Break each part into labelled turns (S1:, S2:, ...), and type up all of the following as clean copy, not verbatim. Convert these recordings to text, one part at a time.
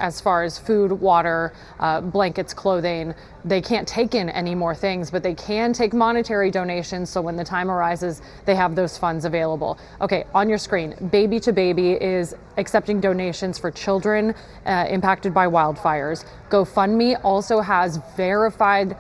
S1: as far as food, water, blankets, clothing. They can't take in any more things, but they can take monetary donations. So when the time arises, they have those funds available. Okay, on your screen, Baby to Baby is accepting donations for children impacted by wildfires. GoFundMe also has verified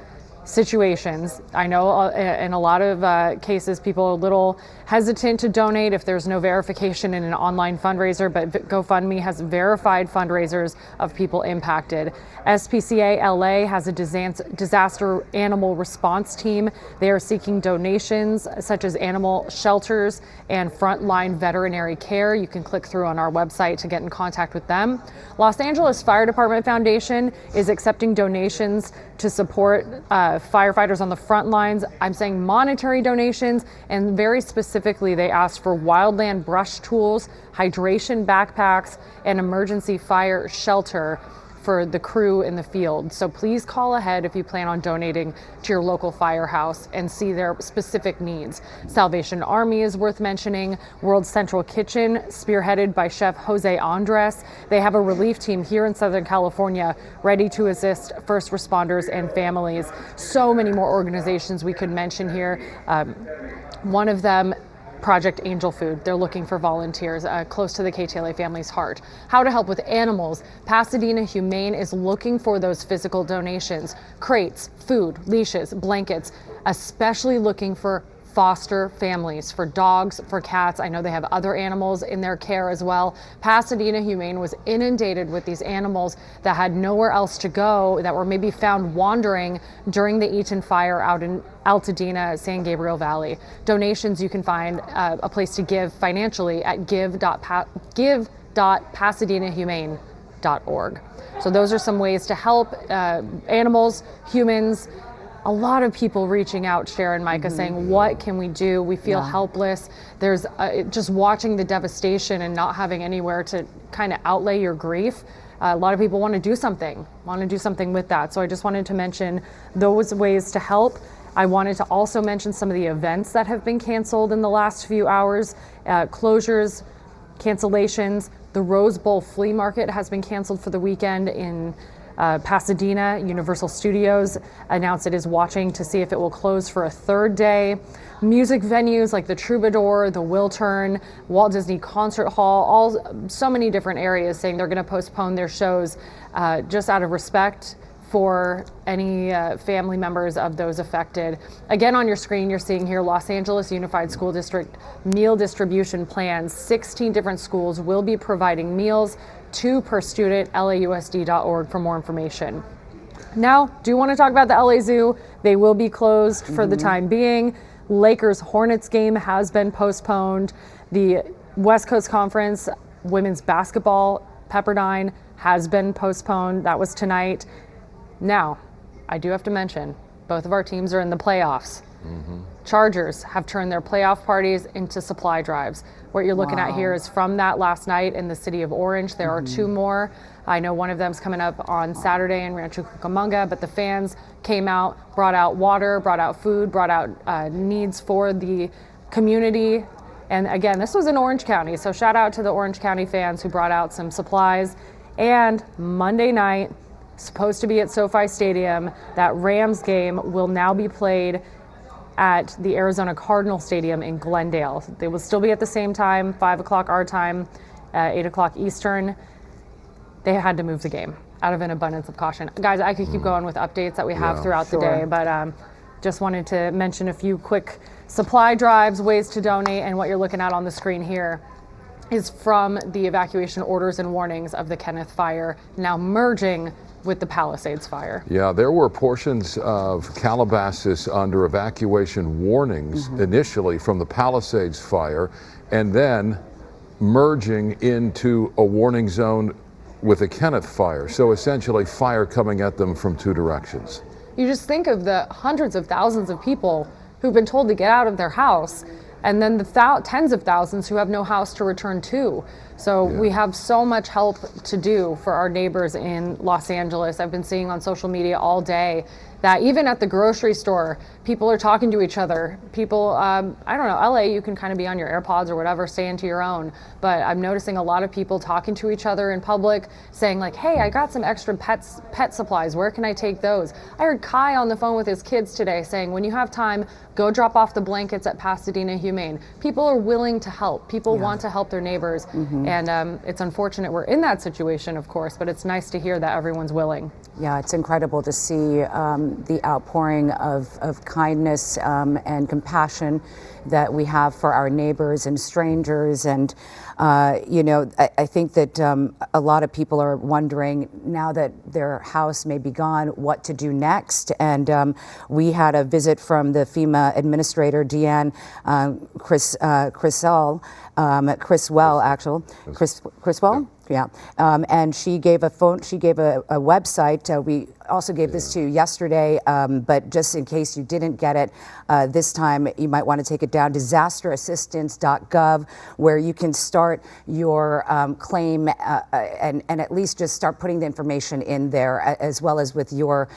S1: situations. I know in a lot of cases, people are a little hesitant to donate if there's no verification in an online fundraiser, but GoFundMe has verified fundraisers of people impacted. SPCA LA has a disaster animal response team. They are seeking donations such as animal shelters and frontline veterinary care. You can click through on our website to get in contact with them. Los Angeles Fire Department Foundation is accepting donations to support firefighters on the front lines. I'm saying monetary donations, and very specifically, they asked for wildland brush tools, hydration backpacks, and emergency fire shelter for the crew in the field. So please call ahead if you plan on donating to your local firehouse and see their specific needs. Salvation Army is worth mentioning. World Central Kitchen, spearheaded by Chef Jose Andres. They have a relief team here in Southern California ready to assist first responders and families. So many more organizations we could mention here. One of them, Project Angel Food. They're looking for volunteers close to the KTLA family's heart. How to help with animals. Pasadena Humane is looking for those physical donations, crates, food, leashes, blankets, especially looking for foster families, for dogs, for cats. I know they have other animals in their care as well. Pasadena Humane was inundated with these animals that had nowhere else to go, that were maybe found wandering during the Eaton fire out in Altadena, San Gabriel Valley. Donations, you can find a place to give financially at give.pasadenahumane.org. So those are some ways to help animals, humans. A lot of people reaching out, Sharon, Micah, saying, what can we do? We feel helpless. There's just watching the devastation and not having anywhere to kind of outlay your grief. A lot of people want to do something with that. So I just wanted to mention those ways to help. I wanted to also mention some of the events that have been canceled in the last few hours, closures, cancellations. The Rose Bowl Flea Market has been canceled for the weekend in Pasadena. Universal Studios announced it is watching to see if it will close for a third day. Music venues like the Troubadour, the Wiltern, Walt Disney Concert Hall, so many different areas saying they're going to postpone their shows just out of respect for any family members of those affected. Again, on your screen, you're seeing here Los Angeles Unified School District meal distribution plans. 16 different schools will be providing meals, 2 per student. LAUSD.org for more information. Now, do you want to talk about the LA Zoo? They will be closed for the time being. Lakers Hornets game has been postponed. The West Coast Conference women's basketball Pepperdine has been postponed. That was tonight. Now, I do have to mention, both of our teams are in the playoffs. Chargers have turned their playoff parties into supply drives. What you're looking at here is from that last night in the city of Orange. There are 2 more. I know one of them's coming up on Saturday in Rancho Cucamonga, but the fans came out, brought out water, brought out food, brought out needs for the community. And again, this was in Orange County, so shout out to the Orange County fans who brought out some supplies. And Monday night, supposed to be at SoFi Stadium, that Rams game will now be played at the Arizona Cardinal Stadium in Glendale. They will still be at the same time, 5 o'clock our time, 8 o'clock Eastern. They had to move the game out of an abundance of caution. Guys, I could keep going with updates that we have throughout the day, but just wanted to mention a few quick supply drives, ways to donate, and what you're looking at on the screen here is from the evacuation orders and warnings of the Kenneth Fire, now merging with the Palisades Fire.
S2: Yeah, there were portions of Calabasas under evacuation warnings initially from the Palisades Fire, and then merging into a warning zone with the Kenneth Fire. So essentially fire coming at them from 2 directions.
S1: You just think of the hundreds of thousands of people who've been told to get out of their house, and then the tens of thousands who have no house to return to. So
S2: Yeah.
S1: we have so much help to do for our neighbors in Los Angeles. I've been seeing on social media all day that even at the grocery store, people are talking to each other. People, I don't know, LA, you can kind of be on your AirPods or whatever, stay into your own. But I'm noticing a lot of people talking to each other in public, saying like, hey, I got some extra pet supplies. Where can I take those? I heard Kai on the phone with his kids today saying, when you have time, go drop off the blankets at Pasadena Humane. People are willing to help. People want to help their neighbors. And it's unfortunate we're in that situation, of course, but it's nice to hear that everyone's willing.
S3: Yeah, it's incredible to see the outpouring of kindness and compassion that we have for our neighbors and strangers. And, I think that a lot of people are wondering now that their house may be gone, what to do next. And we had a visit from the FEMA administrator, Deanne Criswell, Criswell. Yeah, and she gave a website. We also gave this to you yesterday, but just in case you didn't get it this time, you might want to take it down, disasterassistance.gov, where you can start your claim and at least just start putting the information in there, as well as with your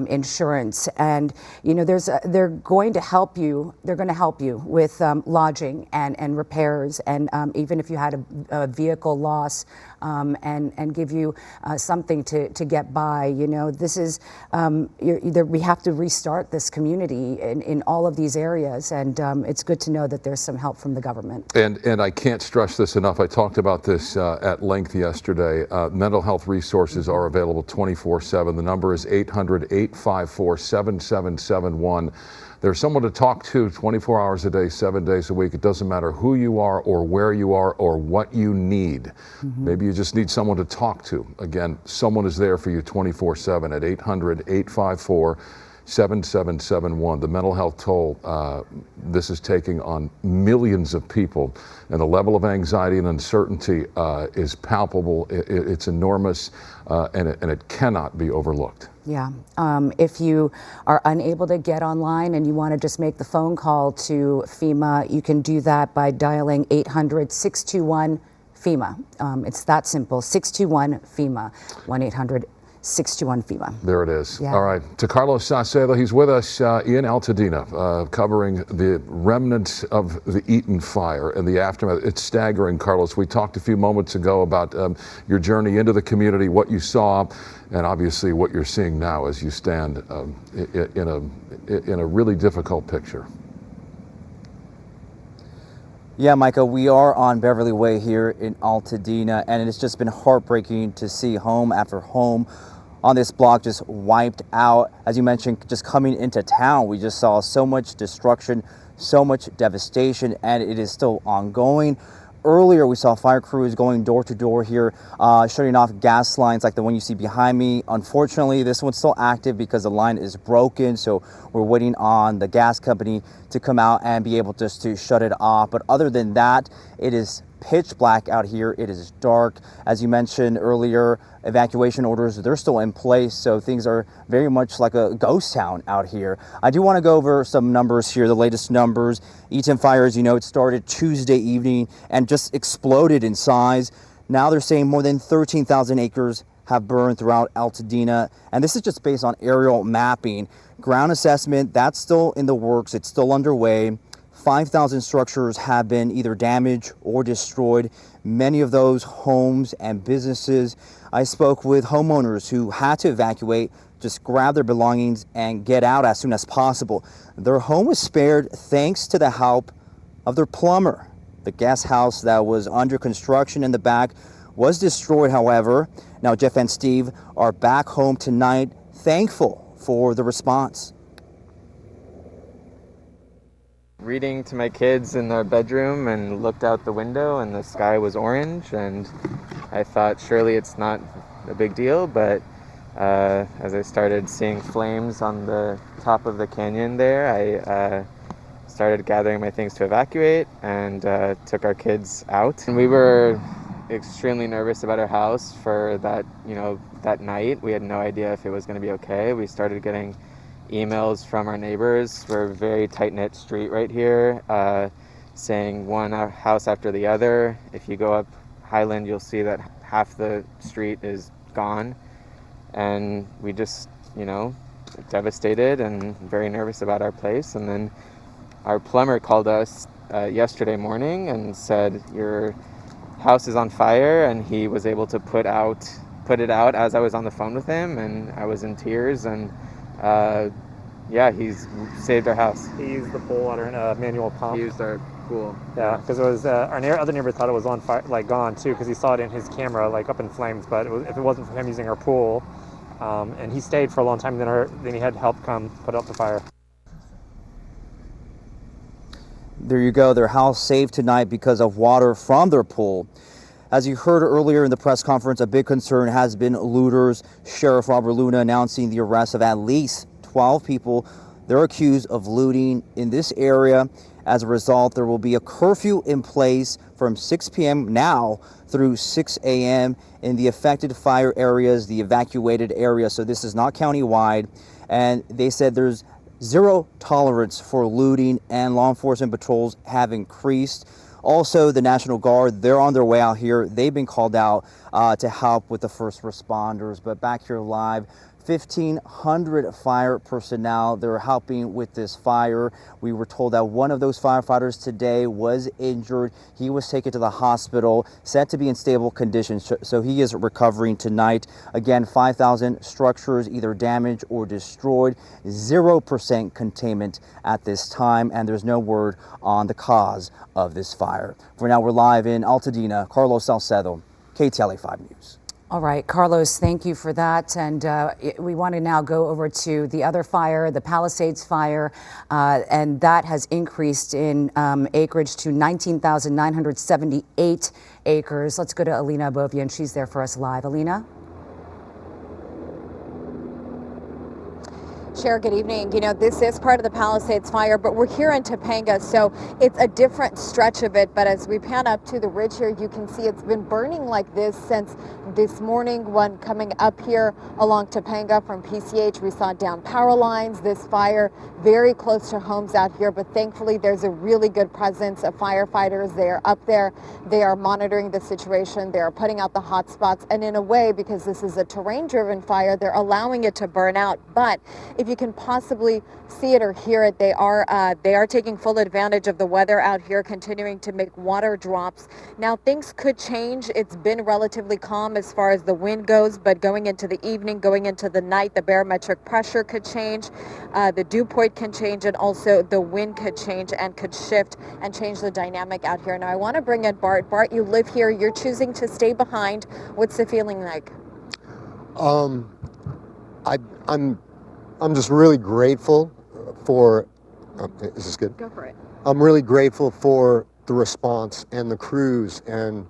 S3: insurance. And they're going to help you. They're going to help you with lodging and repairs, and even if you had a vehicle loss. And give you something to get by. This is we have to restart this community in all of these areas, and it's good to know that there's some help from the government.
S2: And I can't stress this enough. I talked about this at length yesterday. Mental health resources are available 24/7. The number is 800-854-7771. There's someone to talk to 24 hours a day, 7 days a week. It doesn't matter who you are or where you are or what you need. Maybe you just need someone to talk to. Again, someone is there for you 24/7 at 800-854-7771. The mental health toll this is taking on millions of people, and the level of anxiety and uncertainty is palpable. It's enormous, and it cannot be overlooked.
S3: Yeah. If you are unable to get online and you want to just make the phone call to FEMA, you can do that by dialing 800-621-FEMA. It's that simple, 621-FEMA, 1-800-621-FEMA.
S2: There it is.
S3: Yeah.
S2: All right. To Carlos Saucedo, he's with us in Altadena, covering the remnants of the Eaton fire and the aftermath. It's staggering, Carlos. We talked a few moments ago about your journey into the community, what you saw, and obviously what you're seeing now as you stand in a really difficult picture.
S4: Yeah, Micah, we are on Beverly Way here in Altadena, and it's just been heartbreaking to see home after home on this block just wiped out. As you mentioned, just coming into town, we just saw so much destruction, so much devastation, and it is still ongoing. Earlier, we saw fire crews going door to door here, shutting off gas lines like the one you see behind me. Unfortunately, this one's still active because the line is broken, so we're waiting on the gas company to come out and be able just to shut it off. But other than that, it is pitch black out here. It is dark. As you mentioned earlier, evacuation orders, they're still in place, so things are very much like a ghost town out here. I do want to go over some numbers here, the latest numbers. Eaton fire, as you know, it started Tuesday evening and just exploded in size. Now they're saying more than 13,000 acres have burned throughout Altadena, and this is just based on aerial mapping. Ground assessment, that's still in the works. It's still underway. 5,000 structures have been either damaged or destroyed. Many of those homes and businesses. I spoke with homeowners who had to evacuate, just grab their belongings and get out as soon as possible. Their home was spared thanks to the help of their plumber. The guest house that was under construction in the back was destroyed, however. Now Jeff and Steve are back home tonight, thankful for the response.
S5: Reading to my kids in their bedroom and looked out the window and the sky was orange, and I thought surely it's not a big deal, but as I started seeing flames on the top of the canyon there, I started gathering my things to evacuate and took our kids out. And we were extremely nervous about our house for that night. We had no idea if it was going to be okay. We started getting emails from our neighbors. We're a very tight-knit street right here, saying one house after the other. If you go up Highland, you'll see that half the street is gone, and we just, devastated and very nervous about our place. And then our plumber called us yesterday morning and said, your house is on fire, and he was able to put it out as I was on the phone with him, and I was in tears. And he's saved our house.
S6: He used the full water manual pump.
S5: He used our pool.
S6: Yeah, because it was our other neighbor thought it was on fire, like gone too, because he saw it in his camera, like up in flames. But if it wasn't for him using our pool, and he stayed for a long time, then he had help come put out the fire.
S4: There you go. Their house saved tonight because of water from their pool. As you heard earlier in the press conference, a big concern has been looters. Sheriff Robert Luna announcing the arrest of at least 12 people. They're accused of looting in this area. As a result, there will be a curfew in place from 6 p.m. now through 6 a.m. in the affected fire areas, the evacuated areas. So this is not countywide. And they said there's zero tolerance for looting, and law enforcement patrols have increased. Also, the National Guard, they're on their way out here. They've been called out to help with the first responders. But back here live, 1,500 fire personnel, they're helping with this fire. We were told that one of those firefighters today was injured. He was taken to the hospital, said to be in stable condition, so he is recovering tonight. Again, 5,000 structures either damaged or destroyed, 0% containment at this time, and there's no word on the cause of this fire. For now, we're live in Altadena. Carlos Salcedo, KTLA 5 News.
S3: All right, Carlos, thank you for that. And we want to now go over to the other fire, the Palisades fire, and that has increased in acreage to 19,978 acres. Let's go to Alina Abovia, and she's there for us live. Alina?
S7: Cher, good evening. This is part of the Palisades fire, but we're here in Topanga, so it's a different stretch of it. But as we pan up to the ridge here, you can see it's been burning like this since this morning. When coming up here along Topanga from PCH, we saw down power lines. This fire very close to homes out here, but thankfully there's a really good presence of firefighters. They are up there. They are monitoring the situation. They are putting out the hot spots, and in a way, because this is a terrain-driven fire, they're allowing it to burn out. But if you can possibly see it or hear it, they are taking full advantage of the weather out here, continuing to make water drops. Now, things could change. It's been relatively calm as far as the wind goes, but going into the evening, going into the night, the barometric pressure could change, the dew point can change, and also the wind could change and could shift and change the dynamic out here. Now, I want to bring in Bart. Bart, you live here. You're choosing to stay behind. What's the feeling like?
S8: I'm just really grateful for, is this good?
S7: Go for it.
S8: I'm really grateful for the response and the crews and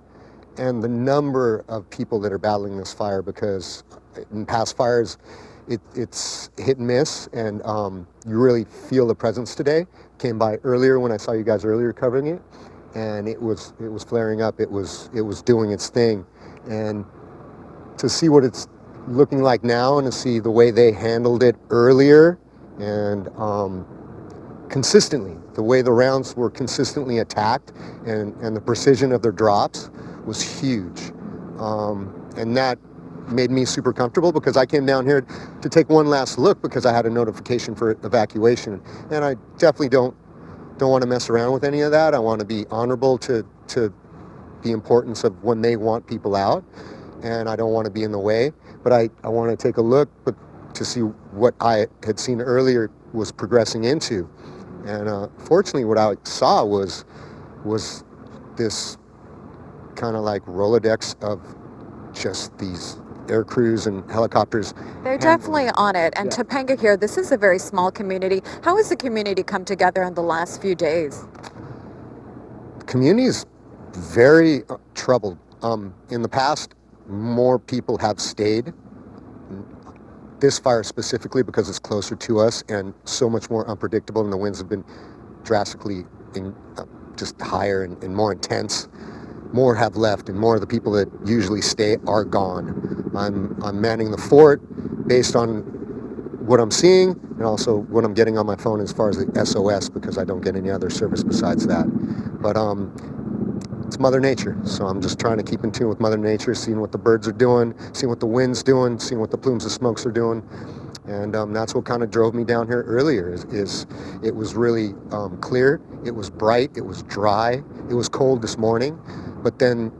S8: the number of people that are battling this fire, because in past fires, it's hit and miss, and you really feel the presence today. Came by earlier when I saw you guys earlier covering it, and it was flaring up. It was doing its thing, and to see what it's looking like now, and to see the way they handled it earlier, and consistently, the way the rounds were consistently attacked, and the precision of their drops was huge, and that made me super comfortable, because I came down here to take one last look because I had a notification for evacuation, and I definitely don't want to mess around with any of that. I want to be honorable to the importance of when they want people out, and I don't want to be in the way. But I want to take a look to see what I had seen earlier was progressing into. And fortunately, what I saw was this kind of like Rolodex of just these air crews and helicopters.
S7: They're definitely on it. And Topanga here, this is a very small community. How has the community come together in the last few days?
S8: The community is very troubled. In the past, more people have stayed. This fire specifically, because it's closer to us and so much more unpredictable, and the winds have been drastically just higher and more intense. More have left, and more of the people that usually stay are gone. I'm manning the fort based on what I'm seeing, and also what I'm getting on my phone as far as the SOS, because I don't get any other service besides that. But it's Mother Nature. So I'm just trying to keep in tune with Mother Nature, seeing what the birds are doing, seeing what the wind's doing, seeing what the plumes of smokes are doing. And that's what kind of drove me down here earlier, is it was really clear, it was bright, it was dry, it was cold this morning, but then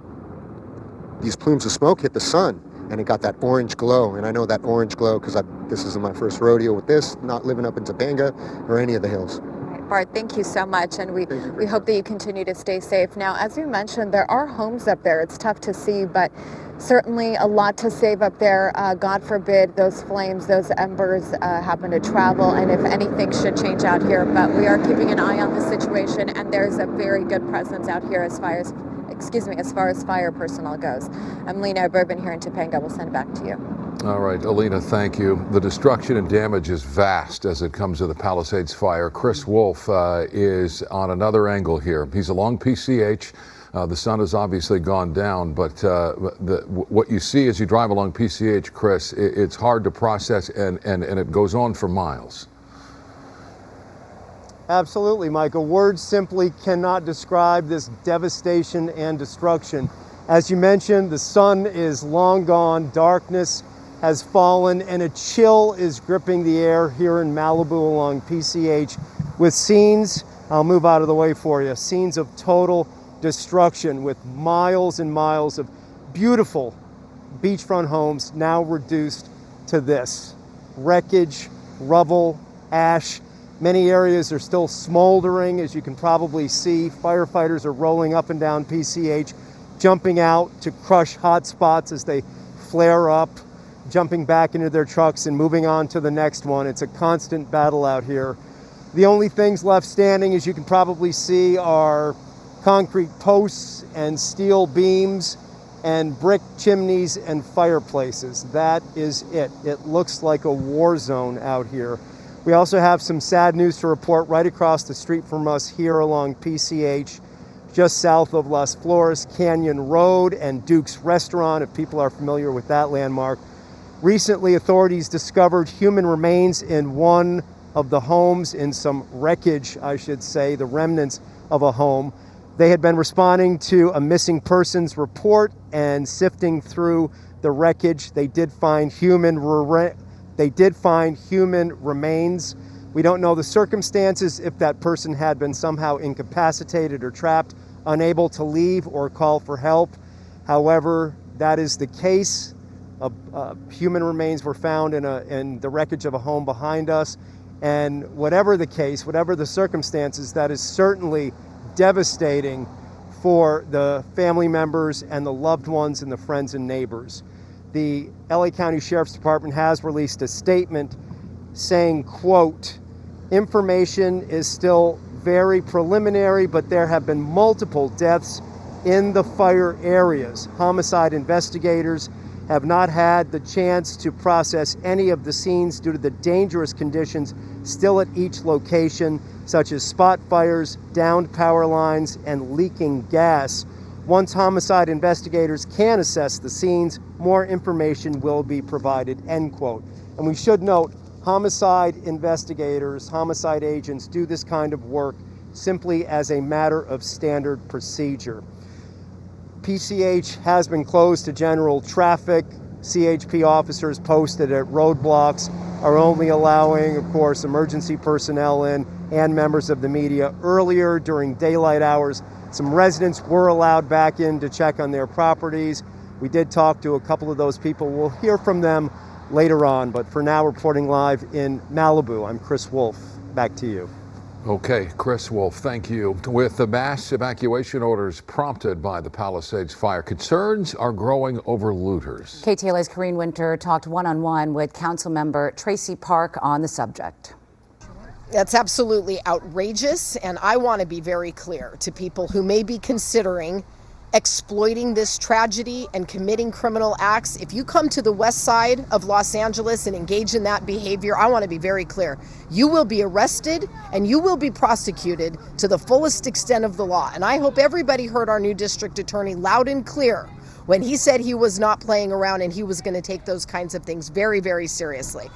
S8: these plumes of smoke hit the sun, and it got that orange glow. And I know that orange glow because this isn't my first rodeo with this, not living up in Topanga or any of the hills.
S7: Bart, thank you so much, and we hope that you continue to stay safe. Now, as you mentioned, there are homes up there. It's tough to see, but certainly a lot to save up there. God forbid those flames, those embers happen to travel, and if anything should change out here. But we are keeping an eye on the situation, and there's a very good presence out here as far as fire personnel goes. I'm Lena Bourbon here in Topanga. We'll send it back to you.
S2: All right, Alina, thank you. The destruction and damage is vast as it comes to the Palisades fire. Chris Wolf is on another angle here. He's along PCH. The sun has obviously gone down, but what you see as you drive along PCH, Chris, it's hard to process, and it goes on for miles.
S9: Absolutely, Michael. Words simply cannot describe this devastation and destruction. As you mentioned, the sun is long gone, darkness has fallen, and a chill is gripping the air here in Malibu along PCH with scenes, I'll move out of the way for you, scenes of total destruction with miles and miles of beautiful beachfront homes now reduced to this. Wreckage, rubble, ash. Many areas are still smoldering, as you can probably see. Firefighters are rolling up and down PCH, jumping out to crush hot spots as they flare up, jumping back into their trucks and moving on to the next one. It's a constant battle out here. The only things left standing, as you can probably see, are concrete posts and steel beams and brick chimneys and fireplaces. That is it. It looks like a war zone out here. We also have some sad news to report right across the street from us here along PCH, just south of Las Flores Canyon Road and Duke's Restaurant, if people are familiar with that landmark. Recently, authorities discovered human remains in one of the homes, in some wreckage, I should say, the remnants of a home. They had been responding to a missing persons report and sifting through the wreckage. They did find human remains. We don't know the circumstances, if that person had been somehow incapacitated or trapped, unable to leave or call for help. However, that is the case. Human remains were found in the wreckage of a home behind us. And whatever the case, whatever the circumstances, that is certainly devastating for the family members and the loved ones and the friends and neighbors. The LA County Sheriff's Department has released a statement saying, quote, information is still very preliminary, but there have been multiple deaths in the fire areas. Homicide investigators have not had the chance to process any of the scenes due to the dangerous conditions still at each location, such as spot fires, downed power lines, and leaking gas. Once homicide investigators can assess the scenes, more information will be provided, end quote. And we should note, homicide investigators, homicide agents do this kind of work simply as a matter of standard procedure. PCH has been closed to general traffic. CHP officers posted at roadblocks are only allowing, of course, emergency personnel in and members of the media. Earlier, during daylight hours, some residents were allowed back in to check on their properties. We did talk to a couple of those people. We'll hear from them later on, but for now, reporting live in Malibu, I'm Chris Wolf. Back to you.
S2: Okay, Chris Wolf, thank you. With the mass evacuation orders prompted by the Palisades fire, concerns are growing over looters.
S3: KTLA's Corrine Winter talked one-on-one with Councilmember Tracy Park on the subject.
S10: That's absolutely outrageous, and I want to be very clear to people who may be considering exploiting this tragedy and committing criminal acts. If you come to the west side of Los Angeles and engage in that behavior, I want to be very clear. You will be arrested and you will be prosecuted to the fullest extent of the law. And I hope everybody heard our new district attorney loud and clear when he said he was not playing around and he was going to take those kinds of things very, very seriously.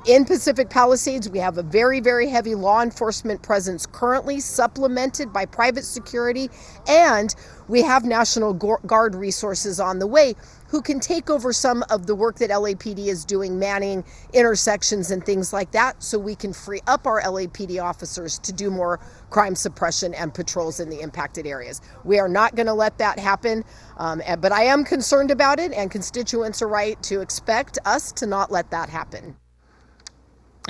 S10: In Pacific Palisades, we have a very, very heavy law enforcement presence currently, supplemented by private security, and we have National Guard resources on the way who can take over some of the work that LAPD is doing, manning intersections and things like that, so we can free up our LAPD officers to do more crime suppression and patrols in the impacted areas. We are not going to let that happen, but I am concerned about it, and constituents are right to expect us to not let that happen.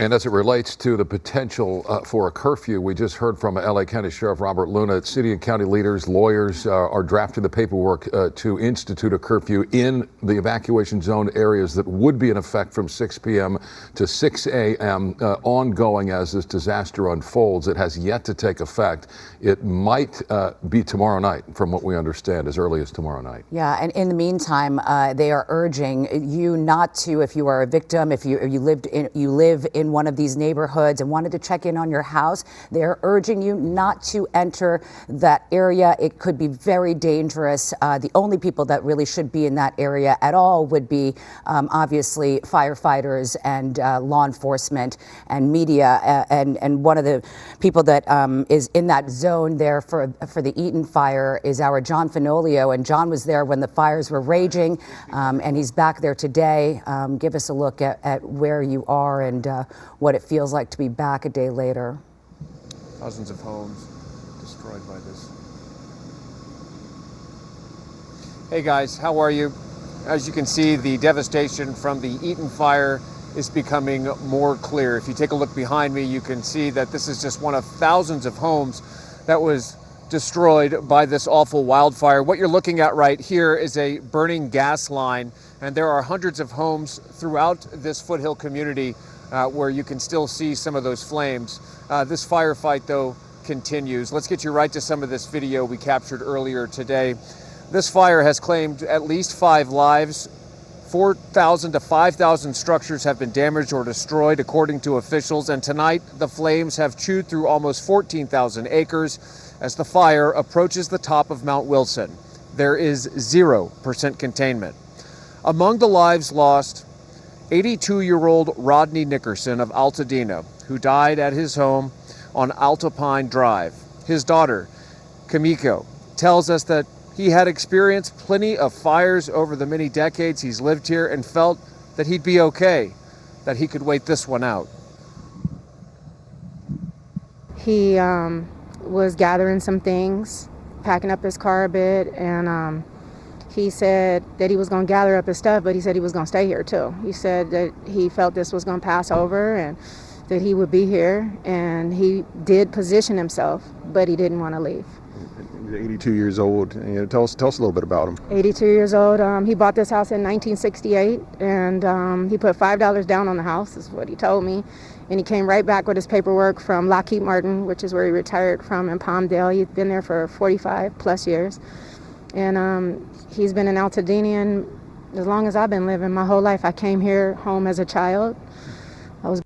S2: And as it relates to the potential for a curfew, we just heard from LA County Sheriff Robert Luna. City and county leaders, lawyers are drafting the paperwork to institute a curfew in the evacuation zone areas that would be in effect from 6 p.m. to 6 a.m. Ongoing as this disaster unfolds. It has yet to take effect. It might be tomorrow night, from what we understand, as early as tomorrow night.
S3: Yeah, and in the meantime, they are urging you not to, if you are a victim, if you live in one of these neighborhoods and wanted to check in on your house, they're urging you not to enter that area. It could be very dangerous. The only people that really should be in that area at all would be obviously firefighters and law enforcement and media. And one of the people that is in that zone there for the Eaton fire is our John Finolio. And John was there when the fires were raging, and he's back there today. Give us a look at where you are and what it feels like to be back a day later.
S11: Thousands of homes destroyed by this. Hey guys, how are you? As you can see, the devastation from the Eaton fire is becoming more clear. If you take a look behind me, you can see that this is just one of thousands of homes that was destroyed by this awful wildfire. What you're looking at right here is a burning gas line, and there are hundreds of homes throughout this foothill community where you can still see some of those flames. This firefight, though, continues. Let's get you right to some of this video we captured earlier today. This fire has claimed at least 5 lives. 4,000 to 5,000 structures have been damaged or destroyed, according to officials. And tonight, the flames have chewed through almost 14,000 acres as the fire approaches the top of Mount Wilson. There is 0% containment. Among the lives lost, 82-year-old Rodney Nickerson of Altadena, who died at his home on Altapine Drive. His daughter, Kamiko, tells us that he had experienced plenty of fires over the many decades he's lived here and felt that he'd be okay, that he could wait this one out.
S12: He was gathering some things, packing up his car a bit, and he said that he was going to gather up his stuff, but he said he was going to stay here too. He said that he felt this was going to pass over and that he would be here, and he did position himself, but he didn't want to leave.
S13: He's 82 years old. Tell us a little bit about him.
S12: 82 years old. He bought this house in 1968, and he put $5 down on the house, is what he told me. And he came right back with his paperwork from Lockheed Martin, which is where he retired from in Palmdale. He'd been there for 45 plus years. And he's been an Altadenian as long as I've been living. My whole life, I came here home as a child. I was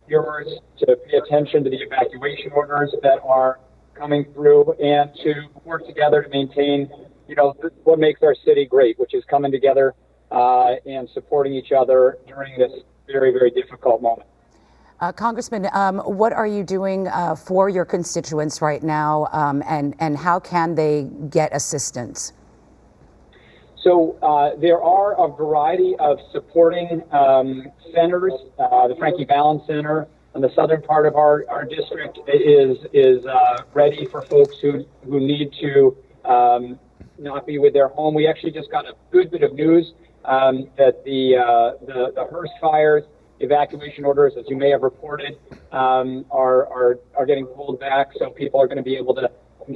S14: viewers to pay attention to the evacuation orders that are coming through and to work together to maintain, what makes our city great, which is coming together and supporting each other during this very, very difficult moment.
S3: Congressman, what are you doing for your constituents right now, and how can they get assistance?
S14: So there are a variety of supporting centers. The Frankie Valens Center in the southern part of our district is ready for folks who need to not be with their home. We actually just got a good bit of news that the Hearst fires evacuation orders, as you may have reported, are getting pulled back. So people are going to be able to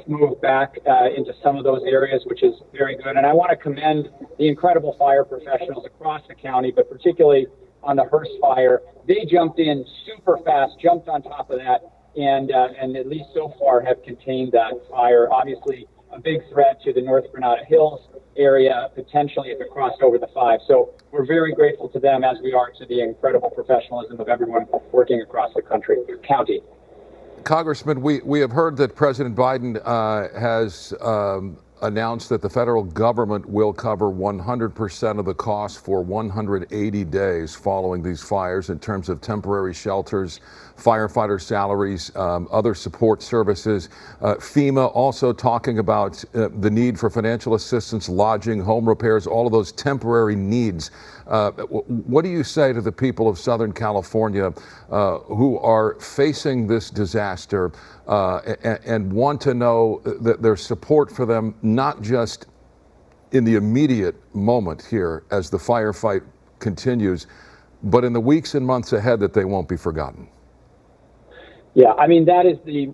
S14: move back into some of those areas, which is very good. And I want to commend the incredible fire professionals across the county, but particularly on the Hearst fire. They jumped in super fast, jumped on top of that, and at least so far have contained that fire. Obviously, a big threat to the North Granada Hills area, potentially if it crossed over the 5. So we're very grateful to them, as we are to the incredible professionalism of everyone working across the county.
S2: Congressman, we have heard that President Biden has announced that the federal government will cover 100% of the cost for 180 days following these fires in terms of temporary shelters, firefighter salaries, other support services. FEMA also talking about the need for financial assistance, lodging, home repairs, all of those temporary needs. What do you say to the people of Southern California who are facing this disaster and want to know that there's support for them, not just in the immediate moment here as the firefight continues, but in the weeks and months ahead, that they won't be forgotten?
S14: Yeah, I mean, that is the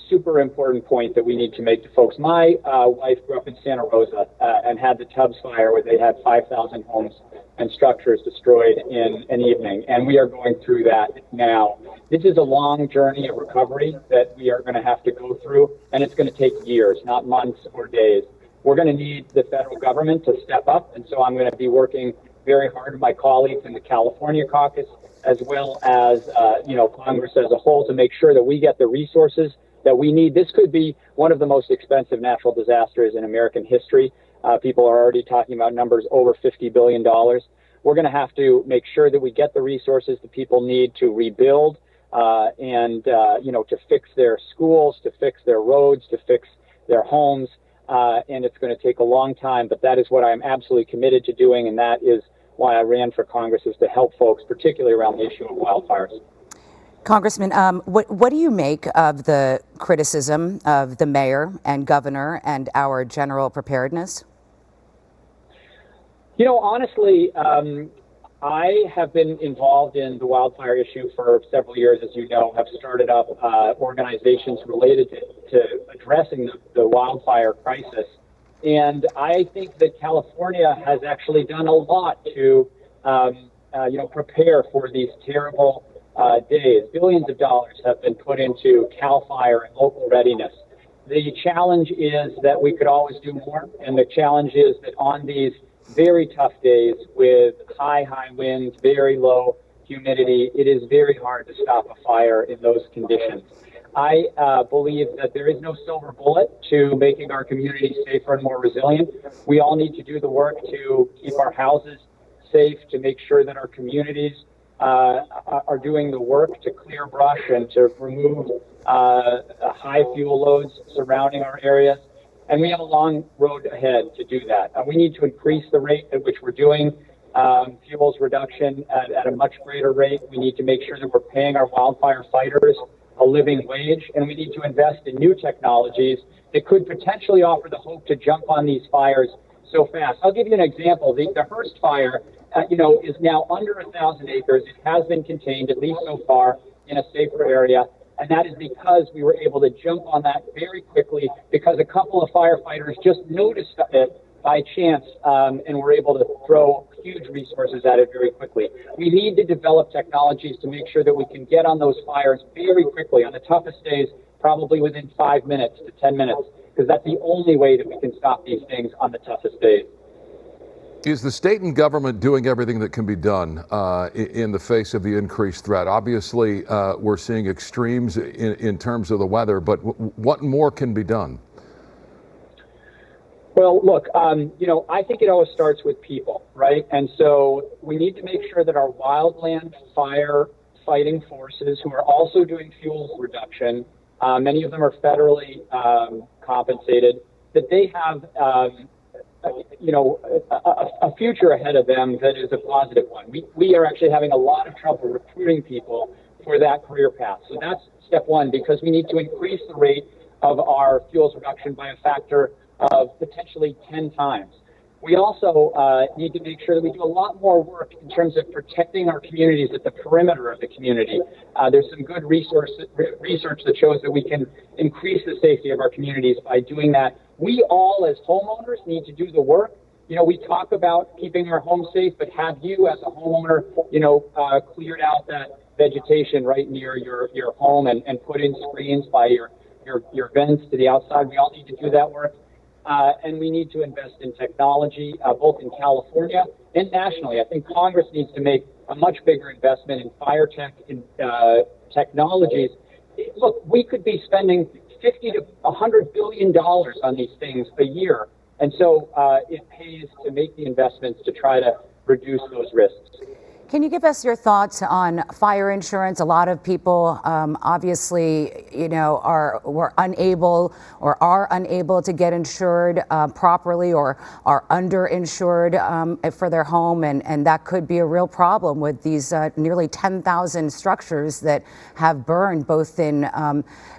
S14: super important point that we need to make to folks. My wife grew up in Santa Rosa and had the Tubbs fire, where they had 5,000 homes and structures destroyed in an evening, and we are going through that now. This is a long journey of recovery that we are going to have to go through, and it's going to take years, not months or days. We're going to need the federal government to step up, and so I'm going to be working very hard with my colleagues in the California caucus, as well as Congress as a whole, to make sure that we get the resources that we need. This could be one of the most expensive natural disasters in American history. People are already talking about numbers over $50 billion. We're going to have to make sure that we get the resources that people need to rebuild and to fix their schools, to fix their roads, to fix their homes. And it's going to take a long time, but that is what I'm absolutely committed to doing, and that is why I ran for Congress, is to help folks, particularly around the issue of wildfires.
S3: Congressman, what do you make of the criticism of the mayor and governor and our general preparedness?
S14: You know, honestly, I have been involved in the wildfire issue for several years, as you know, have started up organizations related to addressing the wildfire crisis. And I think that California has actually done a lot to, prepare for these terrible days. Billions of dollars have been put into CAL FIRE and local readiness. The challenge is that we could always do more, and the challenge is that on these very tough days with high winds, very low humidity, it is very hard to stop a fire in those conditions. I believe that there is no silver bullet to making our communities safer and more resilient. We all need to do the work to keep our houses safe, to make sure that our communities are doing the work to clear brush and to remove high fuel loads surrounding our areas. And we have a long road ahead to do that. We need to increase the rate at which we're doing fuels reduction at a much greater rate. We need to make sure that we're paying our wildfire fighters a living wage, and we need to invest in new technologies that could potentially offer the hope to jump on these fires so fast. I'll give you an example. The Hearst fire, is now under 1,000 acres. It has been contained, at least so far, in a safer area. And that is because we were able to jump on that very quickly, because a couple of firefighters just noticed it by chance and were able to throw huge resources at it very quickly. We need to develop technologies to make sure that we can get on those fires very quickly, on the toughest days, probably within 5 minutes to 10 minutes, because that's the only way that we can stop these things on the toughest days.
S2: Is the state and government doing everything that can be done in the face of the increased threat? Obviously, we're seeing extremes in terms of the weather, but what more can be done?
S14: Well, look, I think it always starts with people, right? And so we need to make sure that our wildland fire fighting forces who are also doing fuel reduction, many of them are federally compensated, that they have a future ahead of them that is a positive one. We are actually having a lot of trouble recruiting people for that career path. So that's step one, because we need to increase the rate of our fuels reduction by a factor of potentially 10 times. We also need to make sure that we do a lot more work in terms of protecting our communities at the perimeter of the community. There's some good research that shows that we can increase the safety of our communities by doing that. We all, as homeowners, need to do the work. We talk about keeping our home safe, but have you, as a homeowner, cleared out that vegetation right near your home and put in screens by your vents to the outside? We all need to do that work. And we need to invest in technology, both in California and nationally. I think Congress needs to make a much bigger investment in fire tech and technologies. Look, we could be spending $50 to $100 billion on these things a year. And so it pays to make the investments to try to reduce those risks.
S3: Can you give us your thoughts on fire insurance? A lot of people, obviously, were unable or are unable to get insured properly, or are underinsured for their home, and that could be a real problem with these nearly 10,000 structures that have burned, both in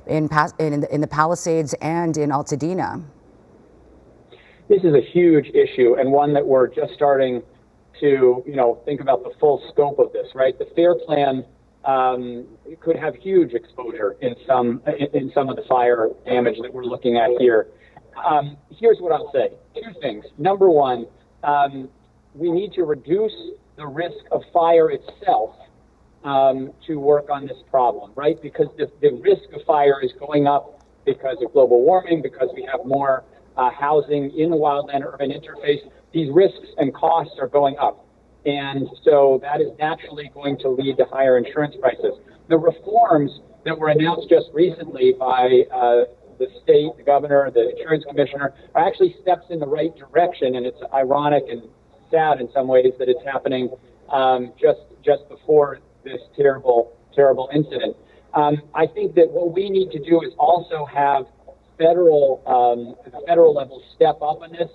S3: the Palisades and in Altadena.
S14: This is a huge issue, and one that we're just starting to think about the full scope of this, right? The FAIR plan could have huge exposure in some of the fire damage that we're looking at here. Here's what I'll say: two things. Number one, we need to reduce the risk of fire itself to work on this problem, right? Because the risk of fire is going up because of global warming, because we have more housing in the wildland-urban interface. These risks and costs are going up. And so that is naturally going to lead to higher insurance prices. The reforms that were announced just recently by the state, the governor, the insurance commissioner, are actually steps in the right direction. And it's ironic and sad in some ways that it's happening just before this terrible incident. I think that what we need to do is also have federal level step up on this.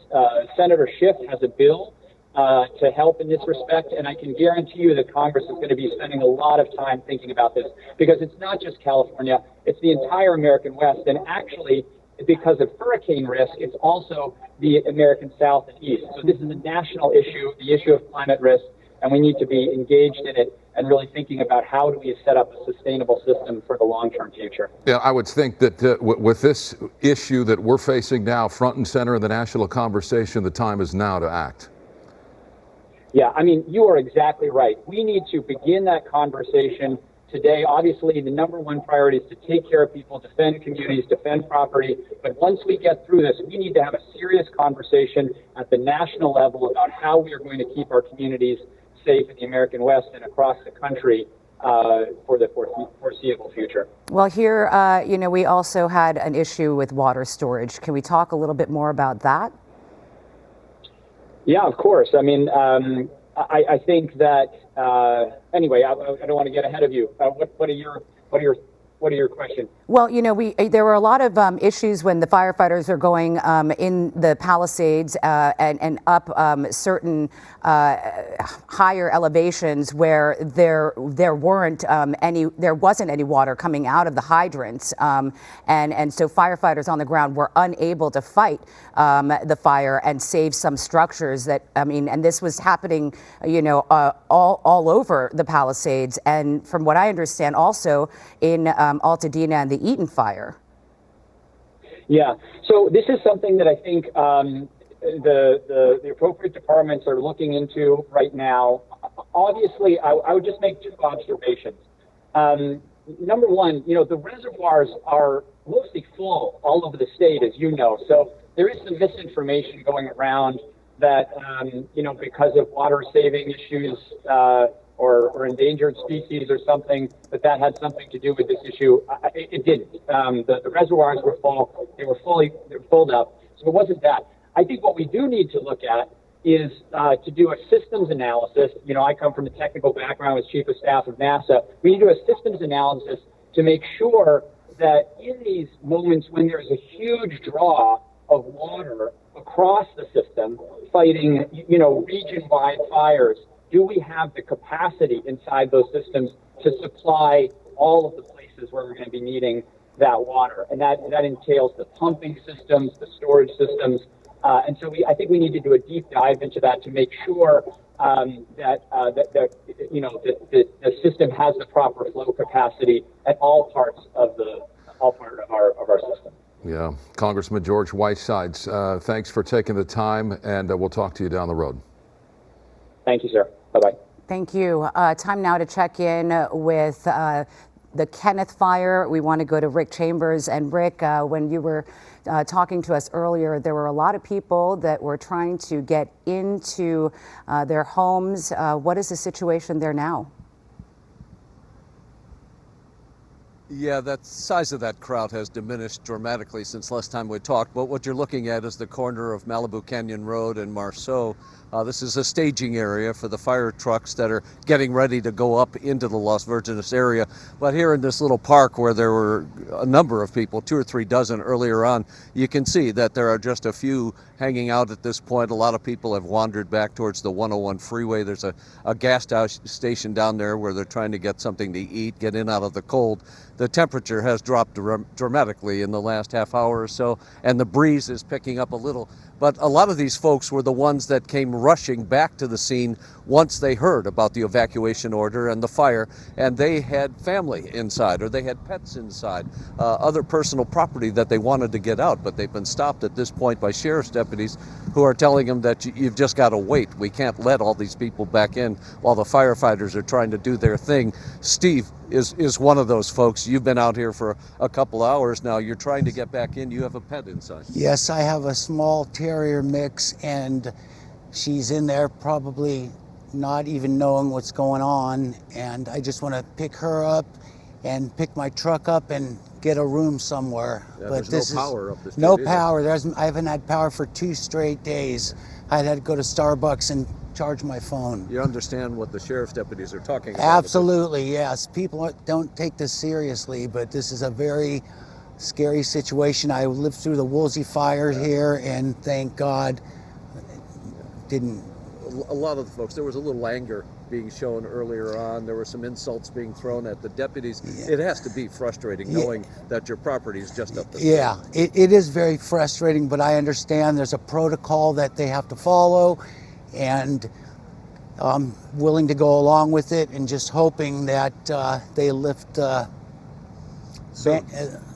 S14: Senator Schiff has a bill to help in this respect, and I can guarantee you that Congress is going to be spending a lot of time thinking about this, because it's not just California, it's the entire American West, and actually, because of hurricane risk, it's also the American South and East. So this is a national issue, the issue of climate risk, and we need to be engaged in it and really thinking about how do we set up a sustainable system for the long-term future.
S2: Yeah, I would think that with this issue that we're facing now front and center in the national conversation, the time is now to act.
S14: Yeah, I mean, you are exactly right. We need to begin that conversation today. Obviously, the number one priority is to take care of people, defend communities, defend property. But once we get through this, we need to have a serious conversation at the national level about how we are going to keep our communities safe in the American West and across the country for the foreseeable future.
S3: Well, here, we also had an issue with water storage. Can we talk a little bit more about that?
S14: Yeah, of course. I mean, I think that anyway. I don't want to get ahead of you. What are your questions?
S3: Well, there were a lot of issues when the firefighters are going in the Palisades and up certain higher elevations where there wasn't any water coming out of the hydrants, and so firefighters on the ground were unable to fight the fire and save some structures and this was happening, all over the Palisades, and from what I understand, also in Altadena and the Eaton fire.
S14: Yeah, so this is something that I think the appropriate departments are looking into right now. Obviously, I would just make two observations. Number one, the reservoirs are mostly full all over the state, as you know. So there is some misinformation going around that, because of water saving issues or endangered species or something, that had something to do with this issue. It didn't. The reservoirs were full. They were filled up. So it wasn't that. I think what we do need to look at is to do a systems analysis. You know, I come from a technical background as Chief of Staff of NASA. We need to do a systems analysis to make sure that in these moments when there's a huge draw of water across the system, fighting, you know, region-wide fires, do we have the capacity inside those systems to supply all of the places where we're going to be needing that water? And that entails the pumping systems, the storage systems. And so I think we need to do a deep dive into that to make sure that the system has the proper flow capacity at all parts of our system.
S2: Yeah, Congressman George Whitesides, thanks for taking the time, and we'll talk to you down the road.
S14: Thank you, sir. Bye-bye.
S3: Thank you. Time now to check in with the Kenneth fire. We want to go to Rick Chambers. And Rick, when you were talking to us earlier, there were a lot of people that were trying to get into their homes. What is the situation there now?
S15: Yeah, the size of that crowd has diminished dramatically since last time we talked, but what you're looking at is the corner of Malibu Canyon Road and Marceau. This is a staging area for the fire trucks that are getting ready to go up into the Las Virgenes area. But here in this little park where there were a number of people, 2 or 3 dozen earlier on, you can see that there are just a few hanging out at this point. A lot of people have wandered back towards the 101 freeway. There's a gas station down there where they're trying to get something to eat, get in out of the cold. The temperature has dropped dramatically in the last half hour or so, and the breeze is picking up a little. But a lot of these folks were the ones that came rushing back to the scene once they heard about the evacuation order and the fire, and they had family inside or they had pets inside, other personal property that they wanted to get out, but they've been stopped at this point by sheriff's deputies who are telling them that you've just got to wait. We can't let all these people back in while the firefighters are trying to do their thing. Steve is one of those folks. You've been out here for a couple hours now. You're trying to get back in. You have a pet inside.
S16: Yes, I have a small terrier mix, and she's in there probably not even knowing what's going on, and I just want to pick her up and pick my truck up and get a room somewhere.
S15: Yeah,
S16: but
S15: there's no power up the street
S16: no
S15: either.
S16: power. I haven't had power for 2 straight days. I had to go to Starbucks and charge my phone.
S15: You understand what the sheriff's deputies are talking about?
S16: Absolutely, yes. People don't take this seriously, but this is a very scary situation. I lived through the Woolsey fire here, and thank God it didn't.
S15: A lot of the folks, there was a little anger being shown earlier on. There were some insults being thrown at the deputies. Yeah. It has to be frustrating knowing that your property is just up the street.
S16: Yeah, it is very frustrating, but I understand there's a protocol that they have to follow, and I'm willing to go along with it and just hoping that they lift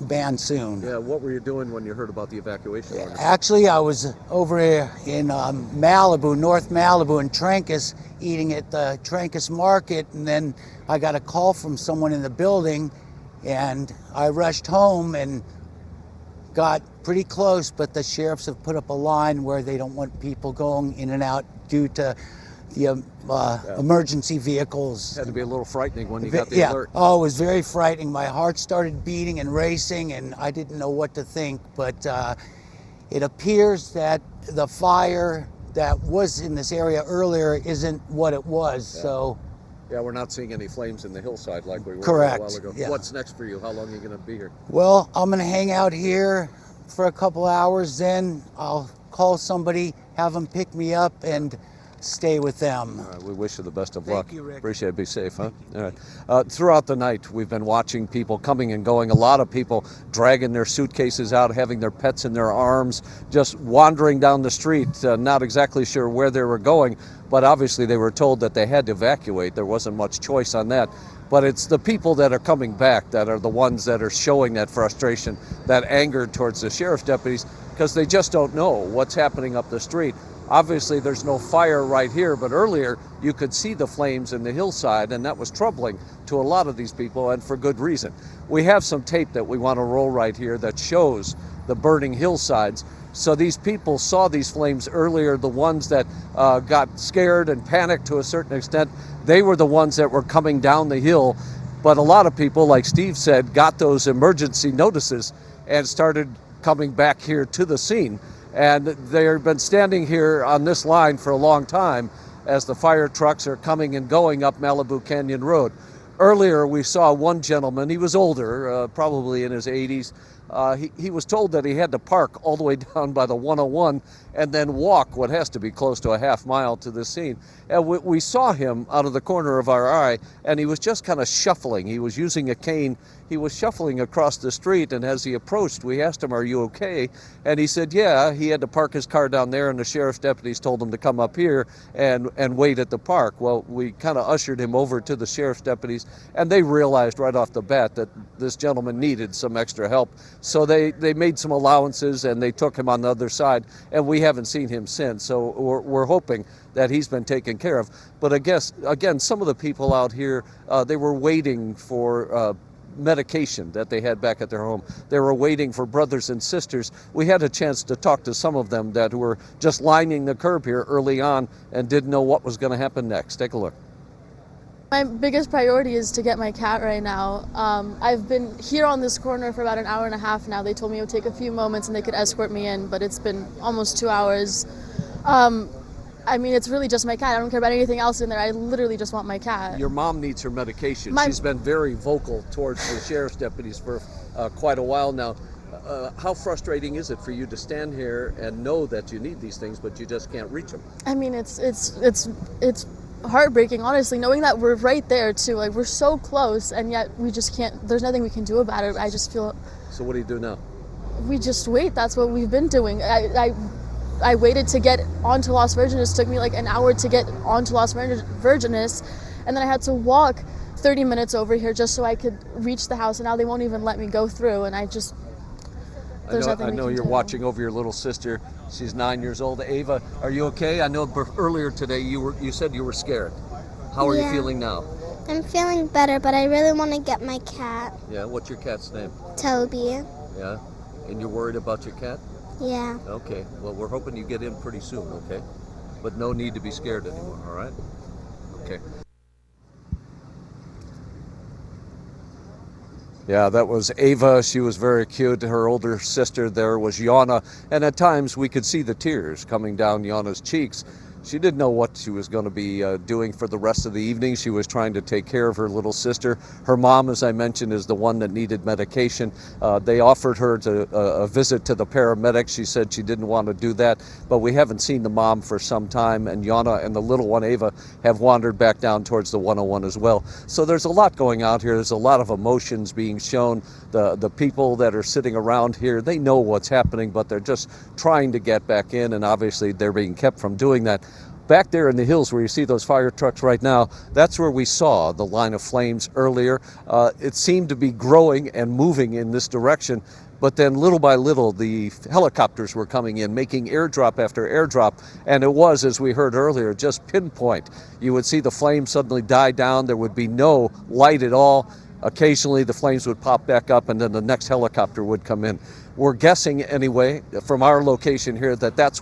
S16: ban soon.
S15: Yeah, what were you doing when you heard about the evacuation order?
S16: Actually, I was over in Malibu, North Malibu, in Trancas, eating at the Trancas Market, and then I got a call from someone in the building, and I rushed home and got pretty close, but the sheriffs have put up a line where they don't want people going in and out due to the emergency vehicles.
S15: It had to be a little frightening when you got the alert.
S16: Oh, it was very frightening. My heart started beating and racing, and I didn't know what to think. But it appears that the fire that was in this area earlier isn't what it was.
S15: Yeah.
S16: So.
S15: Yeah, we're not seeing any flames in the hillside like we were
S16: Correct.
S15: a while ago.
S16: Yeah.
S15: What's next for you? How long are you going to be here?
S16: Well, I'm going to hang out here for a couple hours. Then I'll call somebody, have them pick me up, and stay with them.
S15: All right, we wish you the best of
S16: Thank
S15: luck.
S16: you, Rick.
S15: Appreciate it. Be safe, huh? All right. Throughout the night, we've been watching people coming and going. A lot of people dragging their suitcases out, having their pets in their arms, just wandering down the street, not exactly sure where they were going, but obviously they were told that they had to evacuate. There wasn't much choice on that. But it's the people that are coming back that are the ones that are showing that frustration, that anger towards the sheriff's deputies, because they just don't know what's happening up the street. Obviously, there's no fire right here, but earlier you could see the flames in the hillside, and that was troubling to a lot of these people, and for good reason. We have some tape that we want to roll right here that shows the burning hillsides. So these people saw these flames earlier, the ones that got scared and panicked to a certain extent. They were the ones that were coming down the hill. But a lot of people, like Steve said, got those emergency notices and started coming back here to the scene. And they've been standing here on this line for a long time as the fire trucks are coming and going up Malibu Canyon Road. Earlier, we saw one gentleman. He was older, probably in his 80s. He was told that he had to park all the way down by the 101 and then walk what has to be close to a half mile to the scene. And we saw him out of the corner of our eye, and he was just kind of shuffling. He was using a cane. He was shuffling across the street, and as he approached, we asked him, "Are you okay?" And he said, yeah, he had to park his car down there, and the sheriff's deputies told him to come up here and wait at the park. Well, we kind of ushered him over to the sheriff's deputies, and they realized right off the bat that this gentleman needed some extra help. So they made some allowances, and they took him on the other side, and we haven't seen him since. So we're hoping that he's been taken care of. But I guess, again, some of the people out here, they were waiting for medication that they had back at their home. They were waiting for brothers and sisters. We had a chance to talk to some of them that were just lining the curb here early on and didn't know what was going to happen next. Take a look.
S17: My biggest priority is to get my cat right now. I've been here on this corner for about an hour and a half now. They told me it would take a few moments and they could escort me in, but it's been almost 2 hours. I mean, it's really just my cat. I don't care about anything else in there. I literally just want my cat.
S15: Your mom needs her medication. She's been very vocal towards the sheriff's deputies for quite a while now. How frustrating is it for you to stand here and know that you need these things, but you just can't reach them?
S17: I mean, it's heartbreaking, honestly, knowing that we're right there too. Like, we're so close, and yet we just can't. There's nothing we can do about it. I just feel. So
S15: what do you do now?
S17: We just wait. That's what we've been doing. I waited to get onto Las Virgenes. It took me like an hour to get onto Las Virgenes, and then I had to walk 30 minutes over here just so I could reach the house, and now they won't even let me go through, and there's nothing
S15: I
S17: we
S15: know
S17: can
S15: you're
S17: do.
S15: watching over your little sister. She's 9 years old. Ava, are you okay? I know earlier today you said you were scared. How are you feeling now?
S18: I'm feeling better, but I really want to get my cat.
S15: Yeah, what's your cat's name?
S18: Toby.
S15: Yeah, and you're worried about your cat?
S18: Yeah.
S15: Okay, well, we're hoping you get in pretty soon, okay? But no need to be scared anymore, all right? Okay. Yeah, that was Ava. She was very cute. Her older sister there was Yana, and at times we could see the tears coming down Yana's cheeks. She didn't know what she was going to be doing for the rest of the evening. She was trying to take care of her little sister. Her mom, as I mentioned, is the one that needed medication. They offered her a visit to the paramedics. She said she didn't want to do that, but we haven't seen the mom for some time, and Yana and the little one, Ava, have wandered back down towards the 101 as well. So there's a lot going on here. There's a lot of emotions being shown. The people that are sitting around here, they know what's happening, but they're just trying to get back in, and obviously they're being kept from doing that. Back there in the hills where you see those fire trucks right now, that's where we saw the line of flames earlier. It seemed to be growing and moving in this direction, but then little by little the helicopters were coming in, making airdrop after airdrop, and it was, as we heard earlier, just pinpoint. You would see the flames suddenly die down. There would be no light at all. Occasionally the flames would pop back up, and then the next helicopter would come in. We're guessing anyway from our location here that that's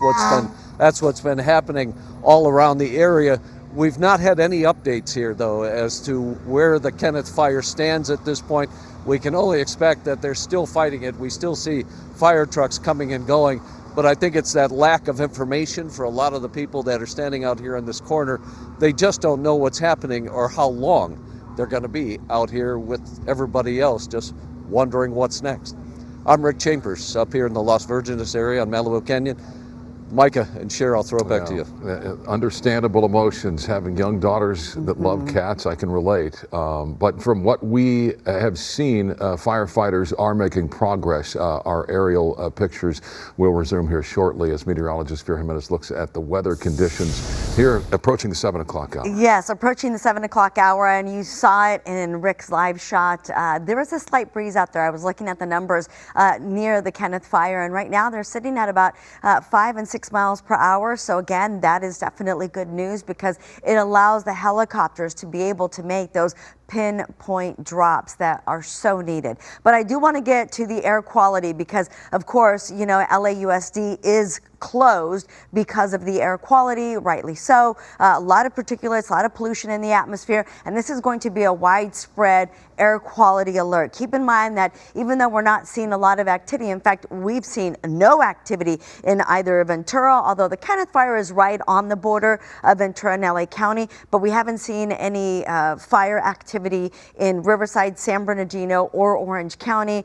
S15: what's been happening all around the area. We've not had any updates here though as to where the Kenneth fire stands at this point. We can only expect that they're still fighting it. We still see fire trucks coming and going, but I think it's that lack of information for a lot of the people that are standing out here in this corner. They just don't know what's happening or how long they're going to be out here with everybody else just wondering what's next. I'm Rick Chambers up here in the Las Virgenes area on Malibu Canyon. Micah and Cher, I'll throw it back to you.
S2: Understandable emotions. Having young daughters that love cats, I can relate. But from what we have seen, firefighters are making progress. Our aerial pictures will resume here shortly as meteorologist Vera Jimenez looks at the weather conditions here approaching the 7 o'clock hour.
S19: Yes, approaching the 7 o'clock hour, and you saw it in Rick's live shot. There was a slight breeze out there. I was looking at the numbers near the Kenneth fire, and right now they're sitting at about 5 and 6 miles per hour. So again, that is definitely good news because it allows the helicopters to be able to make those pinpoint drops that are so needed. But I do want to get to the air quality because, of course, you know, LAUSD is closed because of the air quality, rightly so. A lot of particulates, a lot of pollution in the atmosphere, and this is going to be a widespread air quality alert. Keep in mind that even though we're not seeing a lot of activity, in fact, we've seen no activity in either Ventura, although the Kenneth Fire is right on the border of Ventura and LA County, but we haven't seen any fire activity in Riverside, San Bernardino, or Orange County.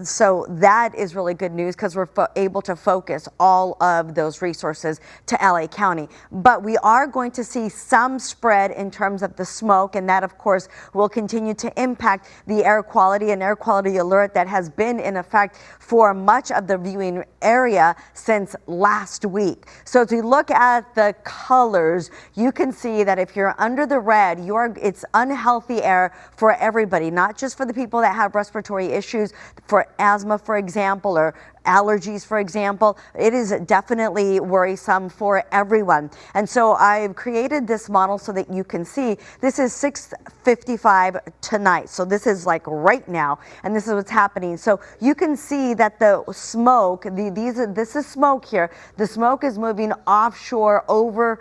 S19: So that is really good news because we're able to focus all of those resources to LA County. But we are going to see some spread in terms of the smoke, and that, of course, will continue to impact the air quality, an air quality alert that has been in effect for much of the viewing area since last week. So as we look at the colors, you can see that if you're under the red, it's unhealthy air for everybody, not just for the people that have respiratory issues, for asthma, for example, or allergies, for example. It is definitely worrisome for everyone. And so I've created this model so that you can see this is 6:55 tonight. So this is like right now, and this is what's happening. So you can see that the smoke, this is smoke here. The smoke is moving offshore over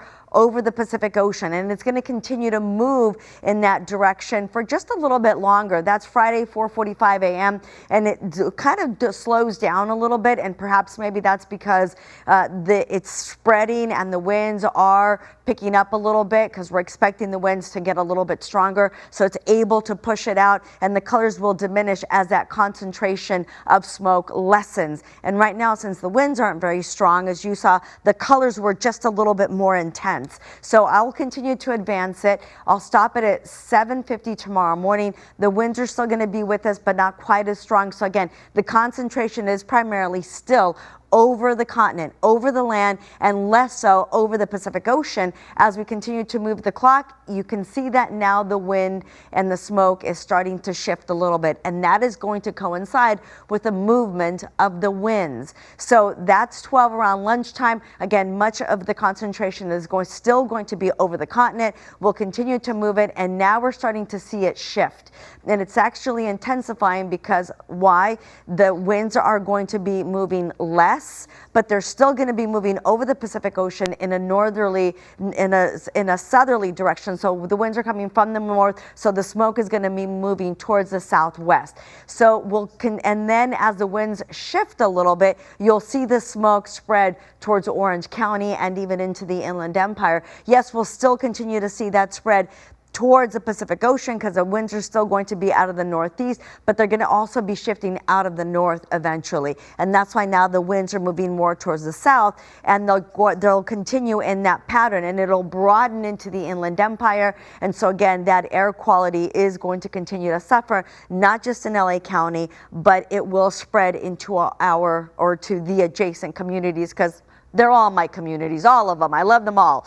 S19: the Pacific Ocean, and it's going to continue to move in that direction for just a little bit longer. That's Friday, 4:45 a.m., and it kind of slows down a little bit, and perhaps maybe that's because it's spreading and the winds are picking up a little bit because we're expecting the winds to get a little bit stronger, so it's able to push it out, and the colors will diminish as that concentration of smoke lessens. And right now, since the winds aren't very strong, as you saw, the colors were just a little bit more intense. So I'll continue to advance it. I'll stop it at 7:50 tomorrow morning. The winds are still going to be with us, but not quite as strong. So again, the concentration is primarily still over the continent, over the land, and less so over the Pacific Ocean. As we continue to move the clock, you can see that now the wind and the smoke is starting to shift a little bit, and that is going to coincide with the movement of the winds. So that's 12 around lunchtime. Again, much of the concentration is still going to be over the continent. We'll continue to move it, and now we're starting to see it shift. And it's actually intensifying because why? The winds are going to be moving less, but they're still going to be moving over the Pacific Ocean in a northerly, in a southerly direction. So the winds are coming from the north, so the smoke is going to be moving towards the southwest. So and then as the winds shift a little bit, you'll see the smoke spread towards Orange County and even into the Inland Empire. Yes, we'll still continue to see that spread towards the Pacific Ocean because the winds are still going to be out of the northeast, but they're going to also be shifting out of the north eventually. And that's why now the winds are moving more towards the south, and they'll continue in that pattern, and it'll broaden into the Inland Empire. And so again, that air quality is going to continue to suffer, not just in LA County, but it will spread into to the adjacent communities because they're all my communities, all of them. I love them all.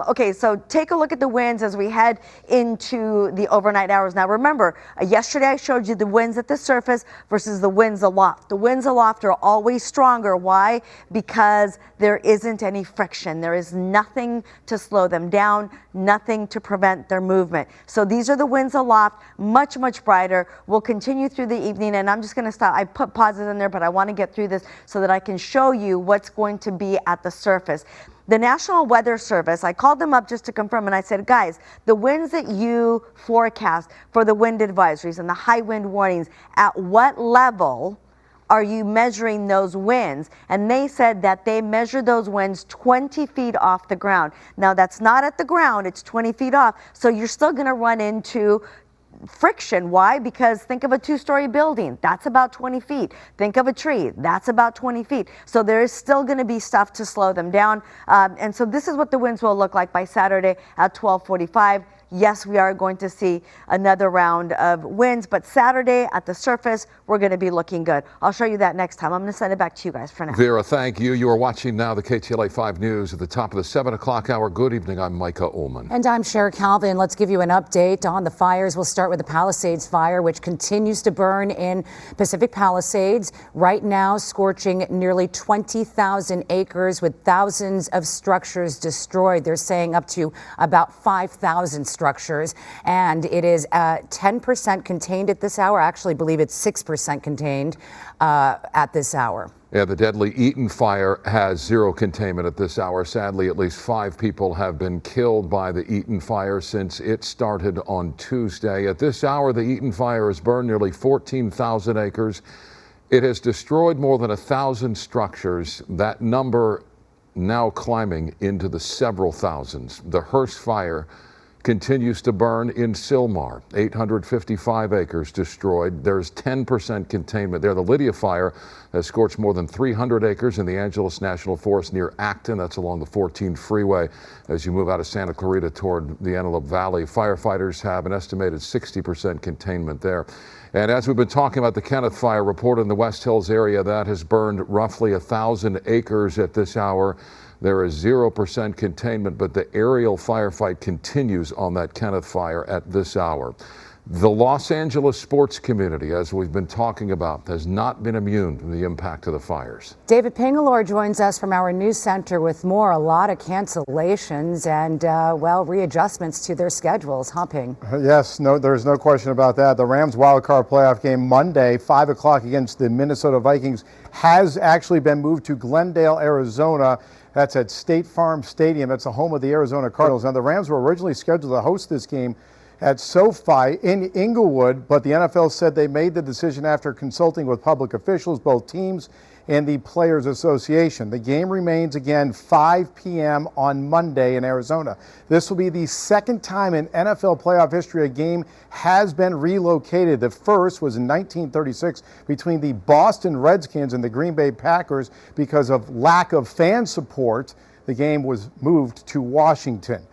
S19: Okay, so take a look at the winds as we head into the overnight hours. Now remember, yesterday I showed you the winds at the surface versus the winds aloft. The winds aloft are always stronger. Why? Because there isn't any friction. There is nothing to slow them down, nothing to prevent their movement. So these are the winds aloft, much, much brighter. We'll continue through the evening, and I'm just going to stop. I put pauses in there, but I want to get through this so that I can show you what's going to be at the surface. The National Weather Service, I called them up just to confirm, and I said, guys, the winds that you forecast for the wind advisories and the high wind warnings, at what level are you measuring those winds? And they said that they measure those winds 20 feet off the ground. Now that's not at the ground, it's 20 feet off. So you're still going to run into friction. Why? Because think of a two-story building. That's about 20 feet. Think of a tree. That's about 20 feet. So there is still going to be stuff to slow them down. And so this is what the winds will look like by Saturday at 12:45. Yes, we are going to see another round of winds, but Saturday at the surface, we're going to be looking good. I'll show you that next time. I'm going to send it back to you guys for now.
S2: Vera, thank you. You are watching now the KTLA 5 News at the top of the 7 o'clock hour. Good evening. I'm Micah Ullman.
S3: And I'm Cher Calvin. Let's give you an update on the fires. We'll start with the Palisades fire, which continues to burn in Pacific Palisades. Right now, scorching nearly 20,000 acres with thousands of structures destroyed. They're saying up to about 5,000 structures structures, and it is 10% contained at this hour. I actually believe it's 6% contained at this hour.
S2: Yeah, the deadly Eaton fire has zero containment at this hour. Sadly, at least 5 people have been killed by the Eaton fire since it started on Tuesday. At this hour, the Eaton fire has burned nearly 14,000 acres. It has destroyed more than 1,000 structures. That number now climbing into the several thousands. The Hearst fire continues to burn in Sylmar, 855 acres destroyed. There's 10% containment there. The Lydia fire has scorched more than 300 acres in the Angeles National Forest near Acton. That's along the 14 freeway as you move out of Santa Clarita toward the Antelope Valley. Firefighters have an estimated 60% containment there. And as we've been talking about the Kenneth fire report in the West Hills area, that has burned roughly 1,000 acres at this hour. There is 0% containment, but the aerial firefight continues on that Kenneth fire at this hour. The Los Angeles sports community, as we've been talking about, has not been immune from the impact of the fires.
S3: David Pingalore joins us from our news center with more. A lot of cancellations and, well, readjustments to their schedules, huh, Ping?
S20: Yes, there's no question about that. The Rams wildcard playoff game Monday, 5 o'clock against the Minnesota Vikings, has actually been moved to Glendale, Arizona. That's at State Farm Stadium. That's the home of the Arizona Cardinals. Now, the Rams were originally scheduled to host this game at SoFi in Inglewood, but the NFL said they made the decision after consulting with public officials, both teams and the Players Association. The game remains again 5 p.m. on Monday in Arizona. This will be the second time in NFL playoff history a game has been relocated. The first was in 1936 between the Boston Redskins and the Green Bay Packers. Because of lack of fan support, the game was moved to Washington.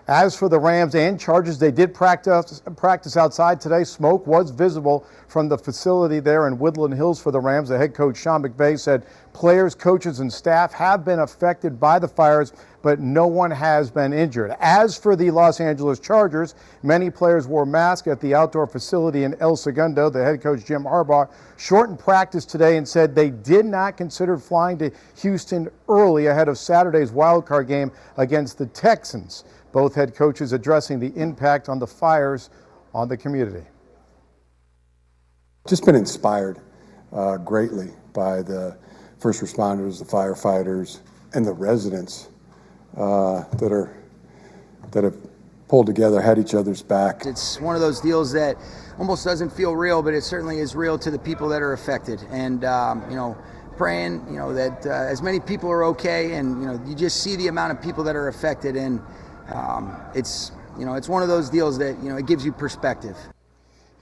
S20: As for the Rams and Chargers, they did practice outside today. Smoke was visible from the facility there in Woodland Hills for the Rams. The head coach, Sean McVay, said players, coaches, and staff have been affected by the fires, but no one has been injured. As for the Los Angeles Chargers, many players wore masks at the outdoor facility in El Segundo. The head coach, Jim Harbaugh, shortened practice today and said they did not consider flying to Houston early ahead of Saturday's wildcard game against the Texans. Both head coaches addressing the impact on the fires on the community.
S13: Just been inspired greatly by the first responders, the firefighters, and the residents that have pulled together, had each other's back.
S21: It's one of those deals that almost doesn't feel real, but it certainly is real to the people that are affected. And praying, that as many people are okay, and you just see the amount of people that are affected, and it's one of those deals that it gives you perspective.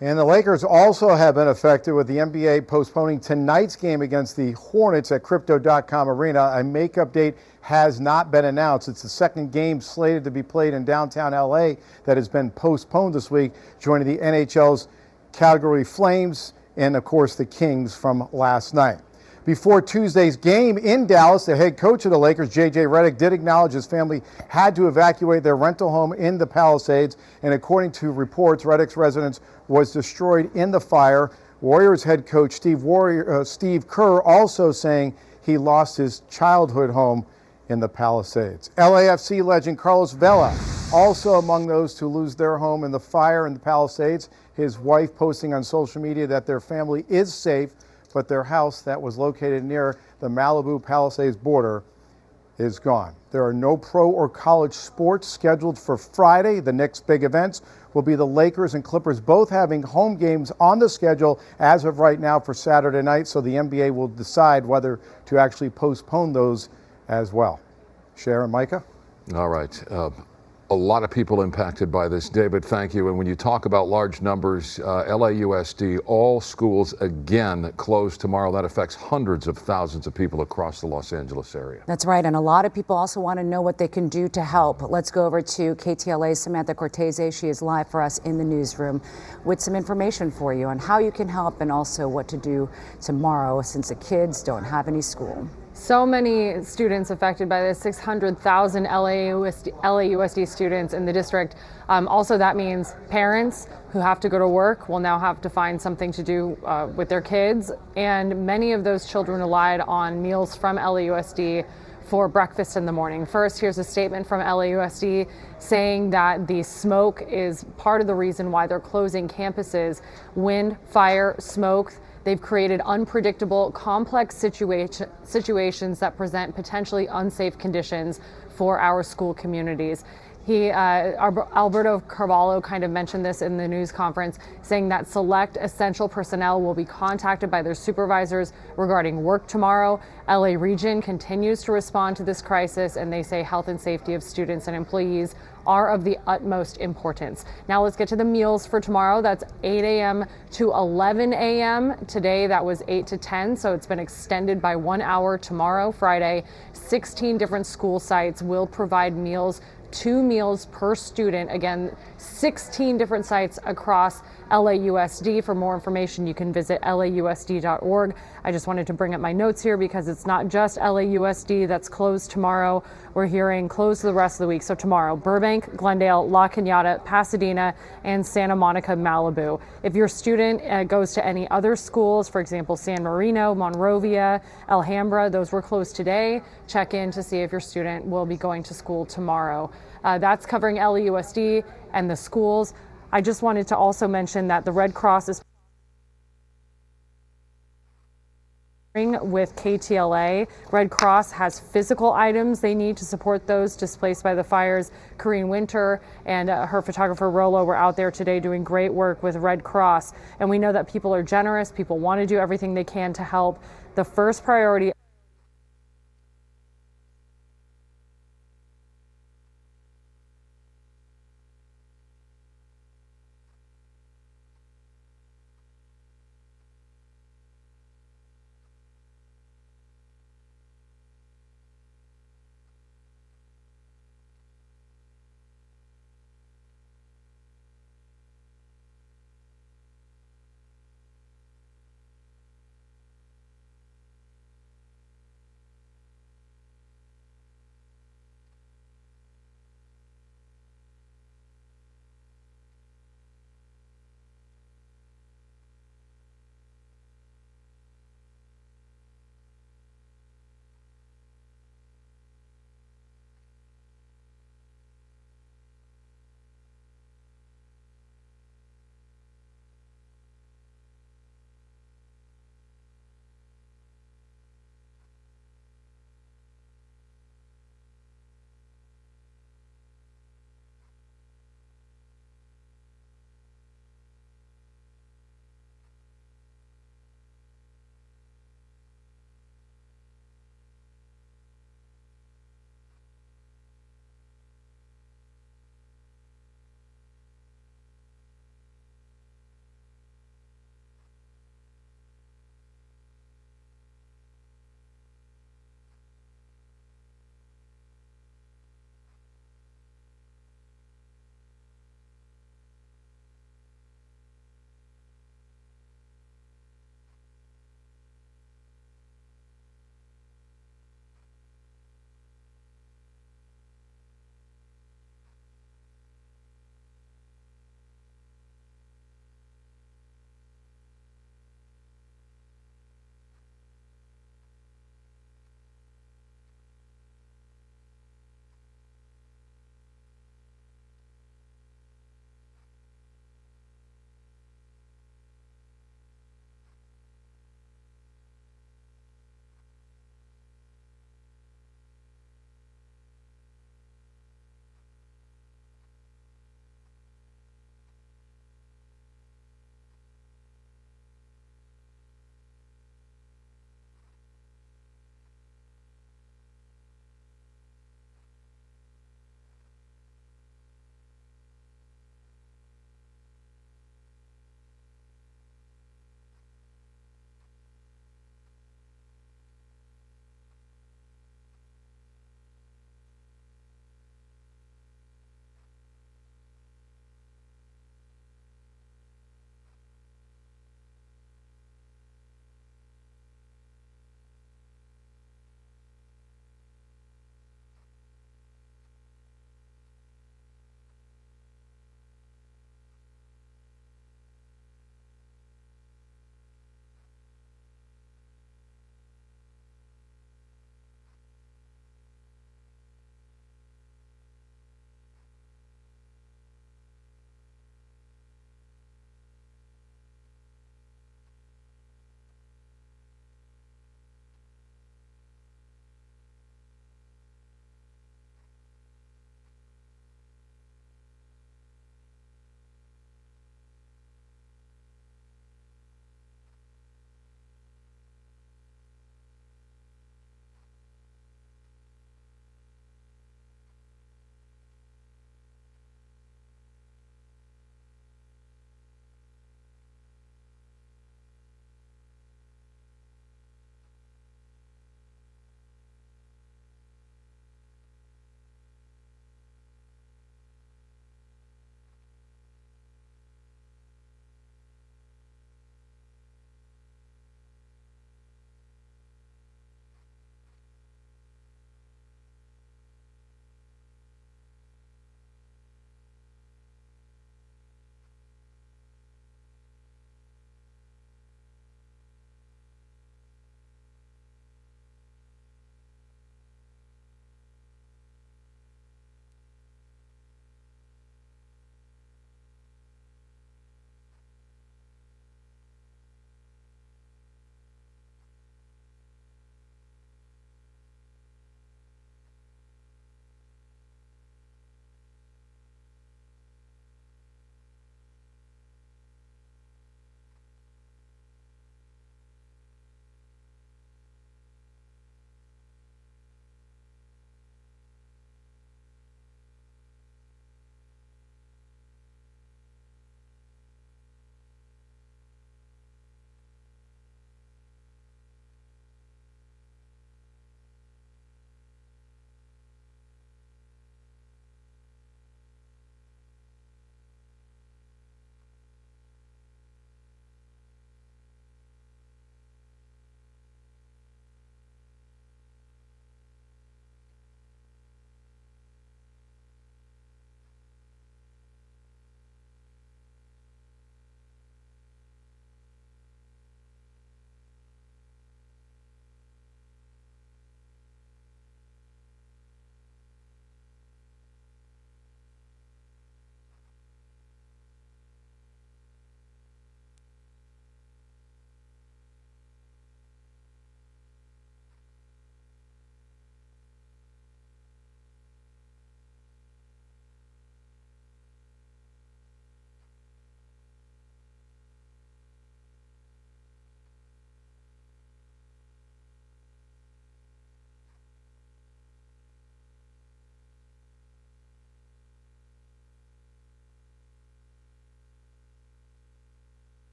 S20: And the Lakers also have been affected, with the NBA postponing tonight's game against the Hornets at Crypto.com Arena. A makeup date has not been announced. It's the second game slated to be played in downtown LA that has been postponed this week, joining the NHL's Calgary Flames and, of course, the Kings from last night. Before Tuesday's game in Dallas, the head coach of the Lakers, J.J. Redick, did acknowledge his family had to evacuate their rental home in the Palisades. And according to reports, Redick's residence was destroyed in the fire. Warriors head coach Steve Kerr also saying he lost his childhood home in the Palisades. LAFC legend Carlos Vela also among those to lose their home in the fire in the Palisades. His wife posting on social media that their family is safe, but their house that was located near the Malibu Palisades border is gone. There are no pro or college sports scheduled for Friday. The next big events will be the Lakers and Clippers both having home games on the schedule as of right now for Saturday night, so the NBA will decide whether to actually postpone those as well. Sharon, Micah?
S2: All right. A lot of people impacted by this. David, thank you. And when you talk about large numbers, LAUSD, all schools again closed tomorrow. That affects hundreds of thousands of people across the Los Angeles area.
S3: That's right. And a lot of people also want to know what they can do to help. Let's go over to KTLA's Samantha Cortese. She is live for us in the newsroom with some information for you on how you can help and also what to do tomorrow since the kids don't have any school.
S1: So many students affected by this, 600,000 LAUSD students in the district. Also, that means parents who have to go to work will now have to find something to do with their kids. And many of those children relied on meals from LAUSD for breakfast in the morning. First, here's a statement from LAUSD saying that the smoke is part of the reason why they're closing campuses. Wind, fire, smoke. They've created unpredictable, complex situations that present potentially unsafe conditions for our school communities. Alberto Carvalho kind of mentioned this in the news conference, saying that select essential personnel will be contacted by their supervisors regarding work tomorrow. LA Region continues to respond to this crisis, and they say health and safety of students and employees are of the utmost importance. Now let's get to the meals for tomorrow. That's 8 a.m. to 11 a.m. Today that was 8 to 10, so it's been extended by 1 hour tomorrow, Friday. 16 different school sites will provide meals, 2 meals per student. Again, 16 different sites across LAUSD. For more information, you can visit lausd.org. I just wanted to bring up my notes here because it's not just LAUSD that's closed tomorrow. We're hearing closed the rest of the week. So tomorrow, Burbank, Glendale, La Cañada, Pasadena, and Santa Monica, Malibu. If your student goes to any other schools, for example, San Marino, Monrovia, Alhambra, those were closed today. Check in to see if your student will be going to school tomorrow. That's covering LAUSD and the schools. I just wanted to also mention that the Red Cross is with KTLA. Red Cross has physical items they need to support those displaced by the fires. Corrine Winter and her photographer Rolo were out there today doing great work with Red Cross. And we know that people are generous. People want to do everything they can to help. The first priority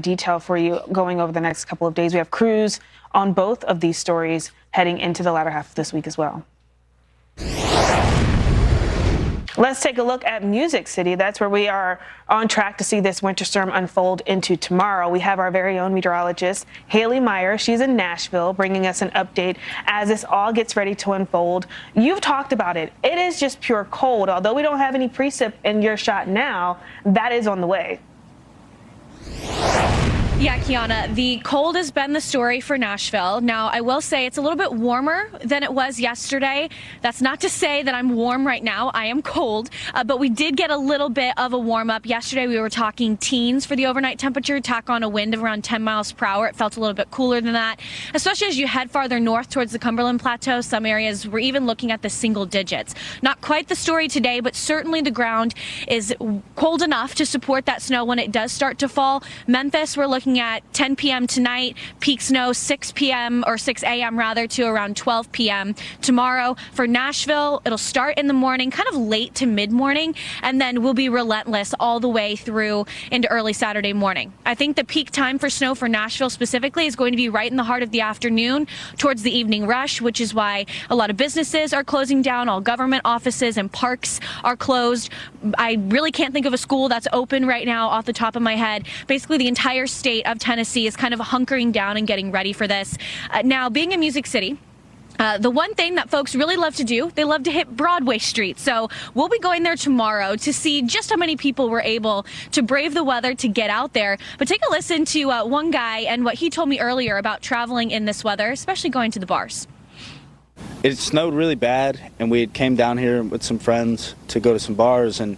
S5: Detail for you going over the next couple of days. We have crews on both of these stories heading into the latter half of this week as well. Let's take a look at Music City. That's where we are on track to see this winter storm unfold into tomorrow. We have our very own meteorologist, Haley Meyer. She's in Nashville, bringing us an update as this all gets ready to unfold. You've talked about it. It is just pure cold. Although we don't have any precip in your shot now, that is on the way.
S22: Yeah, Kiana, the cold has been the story for Nashville. Now, I will say it's a little bit warmer than it was yesterday. That's not to say that I'm warm right now. I am cold, but we did get a little bit of a warm up. Yesterday, we were talking teens for the overnight temperature, tack on a wind of around 10 miles per hour. It felt a little bit cooler than that, especially as you head farther north towards the Cumberland Plateau. Some areas were even looking at the single digits. Not quite the story today, but certainly the ground is cold enough to support that snow when it does start to fall. Memphis, we're looking at 10 p.m. tonight, peak snow 6 p.m. or 6 a.m. rather to around 12 p.m. tomorrow. For Nashville, it'll start in the morning, kind of late to mid-morning, and then we'll be relentless all the way through into early Saturday morning. I think the peak time for snow for Nashville specifically is going to be right in the heart of the afternoon towards the evening rush, which is why a lot of businesses are closing down. All government offices and parks are closed. I really can't think of a school that's open right now off the top of my head. Basically, the entire state of Tennessee is kind of hunkering down and getting ready for this. Now, being in Music City, the one thing that folks really love to do, they love to hit Broadway Street. So we'll be going there tomorrow to see just how many people were able to brave the weather to get out there. But take a listen to one guy and what he told me earlier about traveling in this weather, especially going to the bars.
S23: It snowed really bad, and we came down here with some friends to go to some bars, and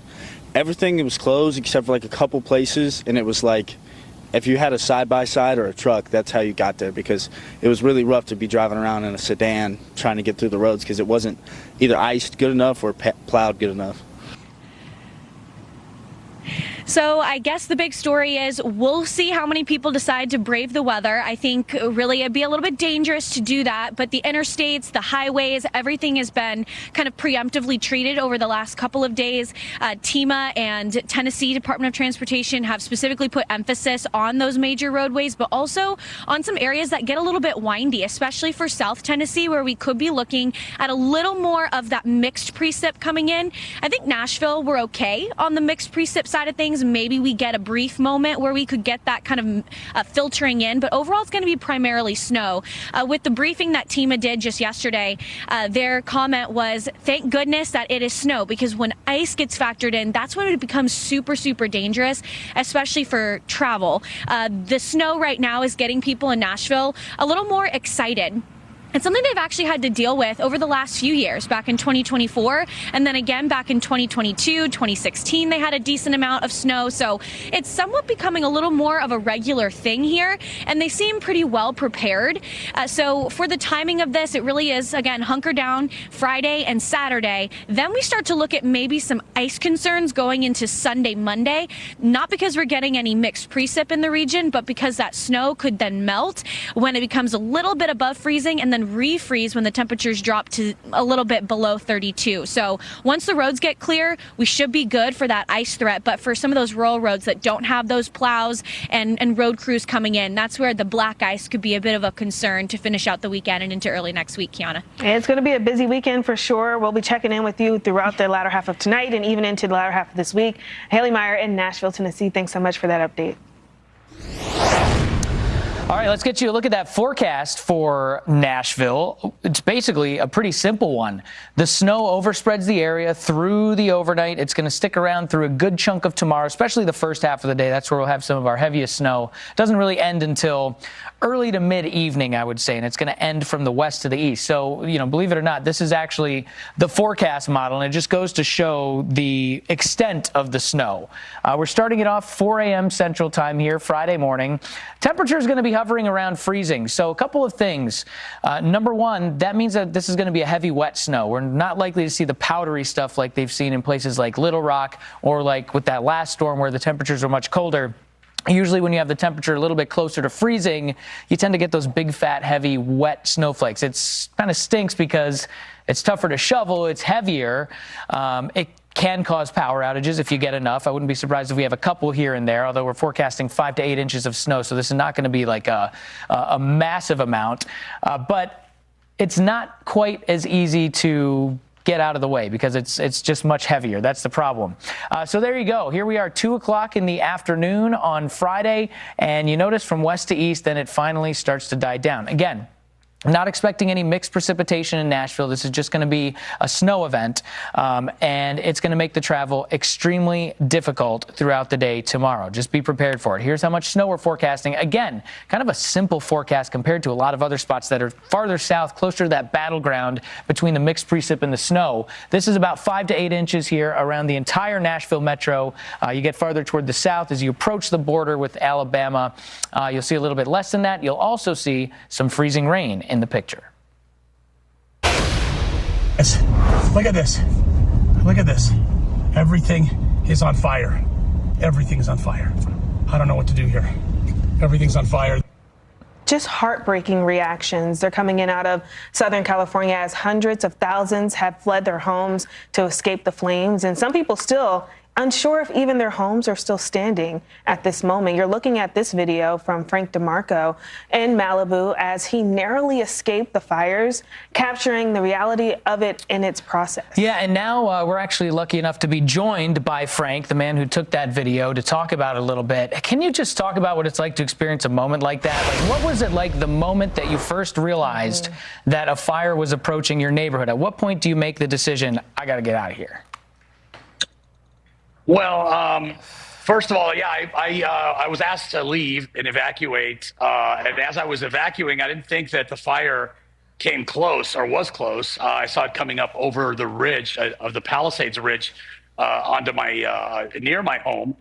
S23: everything was closed except for like a couple places, and it was like, if you had a side-by-side or a truck, that's how you got there, because it was really rough to be driving around in a sedan trying to get through the roads because it wasn't either iced good enough or plowed good enough.
S22: So I guess the big story is we'll see how many people decide to brave the weather. I think really it'd be a little bit dangerous to do that, but the interstates, the highways, everything has been kind of preemptively treated over the last couple of days. TEMA and Tennessee Department of Transportation have specifically put emphasis on those major roadways, but also on some areas that get a little bit windy, especially for South Tennessee, where we could be looking at a little more of that mixed precip coming in. I think Nashville, we're okay on the mixed precip side of things. Maybe we get a brief moment where we could get that kind of filtering in, but overall it's going to be primarily snow. With the briefing that TEMA did just yesterday, their comment was, thank goodness that it is snow, because when ice gets factored in, that's when it becomes super, super dangerous, especially for travel. The snow right now is getting people in Nashville a little more excited. It's something they've actually had to deal with over the last few years, back in 2024, and then again back in 2022, 2016, they had a decent amount of snow. So it's somewhat becoming a little more of a regular thing here, and they seem pretty well prepared. So for the timing of this, it really is, again, hunker down Friday and Saturday. Then we start to look at maybe some ice concerns going into Sunday, Monday, not because we're getting any mixed precip in the region, but because that snow could then melt when it becomes a little bit above freezing and then refreeze when the temperatures drop to a little bit below 32. So once the roads get clear, we should be good for that ice threat. But for some of those rural roads that don't have those plows and road crews coming in, that's where the black ice could be a bit of a concern to finish out the weekend and into early next week, Kiana.
S5: It's going to be a busy weekend for sure. We'll be checking in with you throughout the latter half of tonight and even into the latter half of this week. Haley Meyer in Nashville, Tennessee, thanks so much for that update.
S24: All right, let's get you a look at that forecast for Nashville. It's basically a pretty simple one. The snow overspreads the area through the overnight. It's going to stick around through a good chunk of tomorrow, especially the first half of the day. That's where we'll have some of our heaviest snow. It doesn't really end until early to mid-evening, I would say, and it's going to end from the west to the east. So, you know, believe it or not, this is actually the forecast model, and it just goes to show the extent of the snow. We're starting it off 4 a.m. Central Time here, Friday morning. Temperature is going to be hovering around freezing. So a couple of things. Number one, that means that this is going to be a heavy wet snow. We're not likely to see the powdery stuff like they've seen in places like Little Rock or like with that last storm where the temperatures are much colder. Usually when you have the temperature a little bit closer to freezing, you tend to get those big, fat, heavy, wet snowflakes. It's kind of stinks because it's tougher to shovel. It's heavier. It can cause power outages if you get enough. I wouldn't be surprised if we have a couple here and there, although we're forecasting 5 to 8 inches of snow, so this is not going to be like a massive amount. But it's not quite as easy to get out of the way because it's just much heavier. That's the problem. So there you go. Here we are, 2 o'clock in the afternoon on Friday, and you notice from west to east, then it finally starts to die down. Again, I'm not expecting any mixed precipitation in Nashville. This is just going to be a snow event, and it's going to make the travel extremely difficult throughout the day tomorrow. Just be prepared for it. Here's how much snow we're forecasting. Again, kind of a simple forecast compared to a lot of other spots that are farther south, closer to that battleground between the mixed precip and the snow. This is about 5 to 8 inches here around the entire Nashville metro. You get farther toward the south as you approach the border with Alabama. You'll see a little bit less than that. You'll also see some freezing rain in the picture.
S4: Look at this. Look at this. Everything is on fire. Everything's on fire. I don't know what to do here. Everything's on fire.
S5: Just heartbreaking reactions. They're coming in out of Southern California as hundreds of thousands have fled their homes to escape the flames. And some people still unsure if even their homes are still standing at this moment. You're looking at this video from Frank DeMarco in Malibu as he narrowly escaped the fires, capturing the reality of it in its process.
S24: Yeah, and now we're actually lucky enough to be joined by Frank, the man who took that video, to talk about it a little bit. Can you just talk about what it's like to experience a moment like that? Like, what was it like the moment that you first realized that a fire was approaching your neighborhood? At what point do you make the decision, I got to get out of here?
S6: Well, first of all, yeah, I was asked to leave and evacuate. And as I was evacuating, I didn't think that the fire came close or was close. I saw it coming up over the ridge of the Palisades Ridge onto my near my home.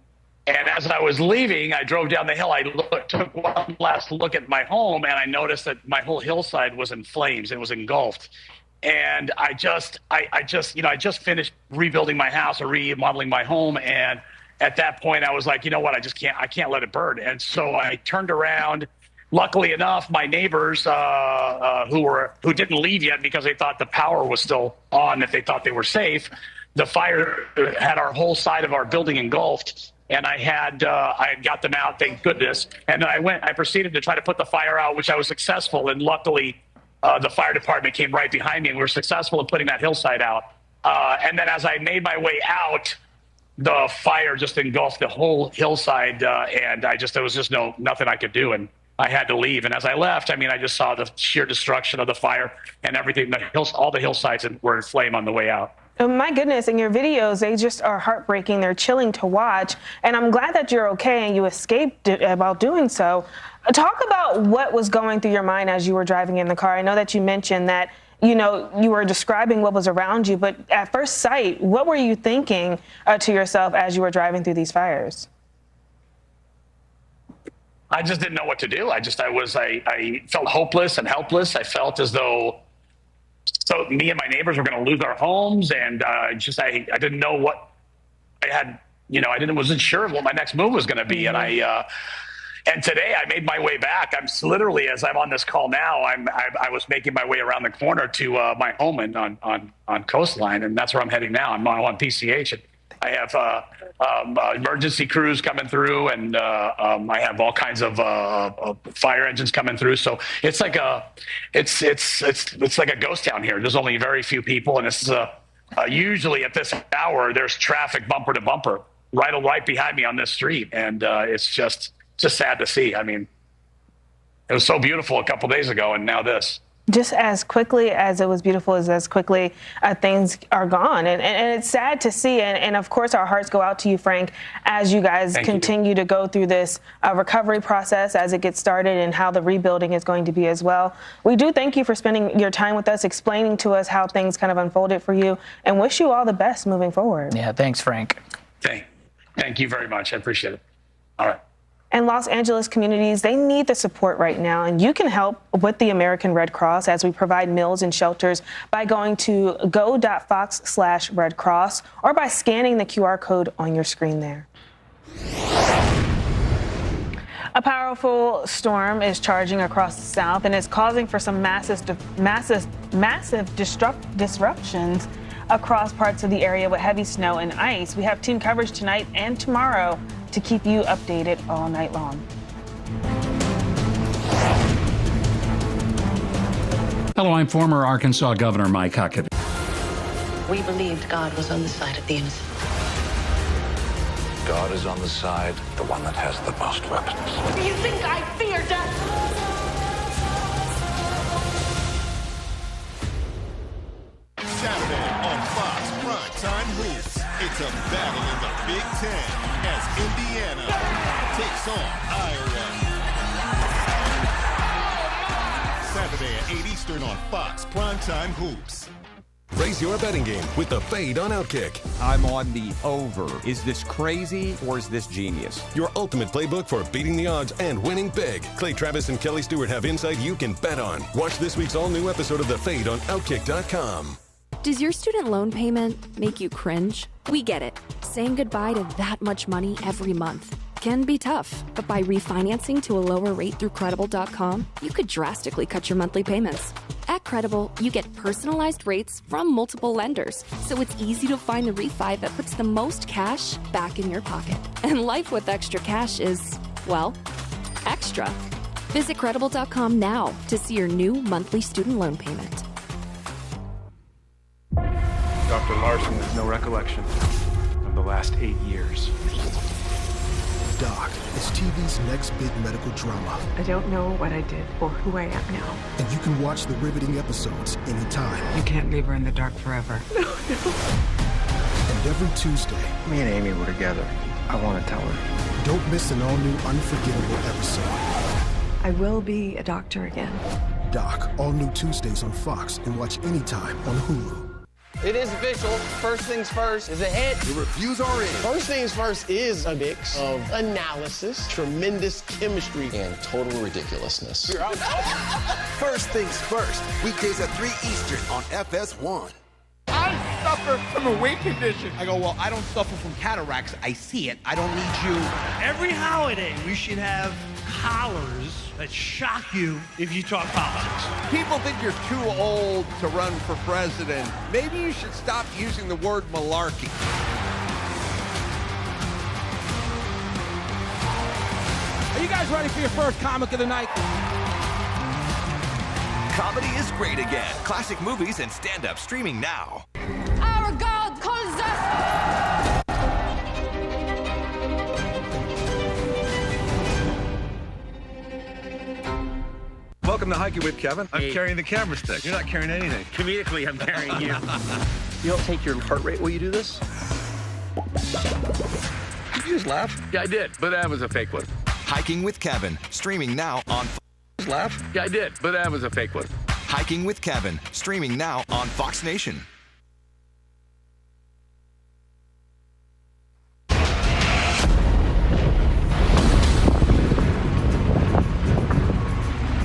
S6: And as I was leaving, I drove down the hill. I took one last look at my home, and I noticed that my whole hillside was in flames. It was engulfed. And I just finished rebuilding my house or remodeling my home. And at that point I was like, you know what, I can't let it burn. And so I turned around. Luckily enough, my neighbors who didn't leave yet because they thought the power was still on, if they thought they were safe, the fire had our whole side of our building engulfed. And I had got them out, thank goodness. And then I proceeded to try to put the fire out, which I was successful. And luckily, the fire department came right behind me, and we were successful in putting that hillside out. And then as I made my way out, the fire just engulfed the whole hillside, and there was just nothing I could do, and I had to leave. And as I left, I mean, I just saw the sheer destruction of the fire and everything. All the hillsides were in flame on the way out.
S5: Oh, my goodness, and your videos, they just are heartbreaking. They're chilling to watch, and I'm glad that you're okay and you escaped while doing so. Talk about what was going through your mind as you were driving in the car. I know that you mentioned that, you were describing what was around you, but at first sight, what were you thinking to yourself as you were driving through these fires?
S6: I just didn't know what to do. I felt hopeless and helpless. I felt as though me and my neighbors were going to lose our homes, and I didn't know what I had. Wasn't sure what my next move was going to be, and today I made my way back. I'm literally, as I'm on this call now, I was making my way around the corner to my home on Coastline, and that's where I'm heading now. I'm on PCH. And I have emergency crews coming through, and I have all kinds of fire engines coming through. So it's like it's like a ghost town here. There's only very few people, and this is usually at this hour there's traffic bumper to bumper right behind me on this street, and it's just sad to see. I mean, it was so beautiful a couple days ago, and now this.
S5: Just as quickly as it was beautiful, as quickly things are gone. And it's sad to see. And of course, our hearts go out to you, Frank, as you guys continue to go through this recovery process as it gets started and how the rebuilding is going to be as well. We do thank you for spending your time with us, explaining to us how things kind of unfolded for you, and wish you all the best moving forward.
S24: Yeah, thanks, Frank.
S6: Thank you very much. I appreciate it. All right.
S5: And Los Angeles communities, they need the support right now, and you can help with the American Red Cross as we provide meals and shelters by going to go.fox/Red Cross or by scanning the QR code on your screen there. A powerful storm is charging across the South and is causing for some massive disruptions across parts of the area with heavy snow and ice. We have team coverage tonight and tomorrow to keep you updated all night long.
S7: Hello, I'm former Arkansas Governor Mike Huckabee.
S8: We believed God was on the side of the innocent.
S9: God is on the side, the one that has the most weapons.
S8: You think I fear death?
S10: Saturday on Fox Primetime Hoops. It's a battle in the Big Ten as Indiana takes on Iowa. Saturday at 8 Eastern on Fox Primetime Hoops.
S25: Raise your betting game with the Fade on Outkick.
S26: I'm on the over. Is this crazy or is this genius?
S25: Your ultimate playbook for beating the odds and winning big. Clay Travis and Kelly Stewart have insight you can bet on. Watch this week's all-new episode of The Fade on Outkick.com.
S27: Does your student loan payment make you cringe? We get it. Saying goodbye to that much money every month can be tough, but by refinancing to a lower rate through Credible.com, you could drastically cut your monthly payments. At Credible, you get personalized rates from multiple lenders, so it's easy to find the refi that puts the most cash back in your pocket. And life with extra cash is, well, extra. Visit Credible.com now to see your new monthly student loan payment.
S28: Dr. Larson has no recollection of the last 8 years.
S29: Doc is TV's next big medical drama.
S30: I don't know what I did or who I am now.
S29: And you can watch the riveting episodes anytime.
S30: You can't leave her in the dark forever. No.
S29: And every Tuesday,
S28: Me and Amy were together. I want to tell her.
S29: don't miss an all-new unforgettable episode.
S30: I will be a doctor again.
S29: Doc, all new Tuesdays on Fox and watch anytime on Hulu.
S31: It is official. First Things First is a hit.
S29: The reviews are in.
S31: First Things First is a mix of analysis, tremendous chemistry,
S32: and total ridiculousness.
S10: First Things First, weekdays at 3 Eastern on FS1.
S31: I suffer from a weight condition. I go, well, I don't suffer from cataracts. I see it. I don't need you.
S33: Every holiday, we should have collars that shock you if you talk politics.
S31: People think you're too old to run for president. Maybe you should stop using the word malarkey. Are you guys ready for your first comic of the night?
S34: Comedy is great again. Classic movies and stand-up streaming now.
S35: Our God calls us.
S36: Welcome to Hiking with Kevin. I'm carrying the camera stick. You're not carrying anything.
S33: Comedically, I'm carrying you.
S36: You don't take your heart rate while you do this? Did you just laugh? Yeah, I did, but that was a fake one.
S34: Hiking with Kevin, streaming now on
S36: Just laugh? Yeah, I did, but that was a fake one.
S34: Hiking with Kevin, streaming now on Fox Nation.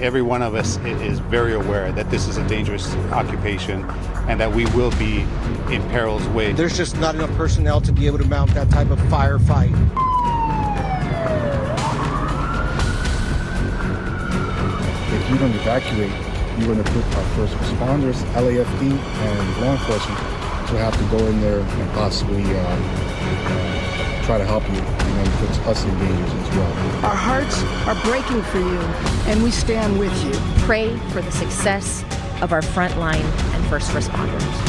S37: Every one of us is very aware that this is a dangerous occupation and that we will be in peril's way.
S31: There's just not enough personnel to be able to mount that type of firefight.
S38: If you don't evacuate, you're going to put our first responders, LAFD, and law enforcement to have to go in there and possibly try to help you, and it puts us in danger as well.
S39: Our hearts are breaking for you, and we stand with you.
S40: Pray for the success of our frontline and first responders.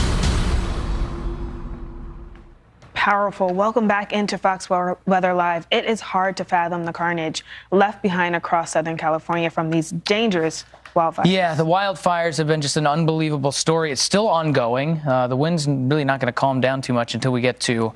S5: Powerful. Welcome back into Fox Weather Live. It is hard to fathom the carnage left behind across Southern California from these dangerous wildfires.
S24: Yeah, the wildfires have been just an unbelievable story. It's still ongoing. The wind's really not going to calm down too much until we get to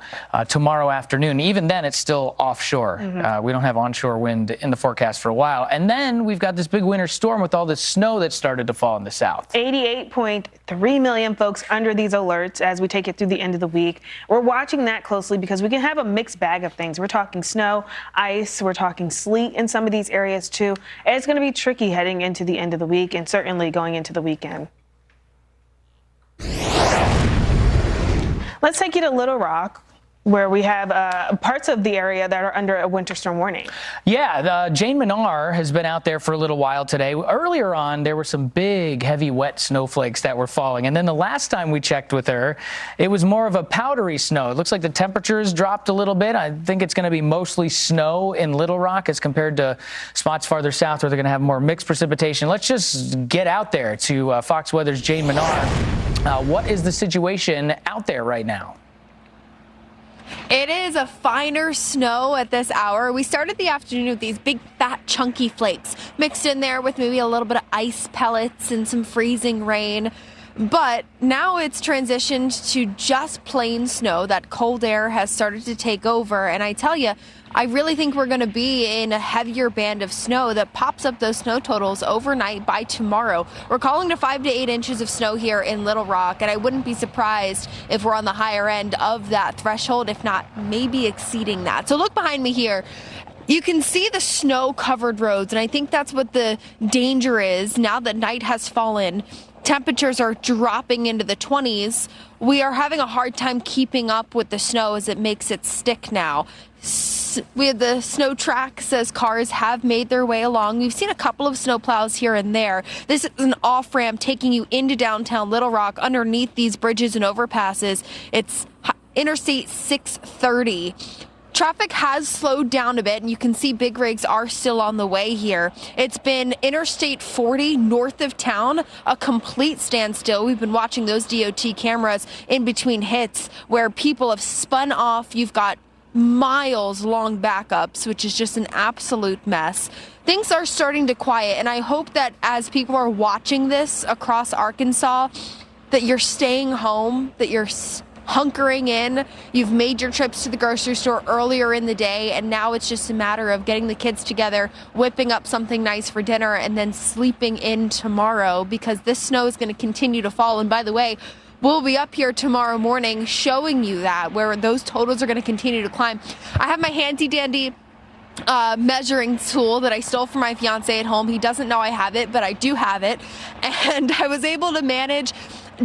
S24: tomorrow afternoon. Even then, it's still offshore. We don't have onshore wind in the forecast for a while. And then we've got this big winter storm with all this snow that started to fall in the south.
S5: 88.3 million folks under these alerts as we take it through the end of the week. We're watching that closely because we can have a mixed bag of things. We're talking snow, ice, we're talking sleet in some of these areas too. And it's going to be tricky heading into the end of the week and certainly going into the weekend. Let's take you to Little Rock, where we have parts of the area that are under a winter storm warning.
S24: Yeah, Jane Menard has been out there for a little while today. Earlier on, there were some big, heavy, wet snowflakes that were falling. And then the last time we checked with her, it was more of a powdery snow. It looks like the temperatures dropped a little bit. I think it's going to be mostly snow in Little Rock as compared to spots farther south where they're going to have more mixed precipitation. Let's just get out there to Fox Weather's Jane Menard. What is the situation out there right now?
S1: It is a finer snow at this hour. We started the afternoon with these big, fat, chunky flakes mixed in there with maybe a little bit of ice pellets and some freezing rain. But now it's transitioned to just plain snow. That cold air has started to take over. And I tell you, I really think we're going to be in a heavier band of snow that pops up those snow totals overnight by tomorrow. We're calling to 5 to 8 inches of snow here in Little Rock, and I wouldn't be surprised if we're on the higher end of that threshold, if not maybe exceeding that. So look behind me here. You can see the snow-covered roads, and I think that's what the danger is now that night has fallen. Temperatures are dropping into the 20s. We are having a hard time keeping up with the snow as it makes it stick now. We have the snow tracks as cars have made their way along. We've seen a couple of snowplows here and there. This is an off-ramp taking you into downtown Little Rock underneath these bridges and overpasses. It's Interstate 630. Traffic has slowed down a bit, and you can see big rigs are still on the way here. It's been Interstate 40 north of town, a complete standstill. We've been watching those DOT cameras in between hits where people have spun off. You've got miles long backups, which is just an absolute mess. Things are starting to quiet, and I hope that as people are watching this across Arkansas, that you're staying home, that you're hunkering in. You've made your trips to the grocery store earlier in the day, and now it's just a matter of getting the kids together, whipping up something nice for dinner, and then sleeping in tomorrow, because this snow is going to continue to fall. And by the way, we'll be up here tomorrow morning showing you that, where those totals are going to continue to climb. I have my handy-dandy measuring tool that I stole from my fiance at home. He doesn't know I have it, but I do have it. And I was able to manage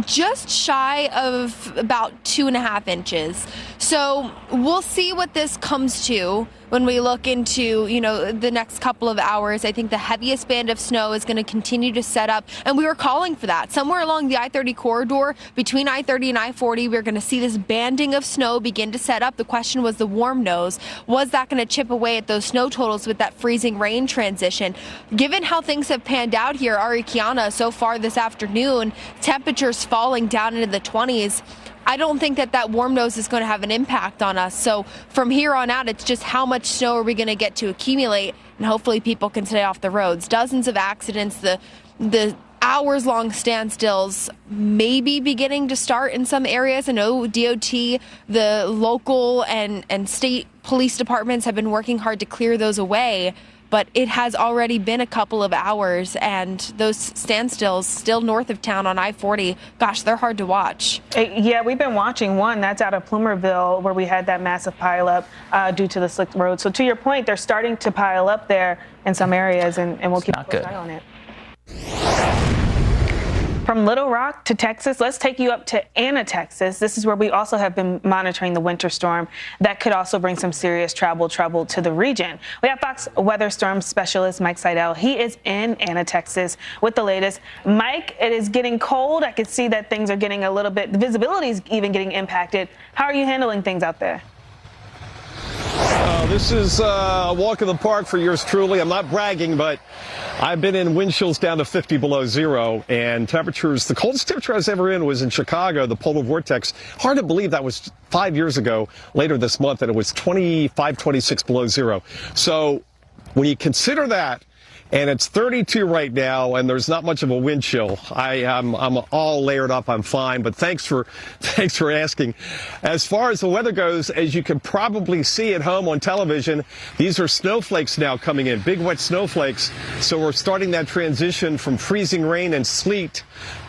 S1: just shy of about 2.5 inches. So we'll see what this comes to when we look into, the next couple of hours. I think the heaviest band of snow is going to continue to set up, and we were calling for that. Somewhere along the I-30 corridor, between I-30 and I-40, we're going to see this banding of snow begin to set up. The question was the warm nose. Was that going to chip away at those snow totals with that freezing rain transition? Given how things have panned out here, Arikiana, so far this afternoon, temperatures falling down into the 20s, I don't think that warm nose is going to have an impact on us. So from here on out, it's just how much snow are we going to get to accumulate, and hopefully people can stay off the roads. Dozens of accidents, the hours-long standstills may be beginning to start in some areas. I know DOT, the local and state police departments have been working hard to clear those away. But it has already been a couple of hours, and those standstills still north of town on I-40, gosh, they're hard to watch.
S5: Yeah, we've been watching one that's out of Plumerville where we had that massive pileup due to the slick road. So to your point, they're starting to pile up there in some areas, and we'll keep a close eye on it. From Little Rock to Texas, let's take you up to Anna, Texas. This is where we also have been monitoring the winter storm that could also bring some serious travel trouble to the region. We have Fox Weather Storm Specialist Mike Seidel. He is in Anna, Texas with the latest. Mike, it is getting cold. I can see that things are getting a little bit, the visibility is even getting impacted. How are you handling things out there?
S2: This is a walk in the park for yours truly. I'm not bragging, but I've been in wind chills down to 50 below zero, and temperatures, the coldest temperature I was ever in was in Chicago, the polar vortex. Hard to believe that was 5 years ago, later this month, and it was 25, 26 below zero. So when you consider that, and it's 32 right now, and there's not much of a wind chill. I'm all layered up. I'm fine, but thanks for asking. As far as the weather goes, as you can probably see at home on television, these are snowflakes now coming in, big wet snowflakes. So we're starting that transition from freezing rain and sleet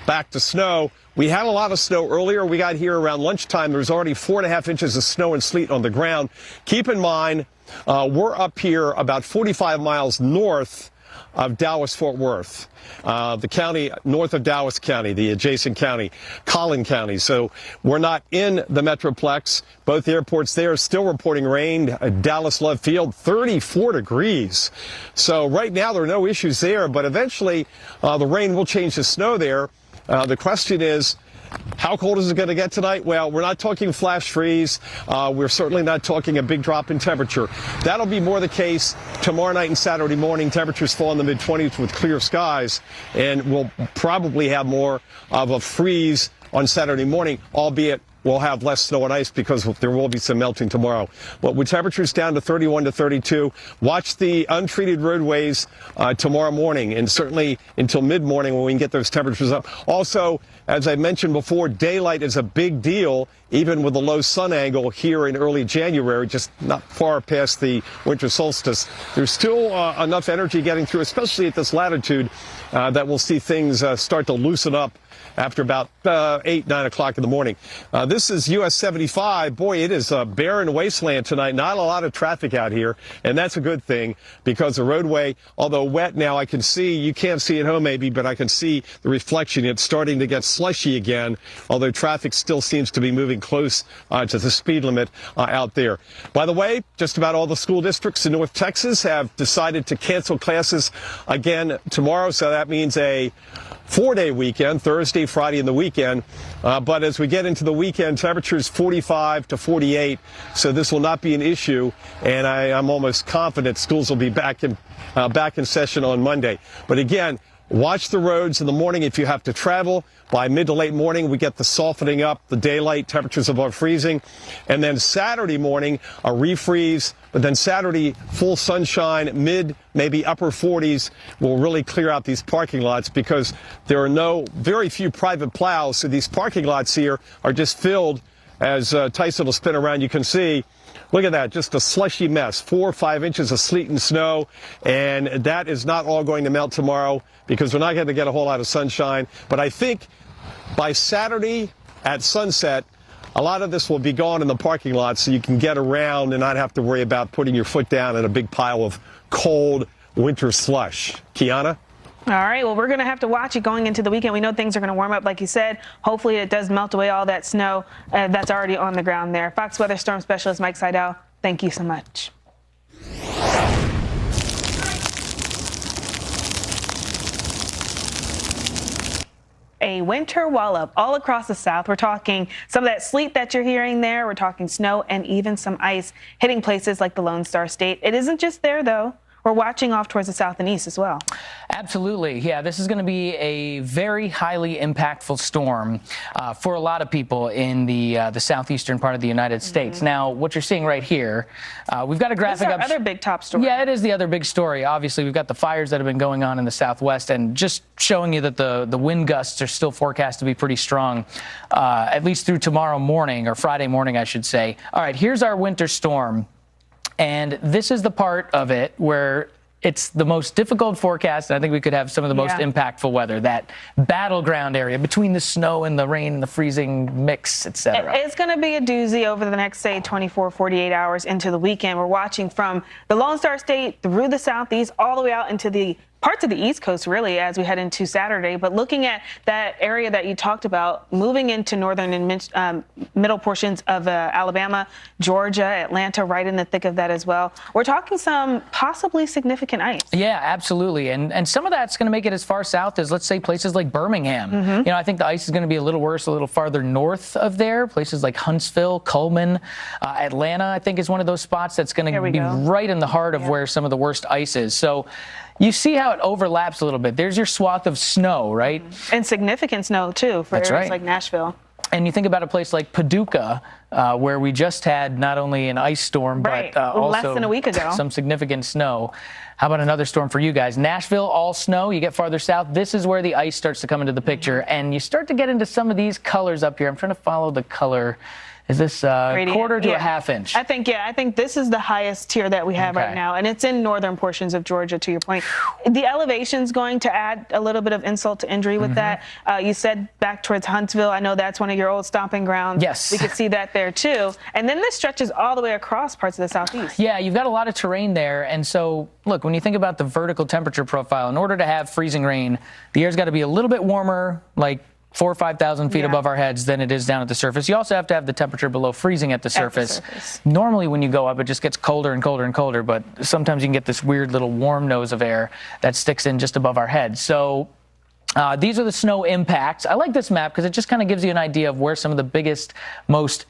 S2: back to snow. We had a lot of snow earlier. We got here around lunchtime. There was already 4.5 inches of snow and sleet on the ground. Keep in mind, we're up here about 45 miles north of Dallas-Fort Worth, the county north of Dallas County, the adjacent county, Collin County. So we're not in the Metroplex. Both airports there still reporting rain. Dallas Love Field, 34 degrees. So right now there are no issues there, but eventually the rain will change to snow there. The question is, how cold is it going to get tonight? Well, we're not talking flash freeze. We're certainly not talking a big drop in temperature. That'll be more the case tomorrow night and Saturday morning. Temperatures fall in the mid-20s with clear skies, and we'll probably have more of a freeze on Saturday morning, albeit we'll have less snow and ice because there will be some melting tomorrow. But with temperatures down to 31 to 32, watch the untreated roadways tomorrow morning, and certainly until mid-morning when we can get those temperatures up. Also, as I mentioned before, daylight is a big deal, even with a low sun angle here in early January, just not far past the winter solstice. There's still enough energy getting through, especially at this latitude, that we'll see things start to loosen up after about 8, 9 o'clock in the morning. This is US 75. Boy, it is a barren wasteland tonight. Not a lot of traffic out here, and that's a good thing because the roadway, although wet now, I can see, you can't see at home maybe, but I can see the reflection. It's starting to get slushy again, although traffic still seems to be moving close to the speed limit out there. By the way, just about all the school districts in North Texas have decided to cancel classes again tomorrow, so that means a 4-day weekend, Thursday, Friday, and the weekend. But as we get into the weekend, temperatures 45 to 48, so this will not be an issue, and I'm almost confident schools will be back in session on Monday. But again, watch the roads in the morning if you have to travel. By mid to late morning, we get the softening up, the daylight, temperatures above freezing. And then Saturday morning, a refreeze. But then Saturday, full sunshine, mid, maybe upper 40s will really clear out these parking lots because there are very few private plows. So these parking lots here are just filled, as Tyson will spin around, you can see. Look at that, just a slushy mess, 4 or 5 inches of sleet and snow, and that is not all going to melt tomorrow because we're not going to get a whole lot of sunshine. But I think by Saturday at sunset, a lot of this will be gone in the parking lot so you can get around and not have to worry about putting your foot down in a big pile of cold winter slush. Kiana?
S5: All right, well, we're going to have to watch it going into the weekend. We know things are going to warm up, like you said. Hopefully it does melt away all that snow that's already on the ground there. Fox Weather Storm Specialist Mike Seidel, thank you so much. A winter wallop all across the South. We're talking some of that sleet that you're hearing there. We're talking snow and even some ice hitting places like the Lone Star State. It isn't just there, though. We're watching off towards the south and east as well.
S24: Absolutely. Yeah, this is going to be a very highly impactful storm for a lot of people in the southeastern part of the United States. Now, what you're seeing right here, we've got a graphic up.
S5: This is our other big top story.
S24: Yeah, it is the other big story. Obviously, we've got the fires that have been going on in the southwest, and just showing you that the wind gusts are still forecast to be pretty strong, at least through tomorrow morning, or Friday morning, I should say. All right, here's our winter storm. And this is the part of it where it's the most difficult forecast, and I think we could have some of the most impactful weather, that battleground area between the snow and the rain and the freezing mix, et cetera.
S5: It's going to be a doozy over the next, say, 24, 48 hours into the weekend. We're watching from the Lone Star State through the southeast all the way out into the parts of the East Coast, really, as we head into Saturday. But looking at that area that you talked about, moving into northern and middle portions of Alabama, Georgia, Atlanta, right in the thick of that as well. We're talking some possibly significant ice.
S24: Yeah, absolutely. And some of that's going to make it as far south as, let's say, places like Birmingham. You know, I think the ice is going to be a little worse, a little farther north of there. Places like Huntsville, Coleman, Atlanta, I think, is one of those spots that's going to be right in the heart of where some of the worst ice is. So you see how it overlaps a little bit. There's your swath of snow, right?
S5: And significant snow, too, for areas like Nashville.
S24: And you think about a place like Paducah, where we just had not only an ice storm, but also
S5: less than a week ago,
S24: some significant snow. How about another storm for you guys? Nashville, all snow. You get farther south. This is where the ice starts to come into the picture. And you start to get into some of these colors up here. I'm trying to follow the color Is this quarter to a half inch?
S5: I think this is the highest tier that we have right now, and it's in northern portions of Georgia, to your point. The elevation's going to add a little bit of insult to injury with that. You said back towards Huntsville. I know that's one of your old stomping grounds.
S24: Yes.
S5: We could see that there, too. And then this stretches all the way across parts of the southeast.
S24: Yeah, you've got a lot of terrain there. And so, look, when you think about the vertical temperature profile, in order to have freezing rain, the air's got to be a little bit warmer, like 4,000 or 5,000 feet above our heads than it is down at the surface. You also have to have the temperature below freezing at the surface. Normally when you go up, it just gets colder and colder and colder, but sometimes you can get this weird little warm nose of air that sticks in just above our heads. So these are the snow impacts. I like this map because it just kind of gives you an idea of where some of the biggest, most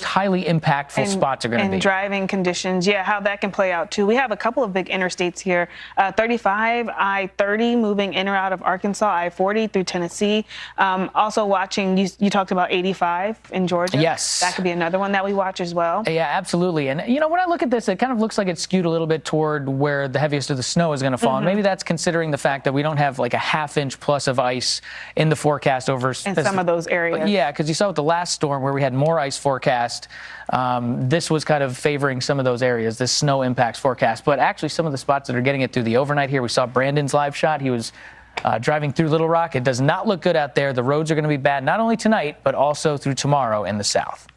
S24: highly impactful spots are going to be.
S5: And driving conditions, how that can play out too. We have a couple of big interstates here. 35, I-30 moving in or out of Arkansas, I-40 through Tennessee. Also watching, you talked about 85 in Georgia.
S24: Yes.
S5: That could be another one that we watch as well.
S24: Yeah, absolutely. And, you know, when I look at this, it kind of looks like it's skewed a little bit toward where the heaviest of the snow is going to fall. And maybe that's considering the fact that we don't have like a half-inch plus of ice in the forecast over
S5: in some of those areas.
S24: Yeah, because you saw with the last storm where we had more ice forecast. This was kind of favoring some of those areas, this snow impacts forecast. But actually, some of the spots that are getting it through the overnight here, we saw Brandon's live shot. He was driving through Little Rock. It does not look good out there. The roads are going to be bad, not only tonight, but also through tomorrow in the south.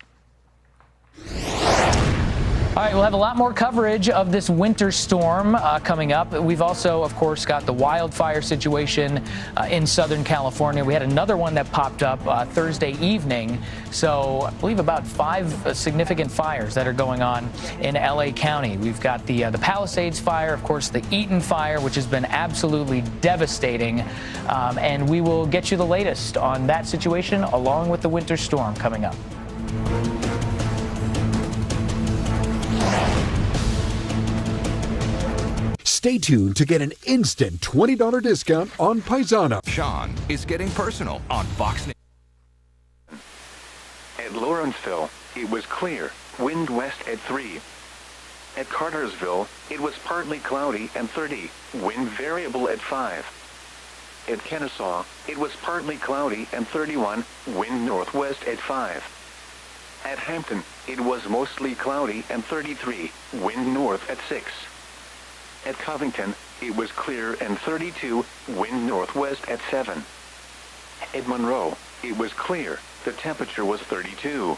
S24: All right, we'll have a lot more coverage of this winter storm coming up. We've also, of course, got the wildfire situation in Southern California. We had another one that popped up Thursday evening. So I believe about 5 significant fires that are going on in L.A. County. We've got the Palisades fire, of course, the Eaton fire, which has been absolutely devastating. And we will get you the latest on that situation along with the winter storm coming up.
S3: Stay tuned to get an instant $20 discount on Paisano.
S34: Sean is getting personal on Fox News.
S4: At Lawrenceville, it was clear, wind west at 3. At Cartersville, it was partly cloudy and 30, wind variable at 5. At Kennesaw, it was partly cloudy and 31, wind northwest at 5. At Hampton, it was mostly cloudy and 33, wind north at 6. At Covington, it was clear and 32, wind northwest at 7. At Monroe, it was clear, the temperature was 32.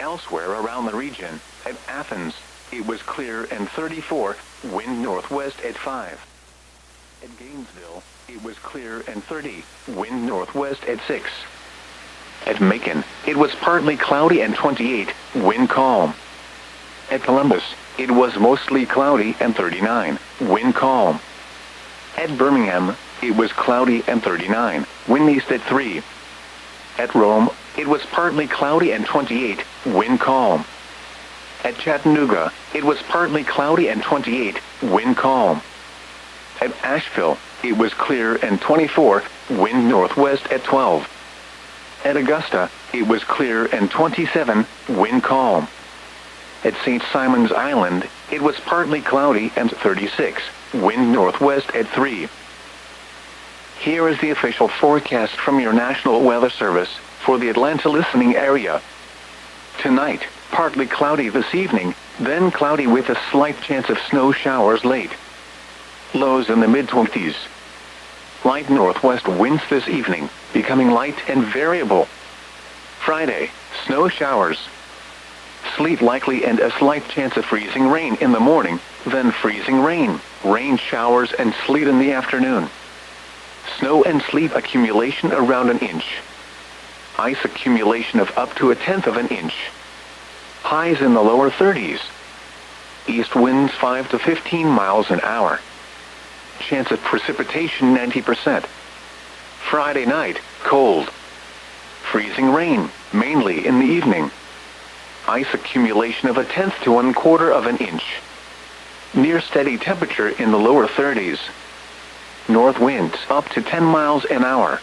S4: Elsewhere around the region, at Athens, it was clear and 34, wind northwest at 5. At Gainesville, it was clear and 30, wind northwest at 6. At Macon, it was partly cloudy and 28, wind calm. At Columbus, it was mostly cloudy and 39, wind calm. At Birmingham, it was cloudy and 39, wind east at 3. At Rome, it was partly cloudy and 28, wind calm. At Chattanooga, it was partly cloudy and 28, wind calm. At Asheville, it was clear and 24, wind northwest at 12. At Augusta, it was clear and 27, wind calm. At St. Simon's Island, it was partly cloudy and 36, wind northwest at 3. Here is the official forecast from your National Weather Service for the Atlanta listening area. Tonight, partly cloudy this evening, then cloudy with a slight chance of snow showers late. Lows in the mid-20s. Light northwest winds this evening, becoming light and variable. Friday, snow showers. Sleet likely and a slight chance of freezing rain in the morning, then freezing rain, rain showers and sleet in the afternoon. Snow and sleet accumulation around an inch. Ice accumulation of up to 1/10 of an inch. Highs in the lower 30s. East winds 5 to 15 miles an hour. Chance of precipitation 90%. Friday night, cold. Freezing rain, mainly in the evening. Ice accumulation of 1/10 to 1/4 of an inch. Near steady temperature in the lower 30s. North winds up to 10 miles an hour.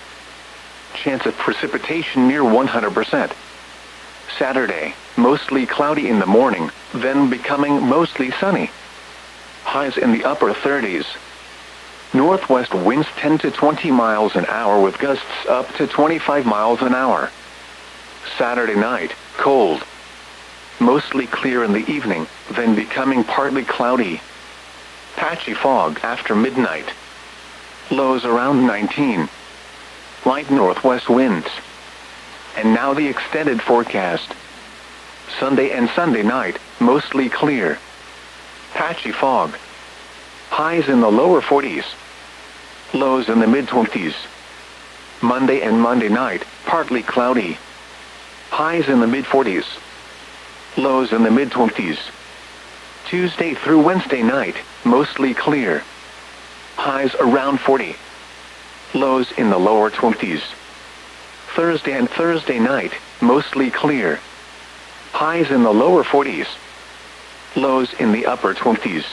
S4: Chance of precipitation near 100%. Saturday, mostly cloudy in the morning, then becoming mostly sunny. Highs in the upper 30s. Northwest winds 10 to 20 miles an hour with gusts up to 25 miles an hour. Saturday night, cold. Mostly clear in the evening, then becoming partly cloudy. Patchy fog after midnight. Lows around 19. Light northwest winds. And now the extended forecast. Sunday and Sunday night, mostly clear. Patchy fog. Highs in the lower 40s. Lows in the mid-20s. Monday and Monday night, partly cloudy. Highs in the mid-40s. Lows in the mid-20s. Tuesday through Wednesday night, mostly clear. Highs around 40. Lows in the lower 20s. Thursday and Thursday night, mostly clear. Highs in the lower 40s. Lows in the upper 20s.